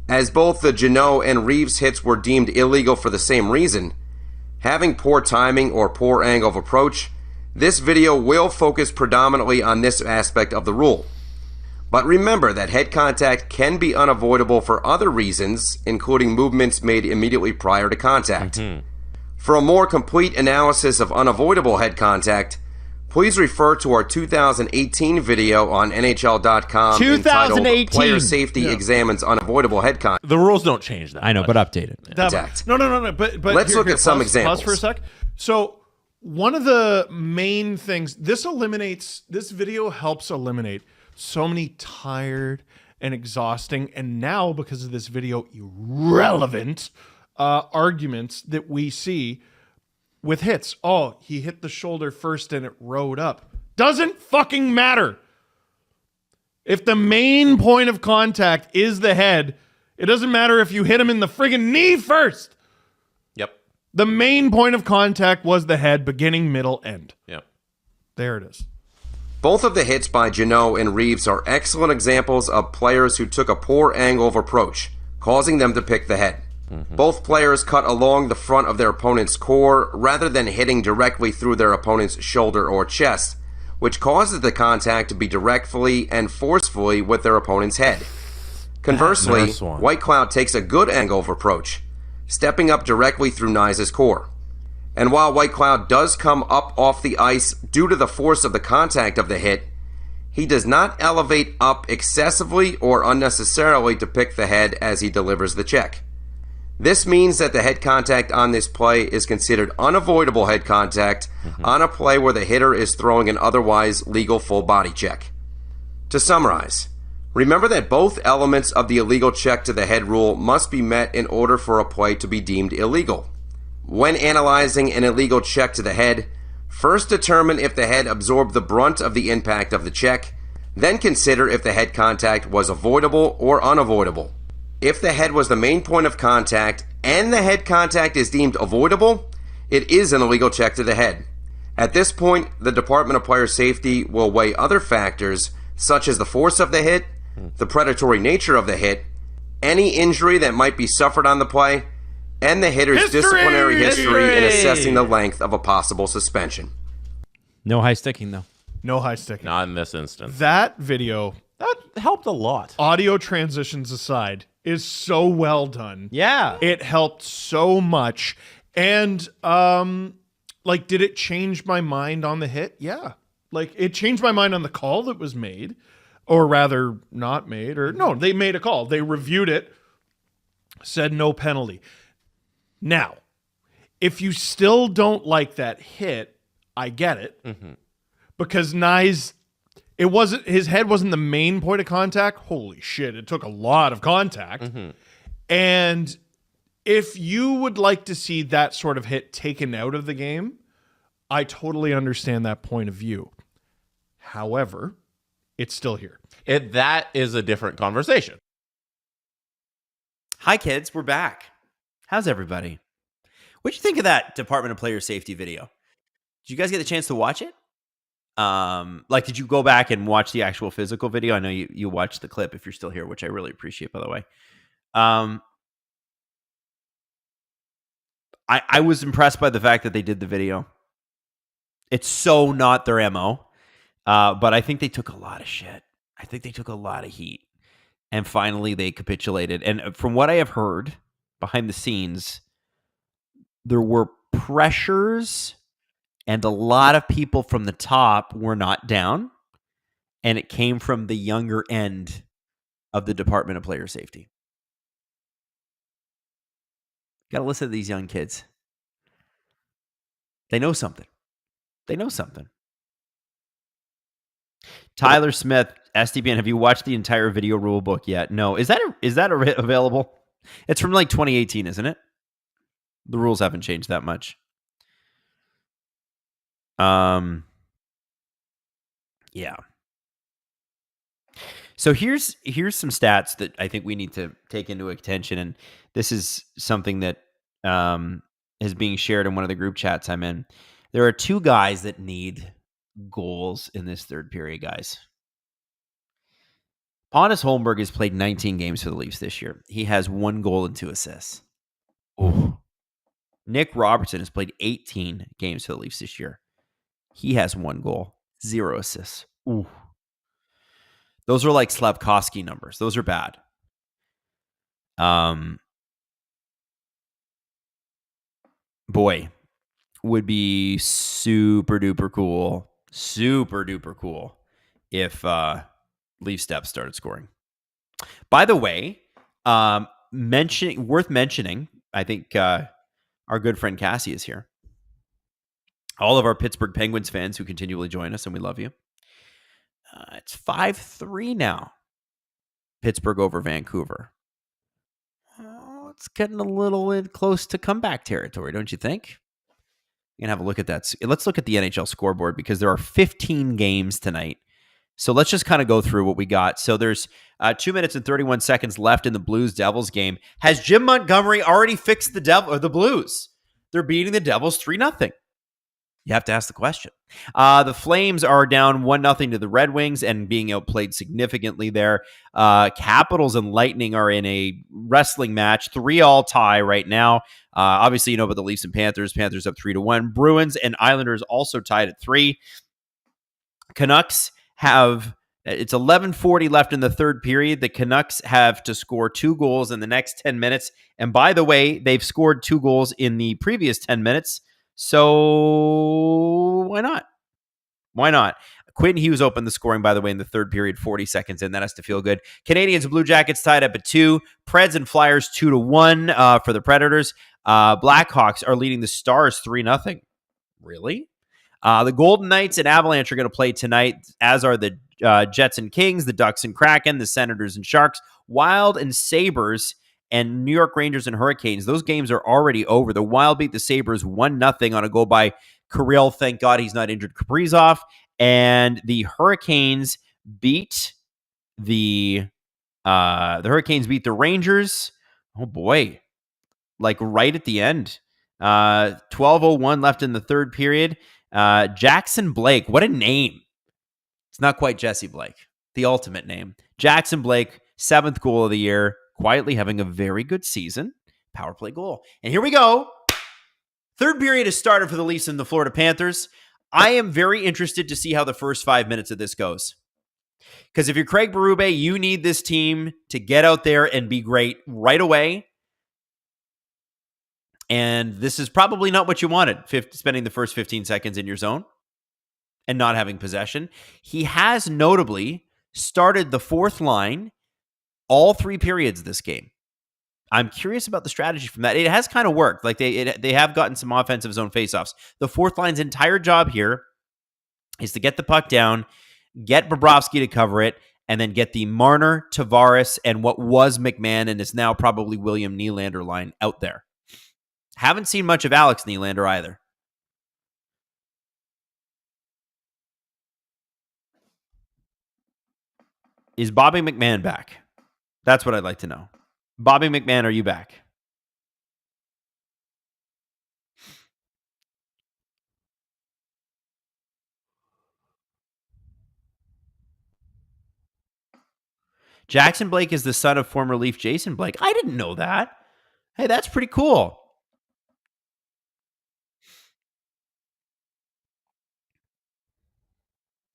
As both the Jeannot and Reeves hits were deemed illegal for the same reason, having poor timing or poor angle of approach, this video will focus predominantly on this aspect of the rule. But remember that head contact can be unavoidable for other reasons, including movements made immediately prior to contact. For a more complete analysis of unavoidable head contact, please refer to our 2018 video on NHL.com 2018. entitled Player Safety Examines Unavoidable Head Contact. The rules don't change that. I know, much. but update it. Contact. No. But Let's look at some pause examples. for a sec. So one of the main things, this video helps eliminate so many tired and exhausting, and now because of this video, irrelevant arguments that we see with hits. Oh, he hit the shoulder first and it rode up. Doesn't fucking matter. If the main point of contact is the head, it doesn't matter if you hit him in the friggin' knee first. Yep. The main point of contact was the head, beginning, middle, end. Yep. There it is. Both of the hits by Jeannot and Reeves are excellent examples of players who took a poor angle of approach, causing them to pick the head. Both players cut along the front of their opponent's core rather than hitting directly through their opponent's shoulder or chest, which causes the contact to be directly and forcefully with their opponent's head. Conversely, Nice one. White Cloud takes a good angle of approach, stepping up directly through Nyes' core. And while White Cloud does come up off the ice due to the force of the contact of the hit, he does not elevate up excessively or unnecessarily to pick the head as he delivers the check. This means that the head contact on this play is considered unavoidable head contact on a play where the hitter is throwing an otherwise legal full body check. To summarize, Remember that both elements of the illegal check to the head rule must be met in order for a play to be deemed illegal. When analyzing an illegal check to the head, first determine if the head absorbed the brunt of the impact of the check, then consider if the head contact was avoidable or unavoidable. If the head was the main point of contact and the head contact is deemed avoidable, it is an illegal check to the head. At this point, the Department of Player Safety will weigh other factors such as the force of the hit, the predatory nature of the hit, any injury that might be suffered on the play, and the hitter's disciplinary history in assessing the length of a possible suspension. No high sticking, though. No high sticking. Not in this instance. That video, That helped a lot. audio transitions aside, is so well done. Yeah. It helped so much. And, like, did it change my mind on the hit? Yeah. Like, it changed my mind on the call that was made, or rather not made, or no, they made a call. They reviewed it, said no penalty. Now, if you still don't like that hit, I get it. Because Nyes, his head wasn't the main point of contact. Holy shit, it took a lot of contact. And if you would like to see that sort of hit taken out of the game, I totally understand that point of view. However, it's still here. That is a different conversation. Hi, kids. We're back. How's everybody? What'd you think of that Department of Player Safety video? Did you guys get the chance to watch it? Like, did you go back and watch the actual physical video? I know you watched the clip if you're still here, which I really appreciate, by the way. I was impressed by the fact that they did the video. It's so not their MO. But I think they took a lot of shit. I think they took a lot of heat. And finally they capitulated. And from what I have heard behind the scenes, there were pressures and a lot of people from the top were not down. And it came from the younger end of the Department of Player Safety. Got to listen to these young kids. They know something. They know something. Tyler Smith, SDBN, have you watched the entire video rule book yet? No. Is that available? It's from like 2018, isn't it? The rules haven't changed that much. Yeah. So here's some stats that I think we need to take into attention, and this is something that is being shared in one of the group chats I'm in. There are two guys that need goals in this third period, guys. Pontus Holmberg has played 19 games for the Leafs this year. He has 1 goal and 2 assists. Ooh. Nick Robertson has played 18 games for the Leafs this year. He has 1 goal, 0 assists. Ooh. Those are like Slavkovsky numbers. Those are bad. Boy, would be super duper cool if Leaf Steps started scoring. By the way, worth mentioning, I think our good friend Cassie is here. All of our Pittsburgh Penguins fans who continually join us, and we love you. It's 5-3 now. Pittsburgh over Vancouver. Oh, it's getting a little close to comeback territory, don't you think? You can have a look at that. Let's look at the NHL scoreboard because there are 15 games tonight. So let's just kind of go through what we got. So there's 2 minutes and 31 seconds left in the Blues-Devils game. Has Jim Montgomery already fixed the Blues? They're beating the Devils 3-0. You have to ask the question. The Flames are down 1-0 to the Red Wings and being outplayed significantly there. Capitals and Lightning are in a wrestling match, 3-3 tie right now. Obviously, you know about the Leafs and Panthers. Panthers up 3-1. Bruins and Islanders also tied at 3. Canucks have, it's 11:40 left in the third period. The Canucks have to score 2 goals in the next 10 minutes. And by the way, they've scored 2 goals in the previous 10 minutes. So why not? Why not? Quentin Hughes opened the scoring, by the way, in the third period, 40 seconds in. That has to feel good. Canadians and Blue Jackets tied up at 2. Preds and Flyers 2-1 for the Predators. Blackhawks are leading the Stars 3-0. Really? The Golden Knights and Avalanche are going to play tonight, as are the Jets and Kings, the Ducks and Kraken, the Senators and Sharks, Wylde and Sabres, and New York Rangers and Hurricanes. Those games are already over. The Wylde beat the Sabres 1-0 on a goal by Kirill. Thank God he's not injured. Kaprizov. And the Hurricanes beat the Rangers. Oh boy. Like right at the end. 12:01 left in the third period. Jackson Blake. What a name. It's not quite Jesse Blake. The ultimate name. Jackson Blake, 7th goal of the year. Quietly having a very good season. Power play goal. And here we go. Third period has started for the Leafs and the Florida Panthers. I am very interested to see how the first 5 minutes of this goes. Because if you're Craig Berube, you need this team to get out there and be great right away. And this is probably not what you wanted, spending the first 15 seconds in your zone and not having possession. He has notably started the fourth line all 3 periods this game. I'm curious about the strategy from that. It has kind of worked. Like they have gotten some offensive zone faceoffs. The fourth line's entire job here is to get the puck down, get Bobrovsky to cover it, and then get the Marner, Tavares, and what was McMahon and is now probably William Nylander line out there. Haven't seen much of Alex Nylander either. Is Bobby McMahon back? That's what I'd like to know. Bobby McMahon, are you back? Jackson Blake is the son of former Leaf Jason Blake. I didn't know that. Hey, that's pretty cool.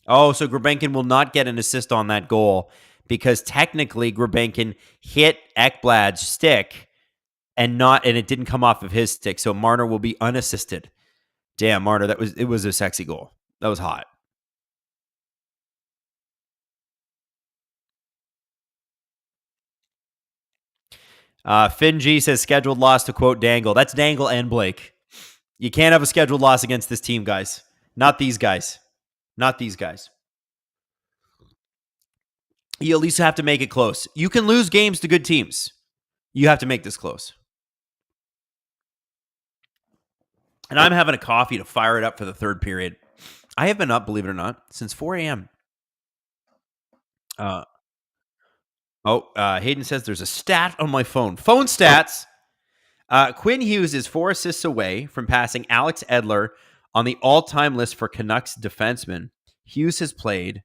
Oh, so Gulbenkian will not get an assist on that goal because technically Gulbenkian hit Ekblad's stick and it didn't come off of his stick. So Marner will be unassisted. Damn, Marner, it was a sexy goal. That was hot. Finn G says scheduled loss to quote Dangle. That's Dangle and Blake. You can't have a scheduled loss against this team, guys. Not these guys. Not these guys. You at least have to make it close. You can lose games to good teams. You have to make this close. And I'm having a coffee to fire it up for the third period. I have been up, believe it or not, since 4 a.m. Hayden says there's a stat on my phone. Phone stats. Quinn Hughes is 4 assists away from passing Alex Edler on the all-time list for Canucks defensemen. Hughes has played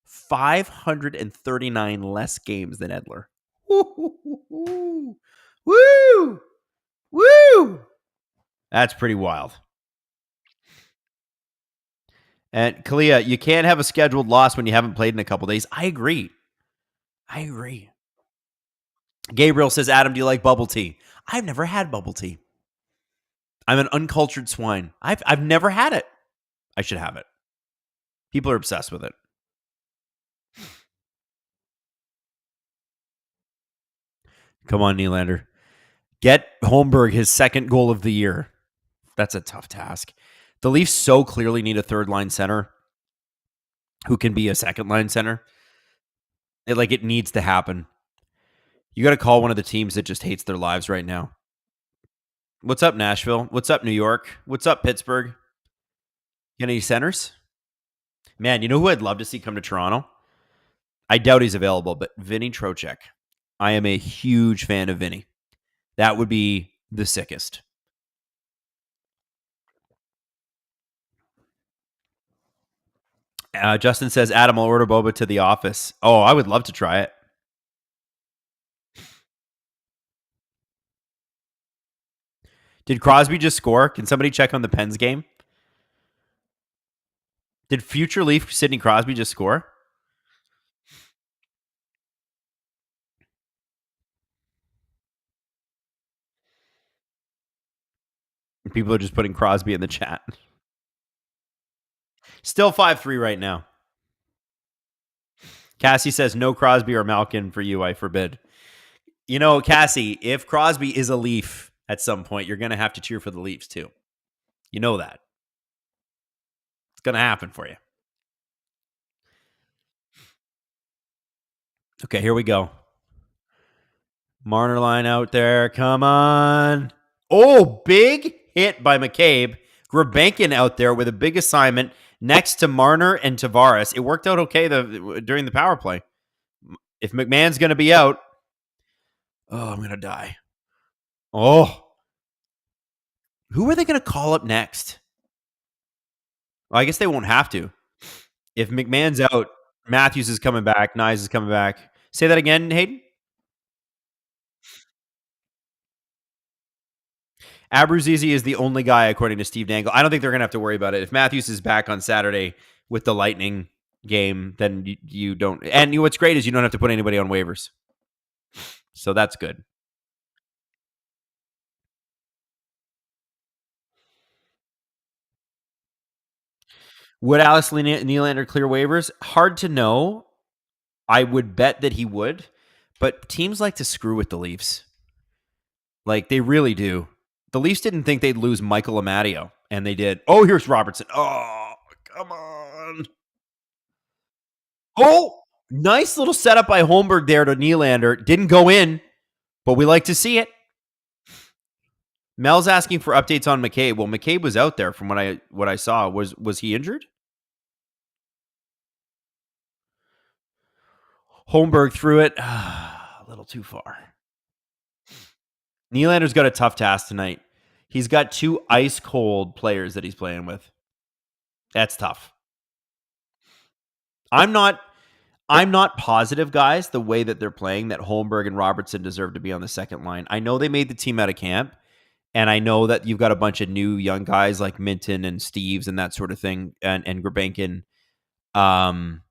539 less games than Edler. Woo! Woo! Woo! That's pretty wild. And Kalia, you can't have a scheduled loss when you haven't played in a couple days. I agree. Gabriel says, Adam, do you like bubble tea? I've never had bubble tea. I'm an uncultured swine. I've never had it. I should have it. People are obsessed with it. Come on, Nylander. Get Holmberg his second goal of the year. That's a tough task. The Leafs so clearly need a third-line center who can be a second-line center. It needs to happen. You got to call one of the teams that just hates their lives right now. What's up, Nashville? What's up, New York? What's up, Pittsburgh? Got any centers? Man, you know who I'd love to see come to Toronto? I doubt he's available, but Vinny Trocheck. I am a huge fan of Vinny. That would be the sickest. Justin says, Adam, I'll order boba to the office. Oh, I would love to try it. Did Crosby just score? Can somebody check on the Pens game? Did future Leaf Sidney Crosby just score? People are just putting Crosby in the chat. Still 5-3 right now. Cassie says, no Crosby or Malkin for you, I forbid. You know, Cassie, if Crosby is a Leaf at some point, you're going to have to cheer for the Leafs too. You know that. It's going to happen for you. Okay, here we go. Marner line out there. Come on. Oh, big hit by McCabe. Grabankin out there with a big assignment next to Marner and Tavares. It worked out okay during the power play. If McMahon's going to be out, oh, I'm going to die. Oh. Who are they going to call up next? Well, I guess they won't have to. If McMahon's out, Matthews is coming back. Nyes is coming back. Say that again, Hayden. Abruzzese is the only guy, according to Steve Dangle. I don't think they're going to have to worry about it. If Matthews is back on Saturday with the Lightning game, then you don't. And what's great is you don't have to put anybody on waivers. So that's good. Would Alex Nylander clear waivers? Hard to know. I would bet that he would. But teams like to screw with the Leafs. Like, they really do. The Leafs didn't think they'd lose Michael Amadio, and they did. Oh, here's Robertson. Oh, come on. Oh, nice little setup by Holmberg there to Nylander. Didn't go in, but we like to see it. Mel's asking for updates on McCabe. Well, McCabe was out there from what I saw. Was he injured? Holmberg threw it a little too far. Nylander's got a tough task tonight. He's got two ice cold players that he's playing with. That's tough. I'm not positive, guys, the way that they're playing, that Holmberg and Robertson deserve to be on the second line. I know they made the team out of camp, and I know that you've got a bunch of new young guys like Minton and Steves and that sort of thing, and Grabankin. From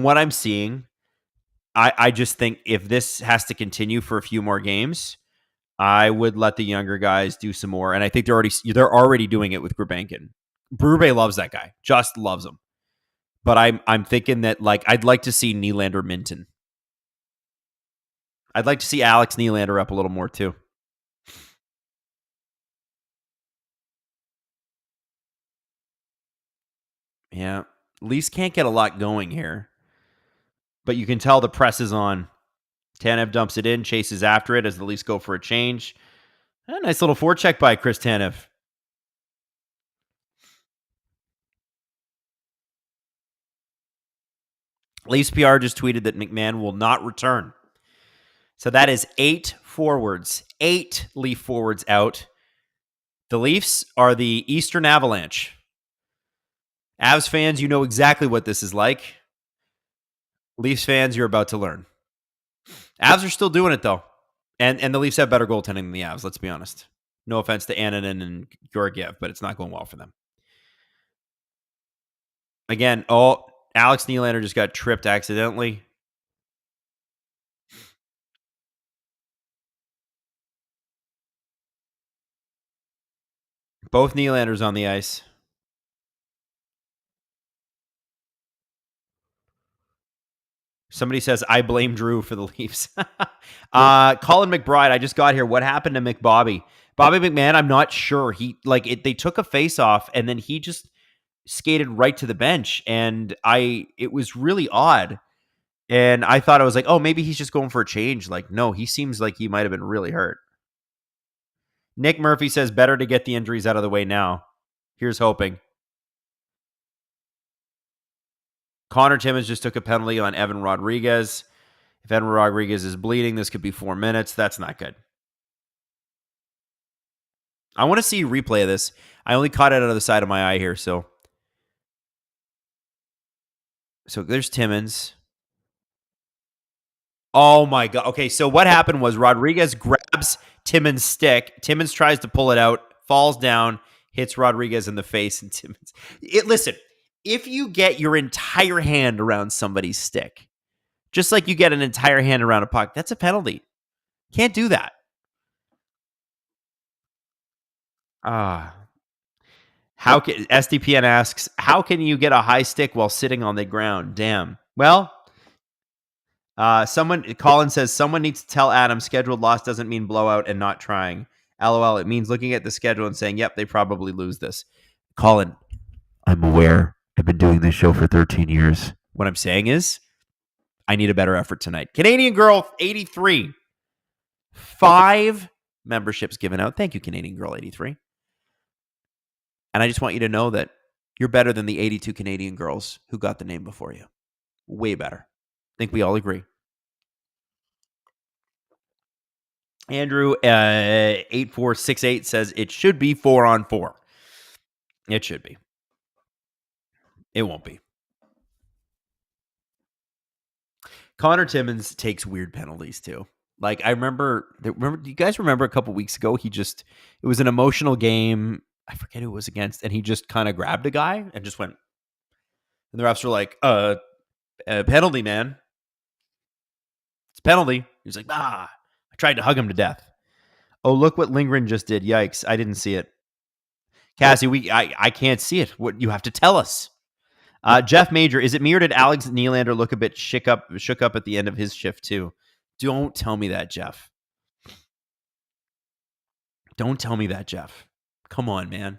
what I'm seeing, I just think if this has to continue for a few more games, I would let the younger guys do some more. And I think they're already doing it with Grabankin. Berube loves that guy, just loves him. But I'm thinking that, like, I'd like to see Nylander Minton. I'd like to see Alex Nylander up a little more too. Yeah, Leafs can't get a lot going here, but you can tell the press is on. Tanev dumps it in, chases after it as the Leafs go for a change. A nice little forecheck by Chris Tanev. Leafs PR just tweeted that McMahon will not return. So that is 8 forwards. 8 Leaf forwards out. The Leafs are the Eastern Avalanche. Avs fans, you know exactly what this is like. Leafs fans, you're about to learn. Avs are still doing it, though. And the Leafs have better goaltending than the Avs, let's be honest. No offense to Annunen and Georgiev, but it's not going well for them. Again, Alex Nylander just got tripped accidentally. Both Nylanders on the ice. Somebody says, I blame Drew for the Leafs. Colin McBride, I just got here. What happened to McBobby? Bobby McMahon, I'm not sure. They took a face off and then he just skated right to the bench. And it was really odd. And I thought, I was like, oh, maybe he's just going for a change. Like, no, he seems like he might have been really hurt. Nick Murphy says, better to get the injuries out of the way now. Here's hoping. Connor Timmins just took a penalty on Evan Rodriguez. If Evan Rodriguez is bleeding, this could be 4 minutes. That's not good. I want to see a replay of this. I only caught it out of the side of my eye here, so there's Timmins. Oh my God. Okay, so what happened was Rodriguez grabs Timmins' stick. Timmins tries to pull it out, falls down, hits Rodriguez in the face, and Timmins. Listen, if you get your entire hand around somebody's stick, just like you get an entire hand around a puck, that's a penalty. Can't do that. SDPN asks, how can you get a high stick while sitting on the ground? Damn. Well, Colin says, someone needs to tell Adam scheduled loss doesn't mean blowout and not trying. LOL, it means looking at the schedule and saying, yep, they probably lose this. Colin, I'm aware. I've been doing this show for 13 years. What I'm saying is, I need a better effort tonight. Canadian Girl 83. 5 memberships given out. Thank you, Canadian Girl 83. And I just want you to know that you're better than the 82 Canadian girls who got the name before you. Way better. I think we all agree. Andrew 8468 says it should be 4-on-4. It should be. It won't be. Connor Timmins takes weird penalties too. Like I remember, do you guys remember a couple weeks ago? It was an emotional game. I forget who it was against, and he just kind of grabbed a guy and just went. And the refs were like, penalty, man. It's penalty. He's like, I tried to hug him to death. Oh, look what Lindgren just did. Yikes. I didn't see it. Cassie, I can't see it. What you have to tell us. Jeff Major, is it me or did Alex Nylander look a bit shook up at the end of his shift too? Don't tell me that, Jeff. Don't tell me that, Jeff. Come on, man.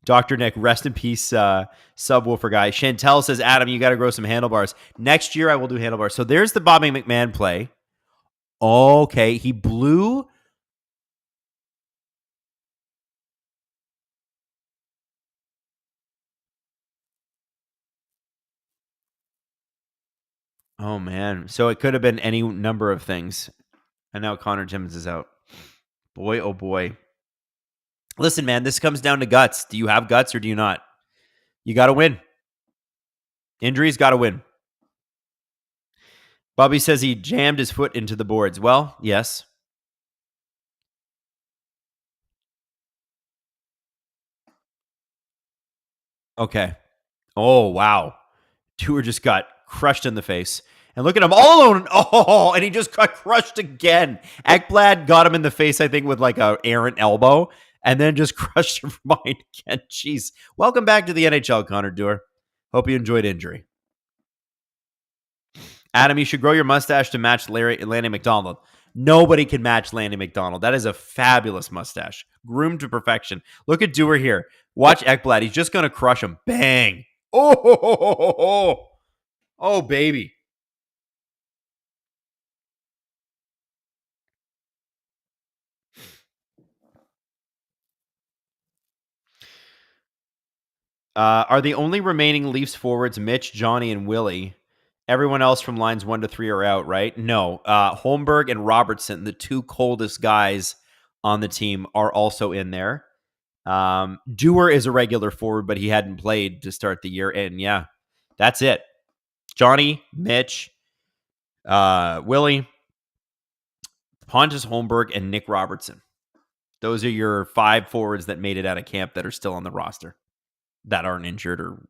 Dr. Nick, rest in peace, subwoofer guy. Chantel says, Adam, you got to grow some handlebars. Next year, I will do handlebars. So there's the Bobby McMahon play. Okay, he blew. Oh, man. So it could have been any number of things. And now Connor Timmins is out. Boy, oh boy. Listen, man, this comes down to guts. Do you have guts or do you not? You got to win. Injuries got to win. Bobby says he jammed his foot into the boards. Well, yes. Okay. Oh, wow. Tour just got crushed in the face. And look at him all alone. Oh, and he just got crushed again. Ekblad got him in the face, I think, with like a errant elbow, and then just crushed him from behind again. Jeez. Welcome back to the NHL, Connor Dewar. Hope you enjoyed injury. Adam, you should grow your mustache to match Lanny McDonald. Nobody can match Lanny McDonald. That is a fabulous mustache. Groomed to perfection. Look at Dewar here. Watch Ekblad. He's just going to crush him. Bang. Oh, baby. Are the only remaining Leafs forwards Mitch, Johnny, and Willie? Everyone else from lines 1 to 3 are out, right? No. Holmberg and Robertson, the two coldest guys on the team, are also in there. Dewar is a regular forward, but he hadn't played to start the year. And yeah, that's it. Johnny, Mitch, Willie, Pontus Holmberg, and Nick Robertson. Those are your 5 forwards that made it out of camp that are still on the roster that aren't injured or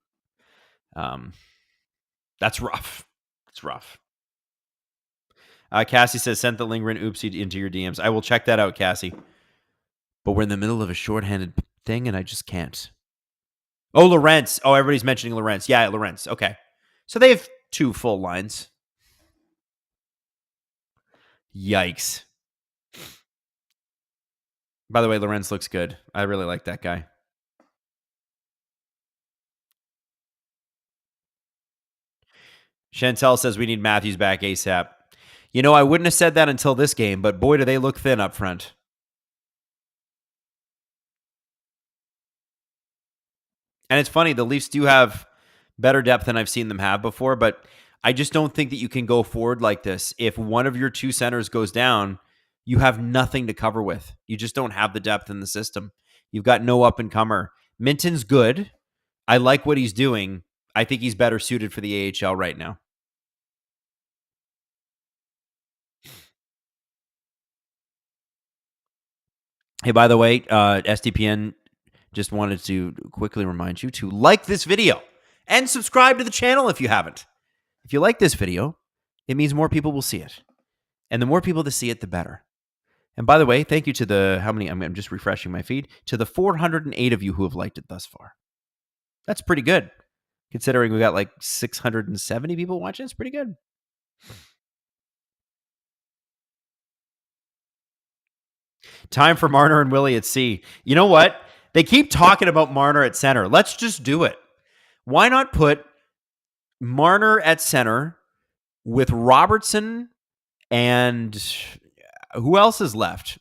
that's rough. It's rough. Cassie says, sent the Lindgren oopsie into your DMs. I will check that out, Cassie. But we're in the middle of a shorthanded thing, and I just can't. Oh, Lorentz. Oh, everybody's mentioning Lorentz. Yeah, Lorentz. Okay. So they have 2 full lines. Yikes. By the way, Lorentz looks good. I really like that guy. Chantel says we need Matthews back ASAP. You know, I wouldn't have said that until this game, but boy, do they look thin up front. And it's funny, the Leafs do have better depth than I've seen them have before, but I just don't think that you can go forward like this. If one of your 2 centers goes down, you have nothing to cover with. You just don't have the depth in the system. You've got no up-and-comer. Minton's good. I like what he's doing. I think he's better suited for the AHL right now. Hey, by the way, SDPN just wanted to quickly remind you to like this video and subscribe to the channel if you haven't. If you like this video, it means more people will see it. And the more people that see it, the better. And by the way, thank you to the, how many, I'm just refreshing my feed, to the 408 of you who have liked it thus far. That's pretty good. Considering we got like 670 people watching, it's pretty good. Time for Marner and Willie at C. You know what? They keep talking about Marner at center. Let's just do it. Why not put Marner at center with Robertson and who else is left?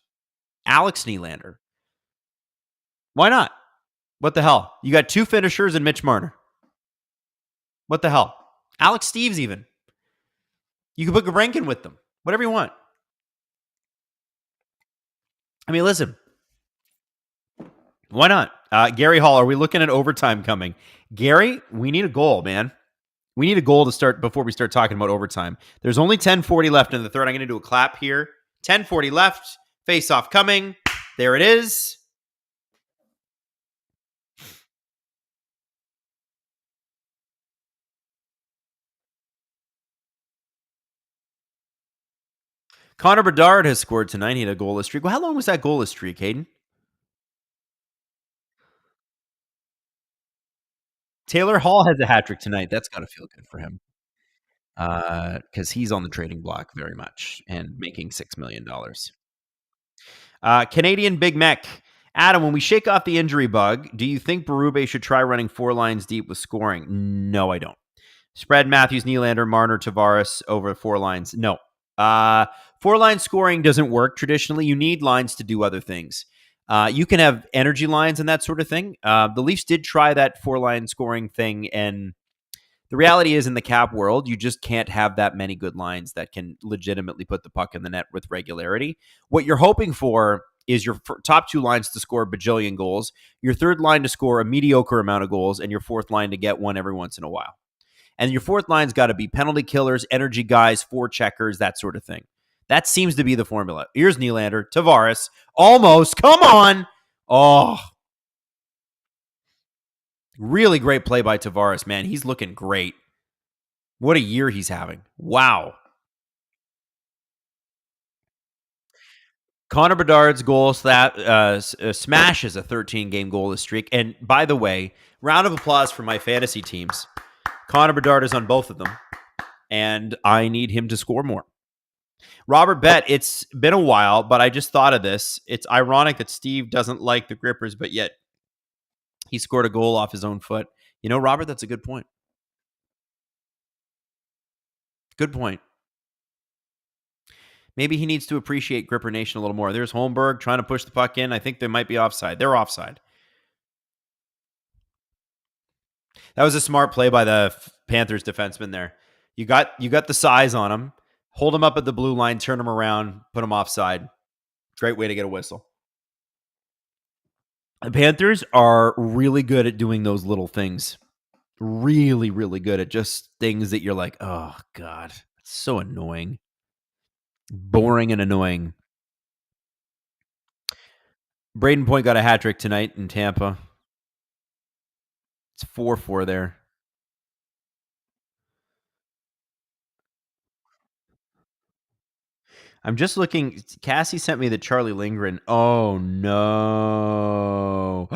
Alex Nylander. Why not? What the hell? You got 2 finishers and Mitch Marner. What the hell? Alex Steves even. You can put Grankin with them. Whatever you want. I mean, listen. Why not? Gary Hall, are we looking at overtime coming? Gary, we need a goal, man. We need a goal to start before we start talking about overtime. There's only 10:40 left in the third. I'm going to do a clap here. 10:40 left. Face-off coming. There it is. Connor Bedard has scored tonight. He had a goalless streak. Well, how long was that goalless streak, Hayden? Taylor Hall has a hat trick tonight. That's got to feel good for him. Because he's on the trading block very much and making $6 million. Canadian Big Mech. Adam, when we shake off the injury bug, do you think Berube should try running 4 lines deep with scoring? No, I don't. Spread Matthews, Nylander, Marner, Tavares over 4 lines. No. 4-line scoring doesn't work traditionally. You need lines to do other things. You can have energy lines and that sort of thing. The Leafs did try that 4-line scoring thing, and the reality is in the cap world, you just can't have that many good lines that can legitimately put the puck in the net with regularity. What you're hoping for is your top 2 lines to score a bajillion goals, your third line to score a mediocre amount of goals, and your fourth line to get one every once in a while. And your fourth line's got to be penalty killers, energy guys, forecheckers, that sort of thing. That seems to be the formula. Here's Nylander, Tavares, almost. Come on. Oh, really great play by Tavares, man. He's looking great. What a year he's having. Wow. Connor Bedard's goal smashes a 13-game goalless streak. And by the way, round of applause for my fantasy teams. Connor Bedard is on both of them, and I need him to score more. Robert Bett, it's been a while, but I just thought of this. It's ironic that Steve doesn't like the Grippers, but yet he scored a goal off his own foot. You know, Robert, that's a good point. Good point. Maybe he needs to appreciate Gripper Nation a little more. There's Holmberg trying to push the puck in. I think they might be offside. They're offside. That was a smart play by the Panthers defenseman there. You got the size on him. Hold him up at the blue line, turn him around, put him offside. Great way to get a whistle. The Panthers are really good at doing those little things. Really, really good at just things that you're like, oh, God, it's so annoying. Boring and annoying. Braden Point got a hat trick tonight in Tampa. It's 4-4 there. I'm just looking. Cassie sent me the Charlie Lindgren. Oh, no.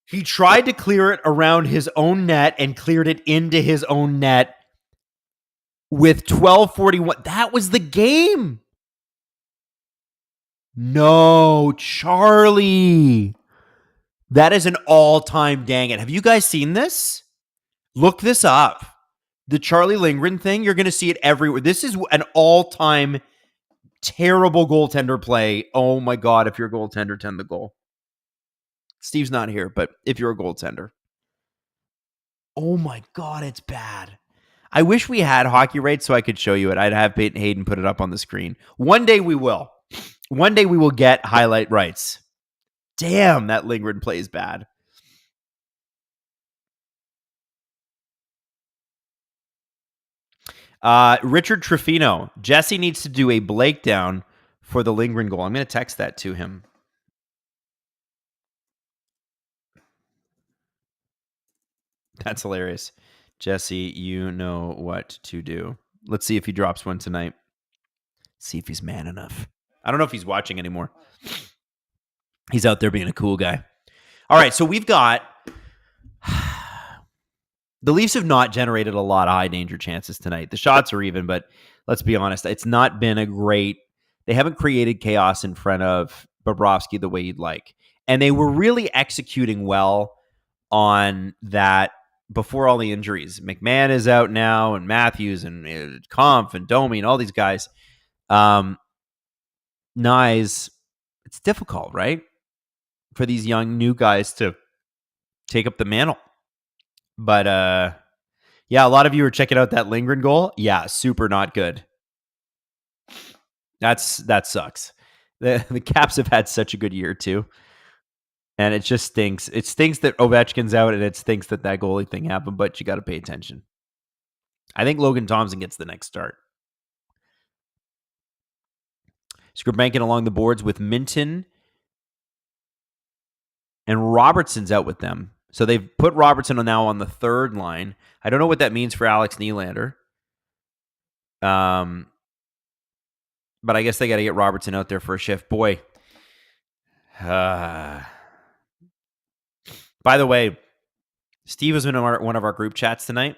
He tried to clear it around his own net and cleared it into his own net with 12:41. That was the game. No, Charlie. That is an all-time dang it. Have you guys seen this? Look this up. The Charlie Lindgren thing, you're going to see it everywhere. This is an all-time terrible goaltender play. Oh my God, if you're a goaltender, tend the goal. Steve's not here, but if you're a goaltender. Oh my God, it's bad. I wish we had hockey rates so I could show you it. I'd have Peyton Hayden put it up on the screen. One day we will. One day we will get highlight rights. Damn, that Lindgren play is bad. Richard Trefino. Jesse needs to do a Blake down for the Lindgren goal. I'm going to text that to him. That's hilarious. Jesse, you know what to do. Let's see if he drops one tonight. See if he's man enough. I don't know if he's watching anymore. He's out there being a cool guy. All right, so we've got... The Leafs have not generated a lot of high danger chances tonight. The shots are even, but let's be honest, it's not been a great... They haven't created chaos in front of Bobrovsky the way you'd like. And they were really executing well on that before all the injuries. McMahon is out now, and Matthews and Kampf and Domi and all these guys. Nyes, it's difficult, right? For these young new guys to take up the mantle. But yeah, a lot of you are checking out that Lindgren goal. Yeah, super not good. That sucks. The Caps have had such a good year too. And it just stinks. It stinks that Ovechkin's out, and it stinks that goalie thing happened, but you got to pay attention. I think Logan Thompson gets the next start. Scribankin along the boards with Minton, and Robertson's out with them. So they've put Robertson now on the third line. I don't know what that means for Alex Nylander. But I guess they got to get Robertson out there for a shift. Boy. By the way, Steve was in one of our group chats tonight.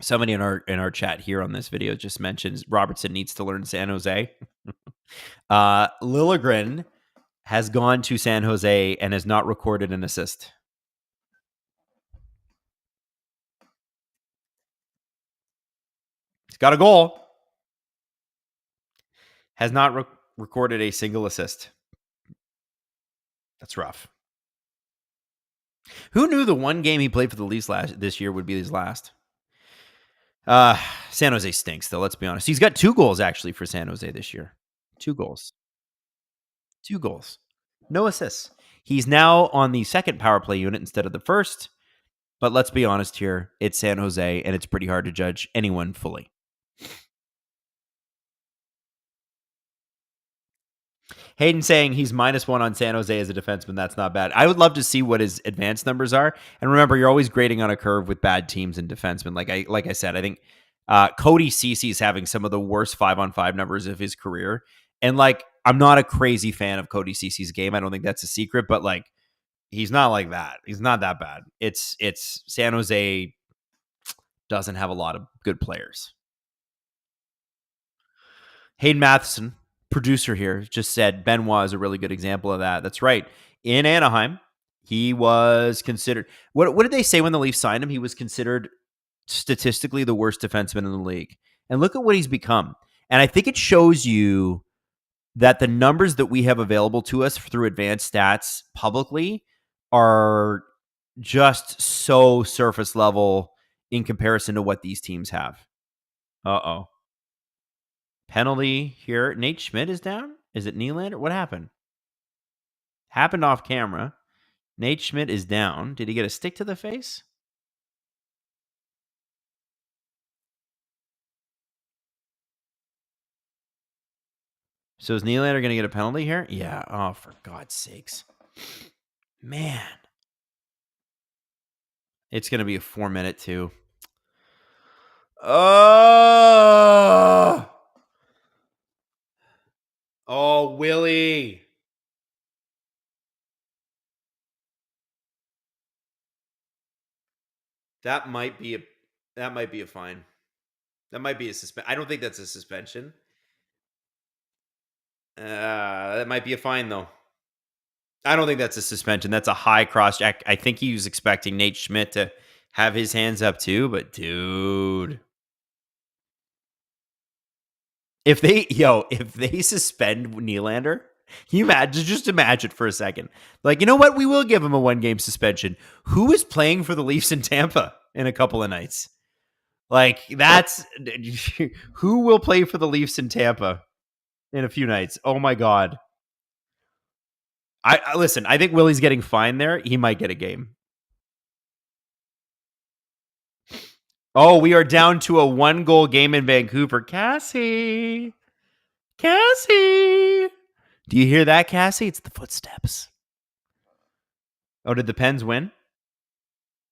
Somebody in our chat here on this video just mentions Robertson needs to learn San Jose. Liljegren has gone to San Jose and has not recorded an assist. He's got a goal. Has not recorded a single assist. That's rough. Who knew the one game he played for the Leafs this year would be his last? San Jose stinks, though, let's be honest. He's got 2 goals, actually, for San Jose this year. 2 goals. 2 goals. No assists. He's now on the second power play unit instead of the first. But let's be honest here. It's San Jose, and it's pretty hard to judge anyone fully. Hayden saying he's -1 on San Jose as a defenseman. That's not bad. I would love to see what his advanced numbers are. And remember, you're always grading on a curve with bad teams and defensemen. Like I said, I think Cody Ceci is having some of the worst 5-on-5 numbers of his career. And I'm not a crazy fan of Cody Ceci's game. I don't think that's a secret, but he's not like that. He's not that bad. It's San Jose doesn't have a lot of good players. Hayden Matheson, producer here, just said Benoit is a really good example of that. That's right. In Anaheim, he was considered. What did they say when the Leafs signed him? He was considered statistically the worst defenseman in the league. And look at what he's become. And I think it shows you that the numbers that we have available to us through advanced stats publicly are just so surface level in comparison to what these teams have. Uh-oh. Penalty here. Nate Schmidt is down? Is it Nylander? What happened? Happened off camera. Nate Schmidt is down. Did he get a stick to the face? So is Nylander going to get a penalty here? Yeah. Oh, for God's sakes. Man. It's going to be a 4-minute too. Oh, Willie. That might be a fine. That might be a suspension. I don't think that's a suspension. That might be a fine, though. I don't think that's a suspension. That's a high cross check. I think he was expecting Nate Schmidt to have his hands up too, but dude. If they suspend Nylander, just imagine for a second. You know what? We will give him a 1-game suspension. Who is playing for the Leafs in Tampa in a couple of nights? That's who will play for the Leafs in Tampa in a few nights? Oh my God. I listen, I think Willie's getting fined there. He might get a game. Oh, we are down to a 1-goal game in Vancouver. Cassie. Do you hear that, Cassie? It's the footsteps. Oh, did the Pens win?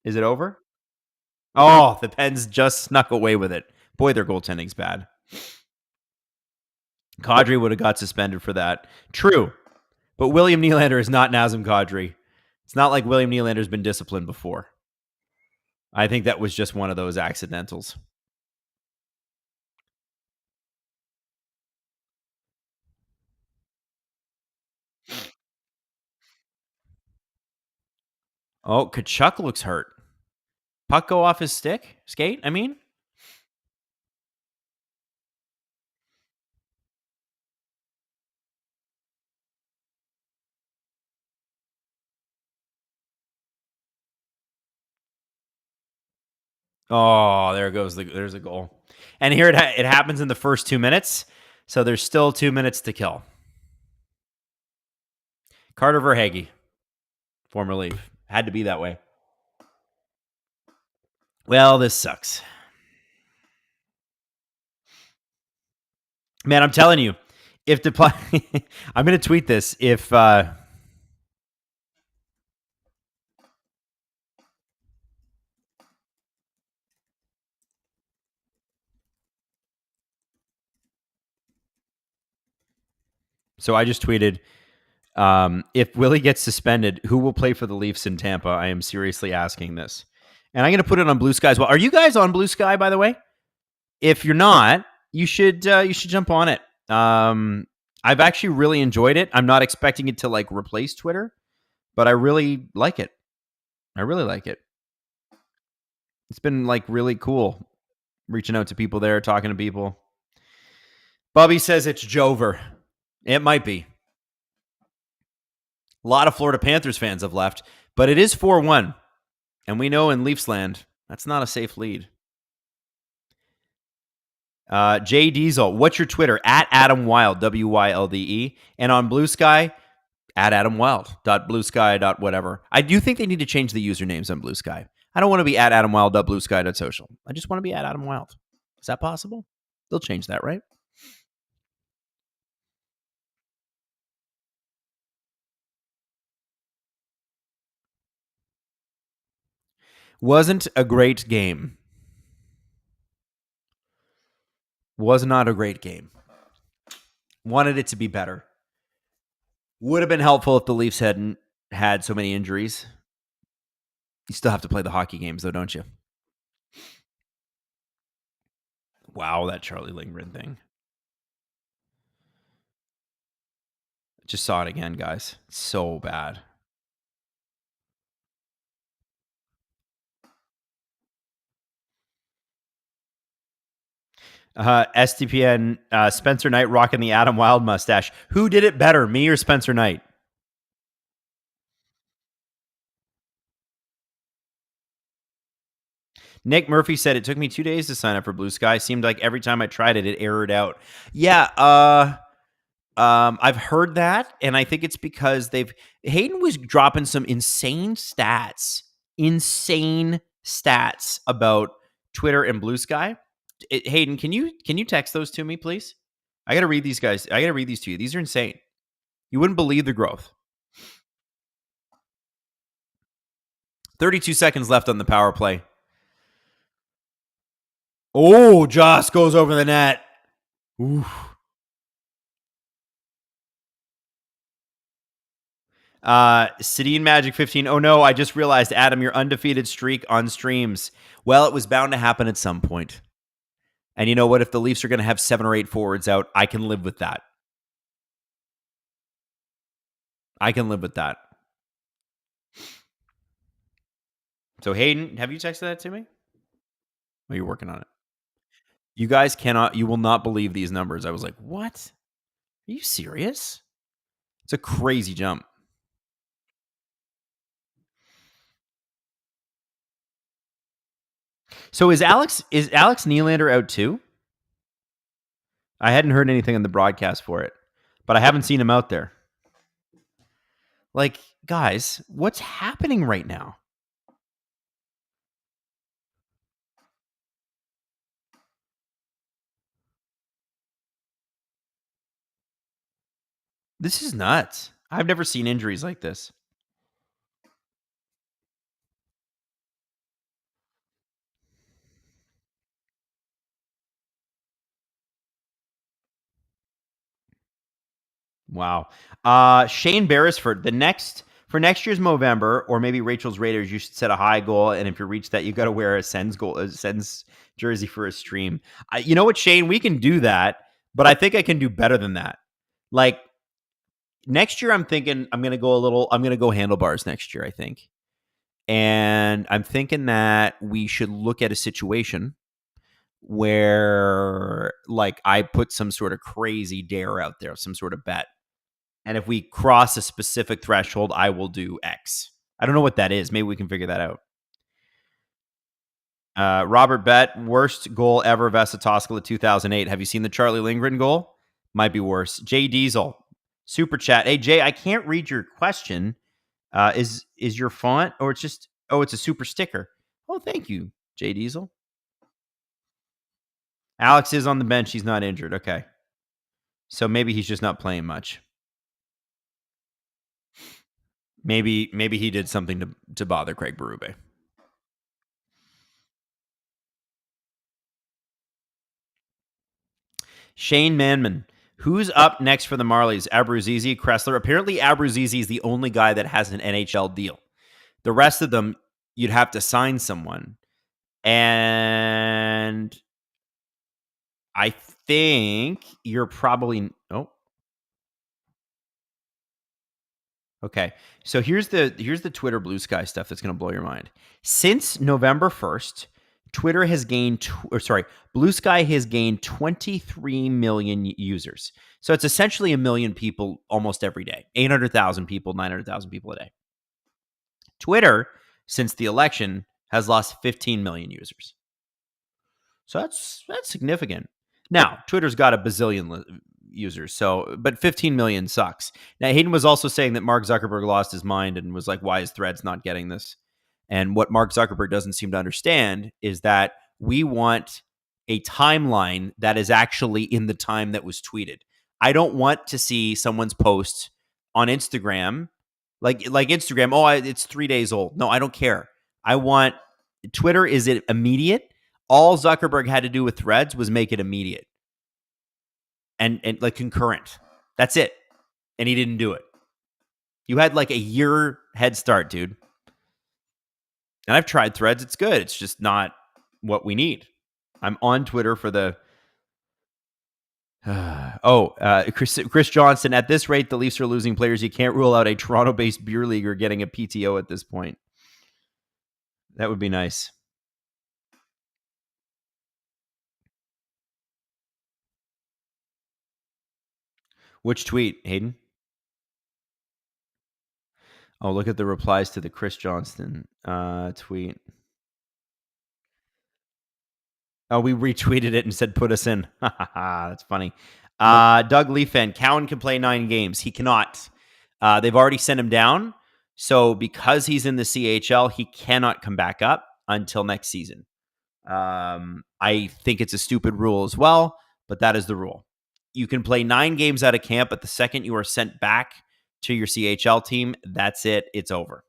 Is it over? Oh, the Pens just snuck away with it. Boy, their goaltending's bad. Kadri would have got suspended for that. True. But William Nylander is not Nazem Kadri. It's not like William Nylander's been disciplined before. I think that was just one of those accidentals. Oh, Kachuk looks hurt. Puck go off his skate, I mean. Oh, there goes there's a goal. And here it happens in the first 2 minutes. So there's still 2 minutes to kill. Carter Verhaeghe, former Leaf. Had to be that way. Well, this sucks. Man, I'm telling you, if I'm going to tweet this. If so I just tweeted, if Willie gets suspended, who will play for the Leafs in Tampa? I am seriously asking this. And I'm going to put it on Blue Sky as well. Are you guys on Blue Sky, by the way? If you're not, you should jump on it. I've actually really enjoyed it. I'm not expecting it to like replace Twitter, but I really like it. I really like it. It's been like really cool reaching out to people there, talking to people. Bubby says it's Jover. It might be. A lot of Florida Panthers fans have left, but it is 4-1. And we know in Leafs land, that's not a safe lead. Jay Diesel, what's your Twitter? At Adam Wylde, WYLDE. And on Blue Sky, at Adam Wylde, .bluesky.whatever. I do think they need to change the usernames on Blue Sky. I don't want to be at Adam Wylde, .bluesky.social. I just want to be at Adam Wylde. Is that possible? They'll change that, right? Wasn't a great game. Was not a great game. Wanted it to be better. Would have been helpful if the Leafs hadn't had so many injuries. You still have to play the hockey games, though, don't you? Wow, that Charlie Lindgren thing. Just saw it again, guys. So bad. STPN, Spencer Knight rocking the Adam Wylde mustache. Who did it better, me or Spencer Knight? Nick Murphy said, it took me 2 days to sign up for Blue Sky. Seemed like every time I tried it, it errored out. Yeah, I've heard that, and I think it's because Hayden was dropping some insane stats about Twitter and Blue Sky. Hayden, can you text those to me, please? I got to read these guys. I got to read these to you. These are insane. You wouldn't believe the growth. 32 seconds left on the power play. Oh, Joss goes over the net. Oof. City and Magic 15. Oh no, I just realized, Adam, your undefeated streak on streams. Well, it was bound to happen at some point. And you know what? If the Leafs are going to have 7 or 8 forwards out, I can live with that. I can live with that. So Hayden, have you texted that to me? Oh, you're working on it. You guys you will not believe these numbers. I was like, what? Are you serious? It's a crazy jump. So is Alex Nylander out too? I hadn't heard anything on the broadcast for it, but I haven't seen him out there. Like, guys, what's happening right now? This is nuts. I've never seen injuries like this. Wow. Shane Beresford, for next year's Movember, or maybe Rachel's Raiders, you should set a high goal, and if you reach that, you got to wear a Sens jersey for a stream. You know what, Shane? We can do that, but I think I can do better than that. Like, next year, I'm thinking I'm going to go handlebars next year, I think. And I'm thinking that we should look at a situation where, like, I put some sort of crazy dare out there, some sort of bet. And if we cross a specific threshold, I will do X. I don't know what that is. Maybe we can figure that out. Robert Bet, worst goal ever, Vesatoskala 2008. Have you seen the Charlie Lindgren goal? Might be worse. Jay Diesel, super chat. Hey, Jay, I can't read your question. Is your font, or it's just, it's a super sticker. Oh, thank you, Jay Diesel. Alex is on the bench. He's not injured. Okay. So maybe he's just not playing much. Maybe he did something to bother Craig Berube. Shane Manman. Who's up next for the Marlies? Abruzzese, Kressler. Apparently, Abruzzese is the only guy that has an NHL deal. The rest of them, you'd have to sign someone. And I think you're probably... Oh. Okay. So here's the Twitter Blue Sky stuff that's going to blow your mind. Since November 1st, Twitter has gained, Blue Sky has gained 23 million users. So it's essentially a million people almost every day. 800,000 people, 900,000 people a day. Twitter, since the election, has lost 15 million users. So that's significant. Now, Twitter's got a bazillion users, but 15 million sucks. Now, Hayden was also saying that Mark Zuckerberg lost his mind and was like, why is Threads not getting this? And what Mark Zuckerberg doesn't seem to understand is that we want a timeline that is actually in the time that was tweeted. I don't want to see someone's post on Instagram, like Instagram, it's 3 days old. No, I don't care. I want Twitter. Is it immediate? All Zuckerberg had to do with Threads was make it immediate and like concurrent. That's it. And he didn't do it. You had like a year head start, dude. And I've tried Threads. It's good. It's just not what we need. I'm on Twitter for the... Chris Johnson. At this rate, the Leafs are losing players. You can't rule out a Toronto-based beer leaguer getting a PTO at this point. That would be nice. Which tweet, Hayden? Oh, look at the replies to the Chris Johnston tweet. Oh, we retweeted it and said, put us in. That's funny. Doug Leafan, Cowan can play 9 games. He cannot. They've already sent him down. So because he's in the CHL, he cannot come back up until next season. I think it's a stupid rule as well, but that is the rule. You can play 9 games out of camp, but the second you are sent back to your CHL team, that's it. It's over.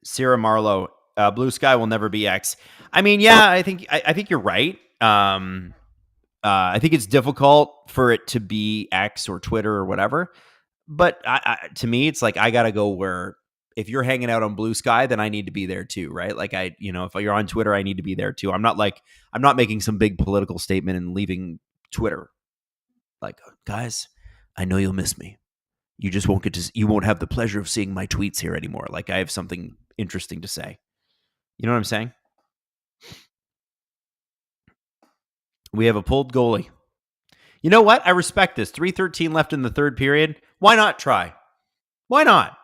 Sarah Marlowe, Blue Sky will never be X. I mean, yeah, I think you're right. I think it's difficult for it to be X or Twitter or whatever. But to me, it's like I got to go where if you're hanging out on Blue Sky, then I need to be there too, right? Like if you're on Twitter, I need to be there too. I'm not making some big political statement and leaving Twitter. Like, guys, I know you'll miss me. You just you won't have the pleasure of seeing my tweets here anymore. Like I have something interesting to say. You know what I'm saying? We have a pulled goalie. You know what? I respect this. 3:13 left in the third period. Why not try? Why not?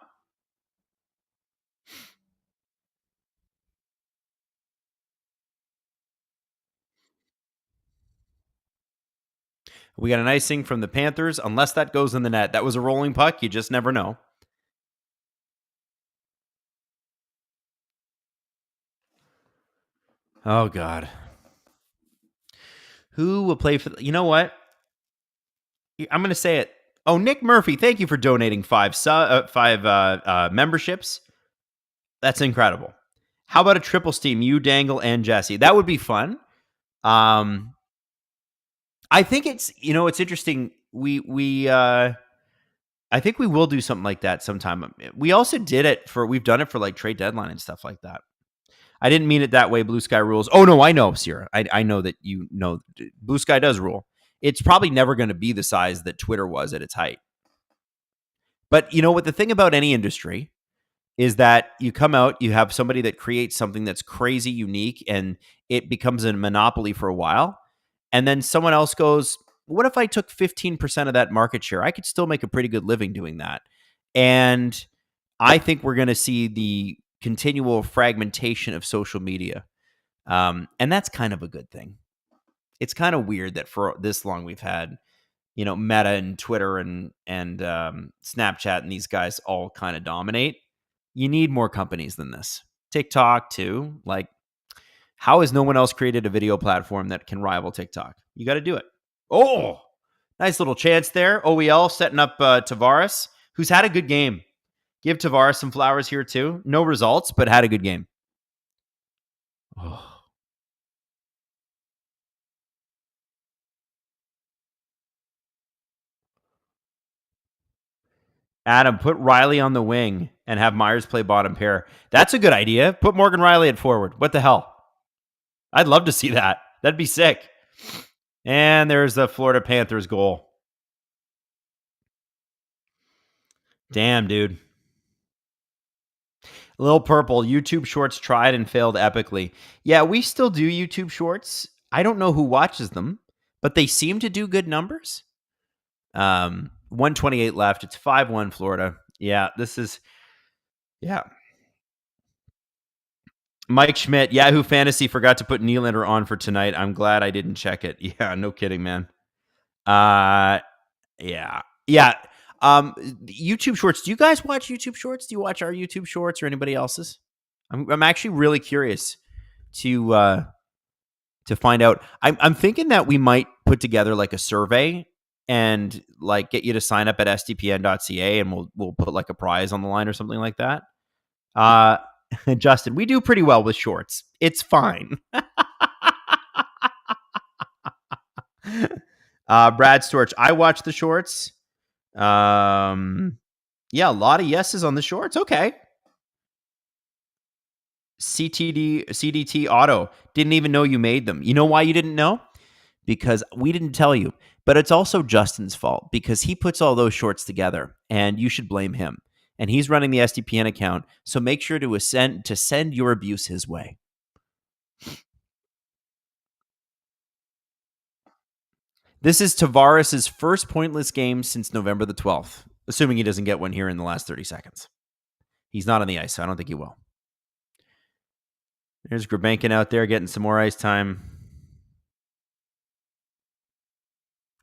We got an icing from the Panthers. Unless that goes in the net. That was a rolling puck. You just never know. Oh, God. Who will play for... You know what? I'm going to say it. Oh, Nick Murphy, thank you for donating 5 memberships. That's incredible. How about a triple steam? You, Dangle, and Jesse. That would be fun. I think it's interesting. I think we will do something like that sometime. We also we've done it for like trade deadline and stuff like that. I didn't mean it that way. Blue Sky rules. Oh no, I know, Sierra. I know that Blue Sky does rule. It's probably never going to be the size that Twitter was at its height. But you know what? The thing about any industry is that you come out, you have somebody that creates something that's crazy unique, and it becomes a monopoly for a while. And then someone else goes, what if I took 15% of that market share? I could still make a pretty good living doing that. And I think we're going to see the continual fragmentation of social media. And that's kind of a good thing. It's kind of weird that for this long we've had, Meta and Twitter and Snapchat and these guys all kind of dominate. You need more companies than this. TikTok too. Like, how has no one else created a video platform that can rival TikTok? You got to do it. Oh, nice little chance there. OEL setting up Tavares, who's had a good game. Give Tavares some flowers here too. No results, but had a good game. Oh. Adam, put Riley on the wing and have Myers play bottom pair. That's a good idea. Put Morgan Riley at forward. What the hell? I'd love to see that. That'd be sick. And there's the Florida Panthers goal. Damn, dude. Lil Purple, YouTube Shorts tried and failed epically. Yeah, we still do YouTube Shorts. I don't know who watches them, but they seem to do good numbers. 128 left. It's 5-1 Florida. Yeah, yeah. Mike Schmidt, Yahoo Fantasy forgot to put Nylander on for tonight. I'm glad I didn't check it. Yeah, no kidding, man. Yeah. YouTube Shorts. Do you guys watch YouTube Shorts? Do you watch our YouTube Shorts or anybody else's? I'm actually really curious to find out. I'm thinking that we might put together like a survey and like get you to sign up at sdpn.ca, and we'll put like a prize on the line or something like that. Justin, we do pretty well with shorts. It's fine. Brad Storch, I watch the shorts. Yeah, a lot of yeses on the shorts. Okay. CDT Auto, didn't even know you made them. You know why you didn't know? Because we didn't tell you. But it's also Justin's fault because he puts all those shorts together, and you should blame him. And he's running the SDPN account, so make sure to send your abuse his way. This is Tavares' first pointless game since November the 12th, assuming he doesn't get one here in the last 30 seconds. He's not on the ice, so I don't think he will. There's Grabankin out there getting some more ice time.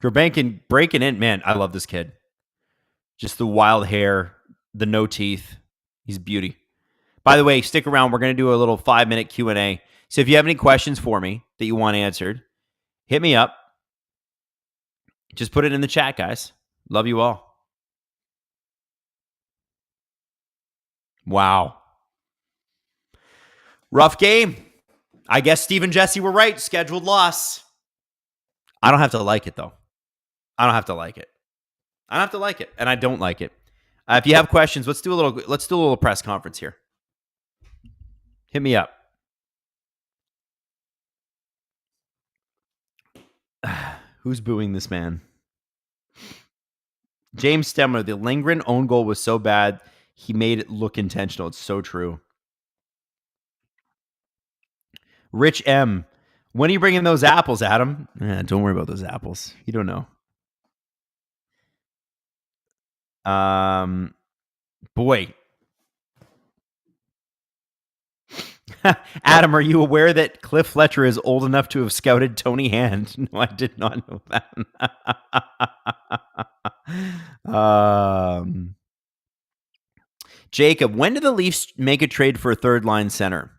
Grabankin breaking in. Man, I love this kid. Just the wild hair, the no teeth. He's a beauty. By the way, stick around. We're going to do a little 5-minute Q&A. So if you have any questions for me that you want answered, hit me up. Just put it in the chat, guys. Love you all. Wow. Rough game. I guess Steve and Jesse were right. Scheduled loss. I don't have to like it, though. I don't have to like it. And I don't like it. If you have questions, let's do a little press conference here. Hit me up. Who's booing this man? James Stemmer, the Lindgren own goal was so bad, he made it look intentional. It's so true. Rich M, when are you bringing those apples, Adam? Don't worry about those apples. You don't know. Boy. Adam, are you aware that Cliff Fletcher is old enough to have scouted Tony Hand? No, I did not know that. Jacob, when do the Leafs make a trade for a third line center?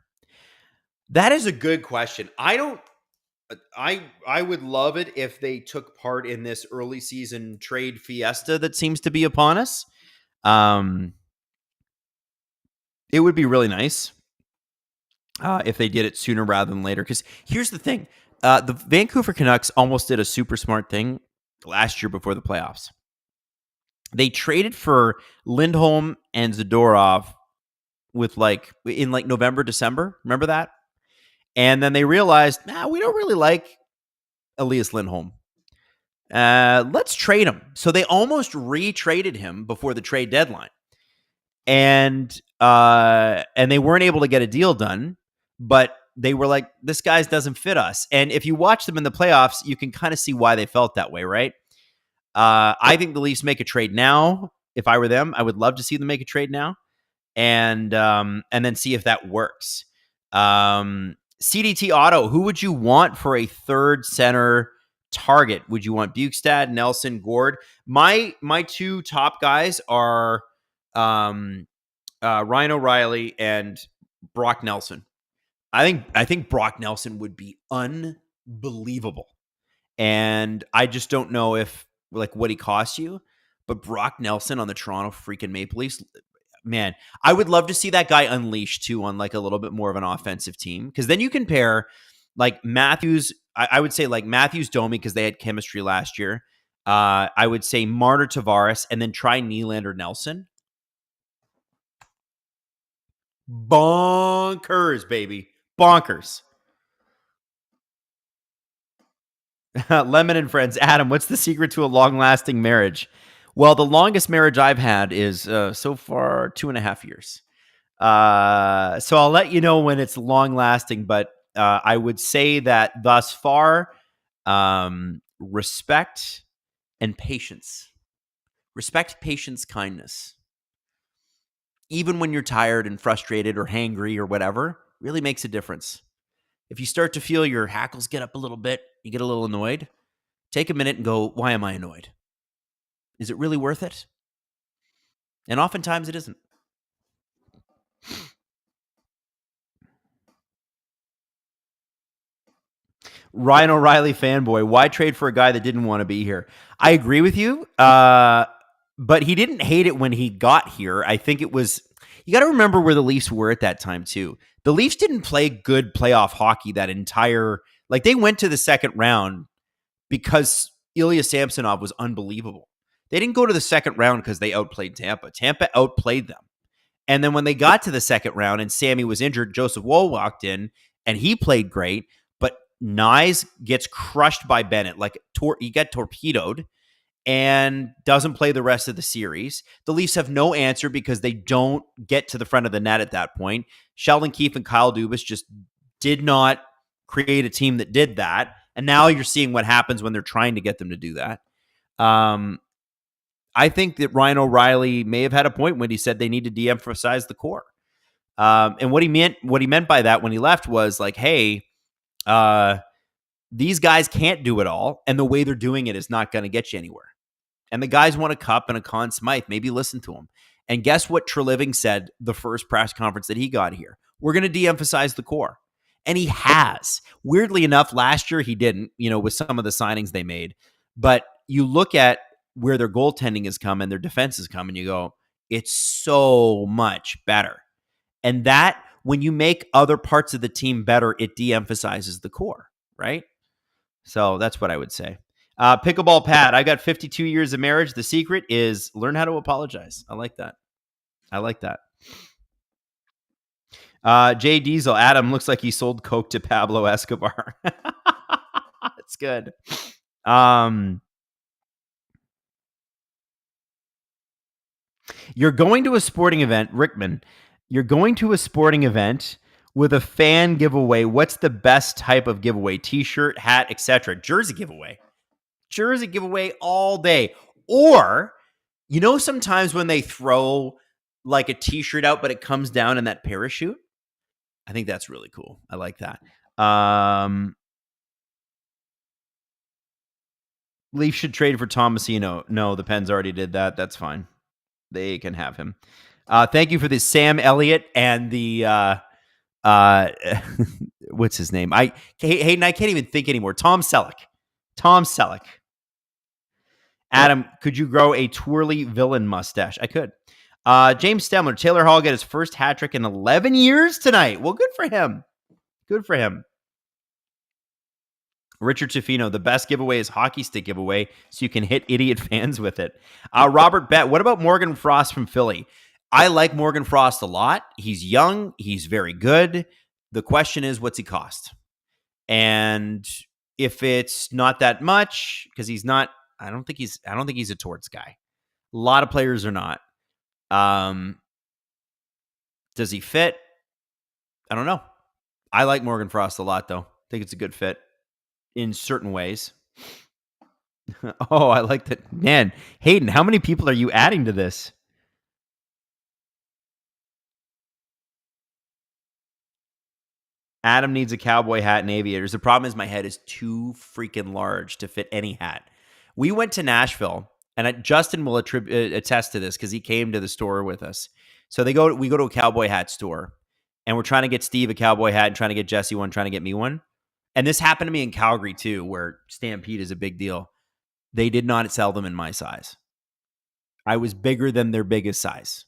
That is a good question. I would love it if they took part in this early season trade fiesta that seems to be upon us. It would be really nice if they did it sooner rather than later. Because here's the thing. The Vancouver Canucks almost did a super smart thing last year before the playoffs. They traded for Lindholm and Zadorov in November, December. Remember that? And then they realized, we don't really like Elias Lindholm. Let's trade him. So they almost retraded him before the trade deadline. And they weren't able to get a deal done, but they were like, this guy doesn't fit us. And if you watch them in the playoffs, you can kind of see why they felt that way, right? I think the Leafs make a trade now. If I were them, I would love to see them make a trade now, and then see if that works. CDT Auto, who would you want for a third center target? Would you want Bukestad, Nelson, Gord? My two top guys are Ryan O'Reilly and Brock Nelson. I think Brock Nelson would be unbelievable. And I just don't know if what he costs you, but Brock Nelson on the Toronto freaking Maple Leafs, man, I would love to see that guy unleashed too on a little bit more of an offensive team. Because then you can pair Matthews. I would say Matthews, Domi, because they had chemistry last year. I would say Marner, Tavares, and then try Nylander, Nelson. Bonkers, baby. Bonkers. Lemon and Friends. Adam, what's the secret to a long-lasting marriage? Well, the longest marriage I've had is so far 2.5 years. So I'll let you know when it's long-lasting, but I would say that thus far, respect and patience. Respect, patience, kindness. Even when you're tired and frustrated or hangry or whatever, really makes a difference. If you start to feel your hackles get up a little bit, you get a little annoyed, take a minute and go, why am I annoyed? Is it really worth it? And oftentimes it isn't. Ryan O'Reilly fanboy, why trade for a guy that didn't want to be here? I agree with you, but he didn't hate it when he got here. I think it was, you got to remember where the Leafs were at that time too. The Leafs didn't play good playoff hockey that entire, they went to the second round because Ilya Samsonov was unbelievable. They didn't go to the second round because they outplayed Tampa. Tampa outplayed them. And then when they got to the second round and Sammy was injured, Joseph Woll walked in and he played great, but Nyes gets crushed by Bennett. He got torpedoed and doesn't play the rest of the series. The Leafs have no answer because they don't get to the front of the net at that point. Sheldon Keefe and Kyle Dubas just did not create a team that did that. And now you're seeing what happens when they're trying to get them to do that. I think that Ryan O'Reilly may have had a point when he said they need to de-emphasize the core. And what he meant by that when he left was hey, these guys can't do it all, and the way they're doing it is not going to get you anywhere. And the guys want a cup and a Conn Smythe. Maybe listen to them. And guess what Treliving said the first press conference that he got here? We're going to de-emphasize the core. And he has. Weirdly enough, last year he didn't, with some of the signings they made. But you look at where their goaltending has come and their defense has come, and you go, it's so much better. And that, when you make other parts of the team better, it de-emphasizes the core, right? So that's what I would say. Pickleball Pat, I got 52 years of marriage. The secret is learn how to apologize. I like that. Jay Diesel, Adam looks like he sold coke to Pablo Escobar. That's good. You're going to a sporting event, Rickman. You're going to a sporting event with a fan giveaway. What's the best type of giveaway? T-shirt, hat, etc. Jersey giveaway. Jersey giveaway all day. Or, sometimes when they throw a T-shirt out, but it comes down in that parachute. I think that's really cool. I like that. Leafs should trade for Tomasino. No, the Pens already did that. That's fine. They can have him. Thank you for the Sam Elliott and the what's his name? Hayden, I can't even think anymore. Tom Selleck. Adam, could you grow a twirly villain mustache? I could. James Stemler, Taylor Hall got his first hat trick in 11 years tonight. Well, good for him. Richard Tofino, the best giveaway is hockey stick giveaway, so you can hit idiot fans with it. Robert Bett, what about Morgan Frost from Philly? I like Morgan Frost a lot. He's young. He's very good. The question is, what's he cost? And If it's not that much, because he's not, I don't think he's a torts guy. A lot of players are not. Does he fit? I don't know. I like Morgan Frost a lot, though. I think it's a good fit in certain ways. Oh, I like that. Man, Hayden, how many people are you adding to this? Adam needs a cowboy hat and aviators. The problem is my head is too freaking large to fit any hat. We went to Nashville, and Justin will attest to this because he came to the store with us. So we go to a cowboy hat store, and we're trying to get Steve a cowboy hat and trying to get Jesse one, trying to get me one. And this happened to me in Calgary too, where Stampede is a big deal. They did not sell them in my size. I was bigger than their biggest size.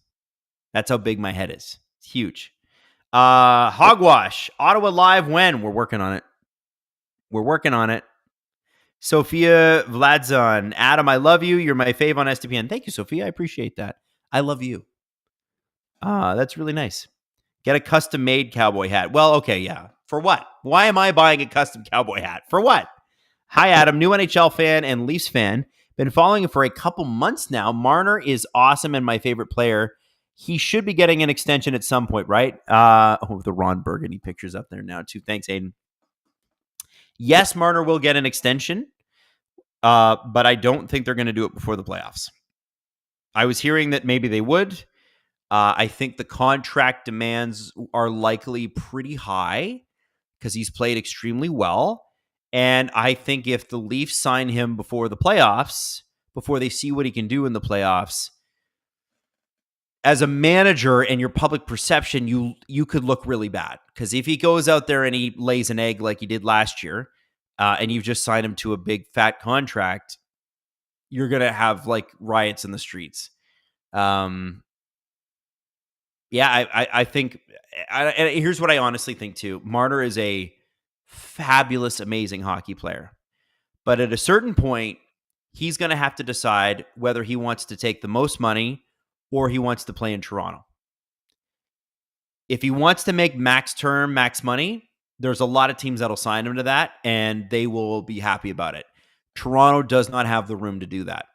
That's how big my head is. It's huge. Hogwash. Ottawa Live when? We're working on it. Sophia Vladzon. Adam, I love you. You're my fave on SDPN. Thank you, Sophia. I appreciate that. I love you. That's really nice. Get a custom-made cowboy hat. Well, okay, yeah. For what? Why am I buying a custom cowboy hat? For what? Hi, Adam. New NHL fan and Leafs fan. Been following him for a couple months now. Marner is awesome and my favorite player. He should be getting an extension at some point, right? The Ron Burgundy picture's up there now, too. Thanks, Aiden. Yes, Marner will get an extension, but I don't think they're going to do it before the playoffs. I was hearing that maybe they would. I think the contract demands are likely pretty high because he's played extremely well. And I think if the Leafs sign him before the playoffs, before they see what he can do in the playoffs, as a manager and your public perception, you could look really bad. Because if he goes out there and he lays an egg like he did last year, and you've just signed him to a big fat contract, you're going to have like riots in the streets. I think, and here's what I honestly think too. Marner is a fabulous, amazing hockey player. But at a certain point, he's going to have to decide whether he wants to take the most money or he wants to play in Toronto. If he wants to make max term, max money, there's a lot of teams that'll sign him to that, and they will be happy about it. Toronto does not have the room to do that.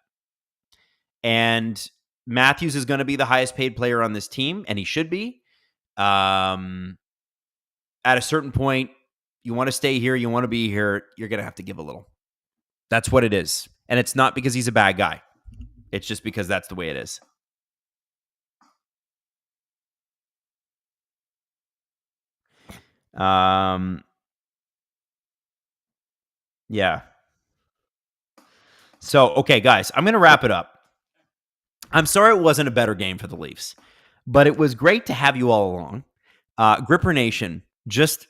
And Matthews is going to be the highest paid player on this team, and he should be. At a certain point, you want to stay here, you want to be here, you're going to have to give a little. That's what it is. And it's not because he's a bad guy. It's just because that's the way it is. Yeah. So, okay, guys, I'm going to wrap it up. I'm sorry it wasn't a better game for the Leafs, but it was great to have you all along. Gripper Nation, just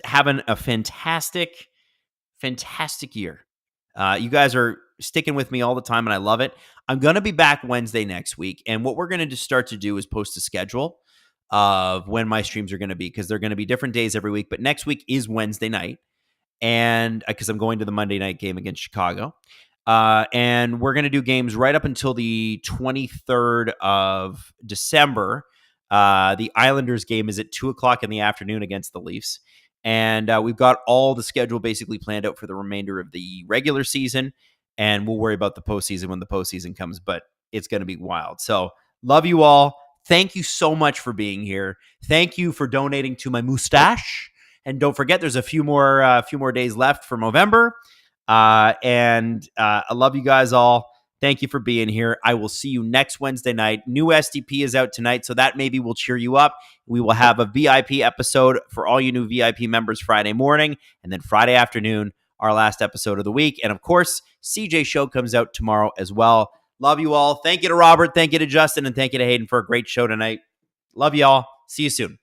having a fantastic year. You guys are sticking with me all the time, and I love it. I'm going to be back Wednesday next week, and what we're going to start to do is post a schedule of when my streams are going to be, because they're going to be different days every week, but next week is Wednesday night, and because I'm going to the Monday night game against Chicago. And we're going to do games right up until the 23rd of December. The Islanders game is at 2:00 in the afternoon against the Leafs. And we've got all the schedule basically planned out for the remainder of the regular season. And we'll worry about the postseason when the postseason comes, but it's going to be wild. So love you all. Thank you so much for being here. Thank you for donating to my mustache. And don't forget, there's a few more days left for November. And I love you guys all. Thank you for being here. I will see you next Wednesday night. New SDP is out tonight, so that maybe will cheer you up. We will have a VIP episode for all you new VIP members Friday morning, and then Friday afternoon, our last episode of the week. And of course, CJ Show comes out tomorrow as well. Love you all. Thank you to Robert. Thank you to Justin. And thank you to Hayden for a great show tonight. Love you all. See you soon.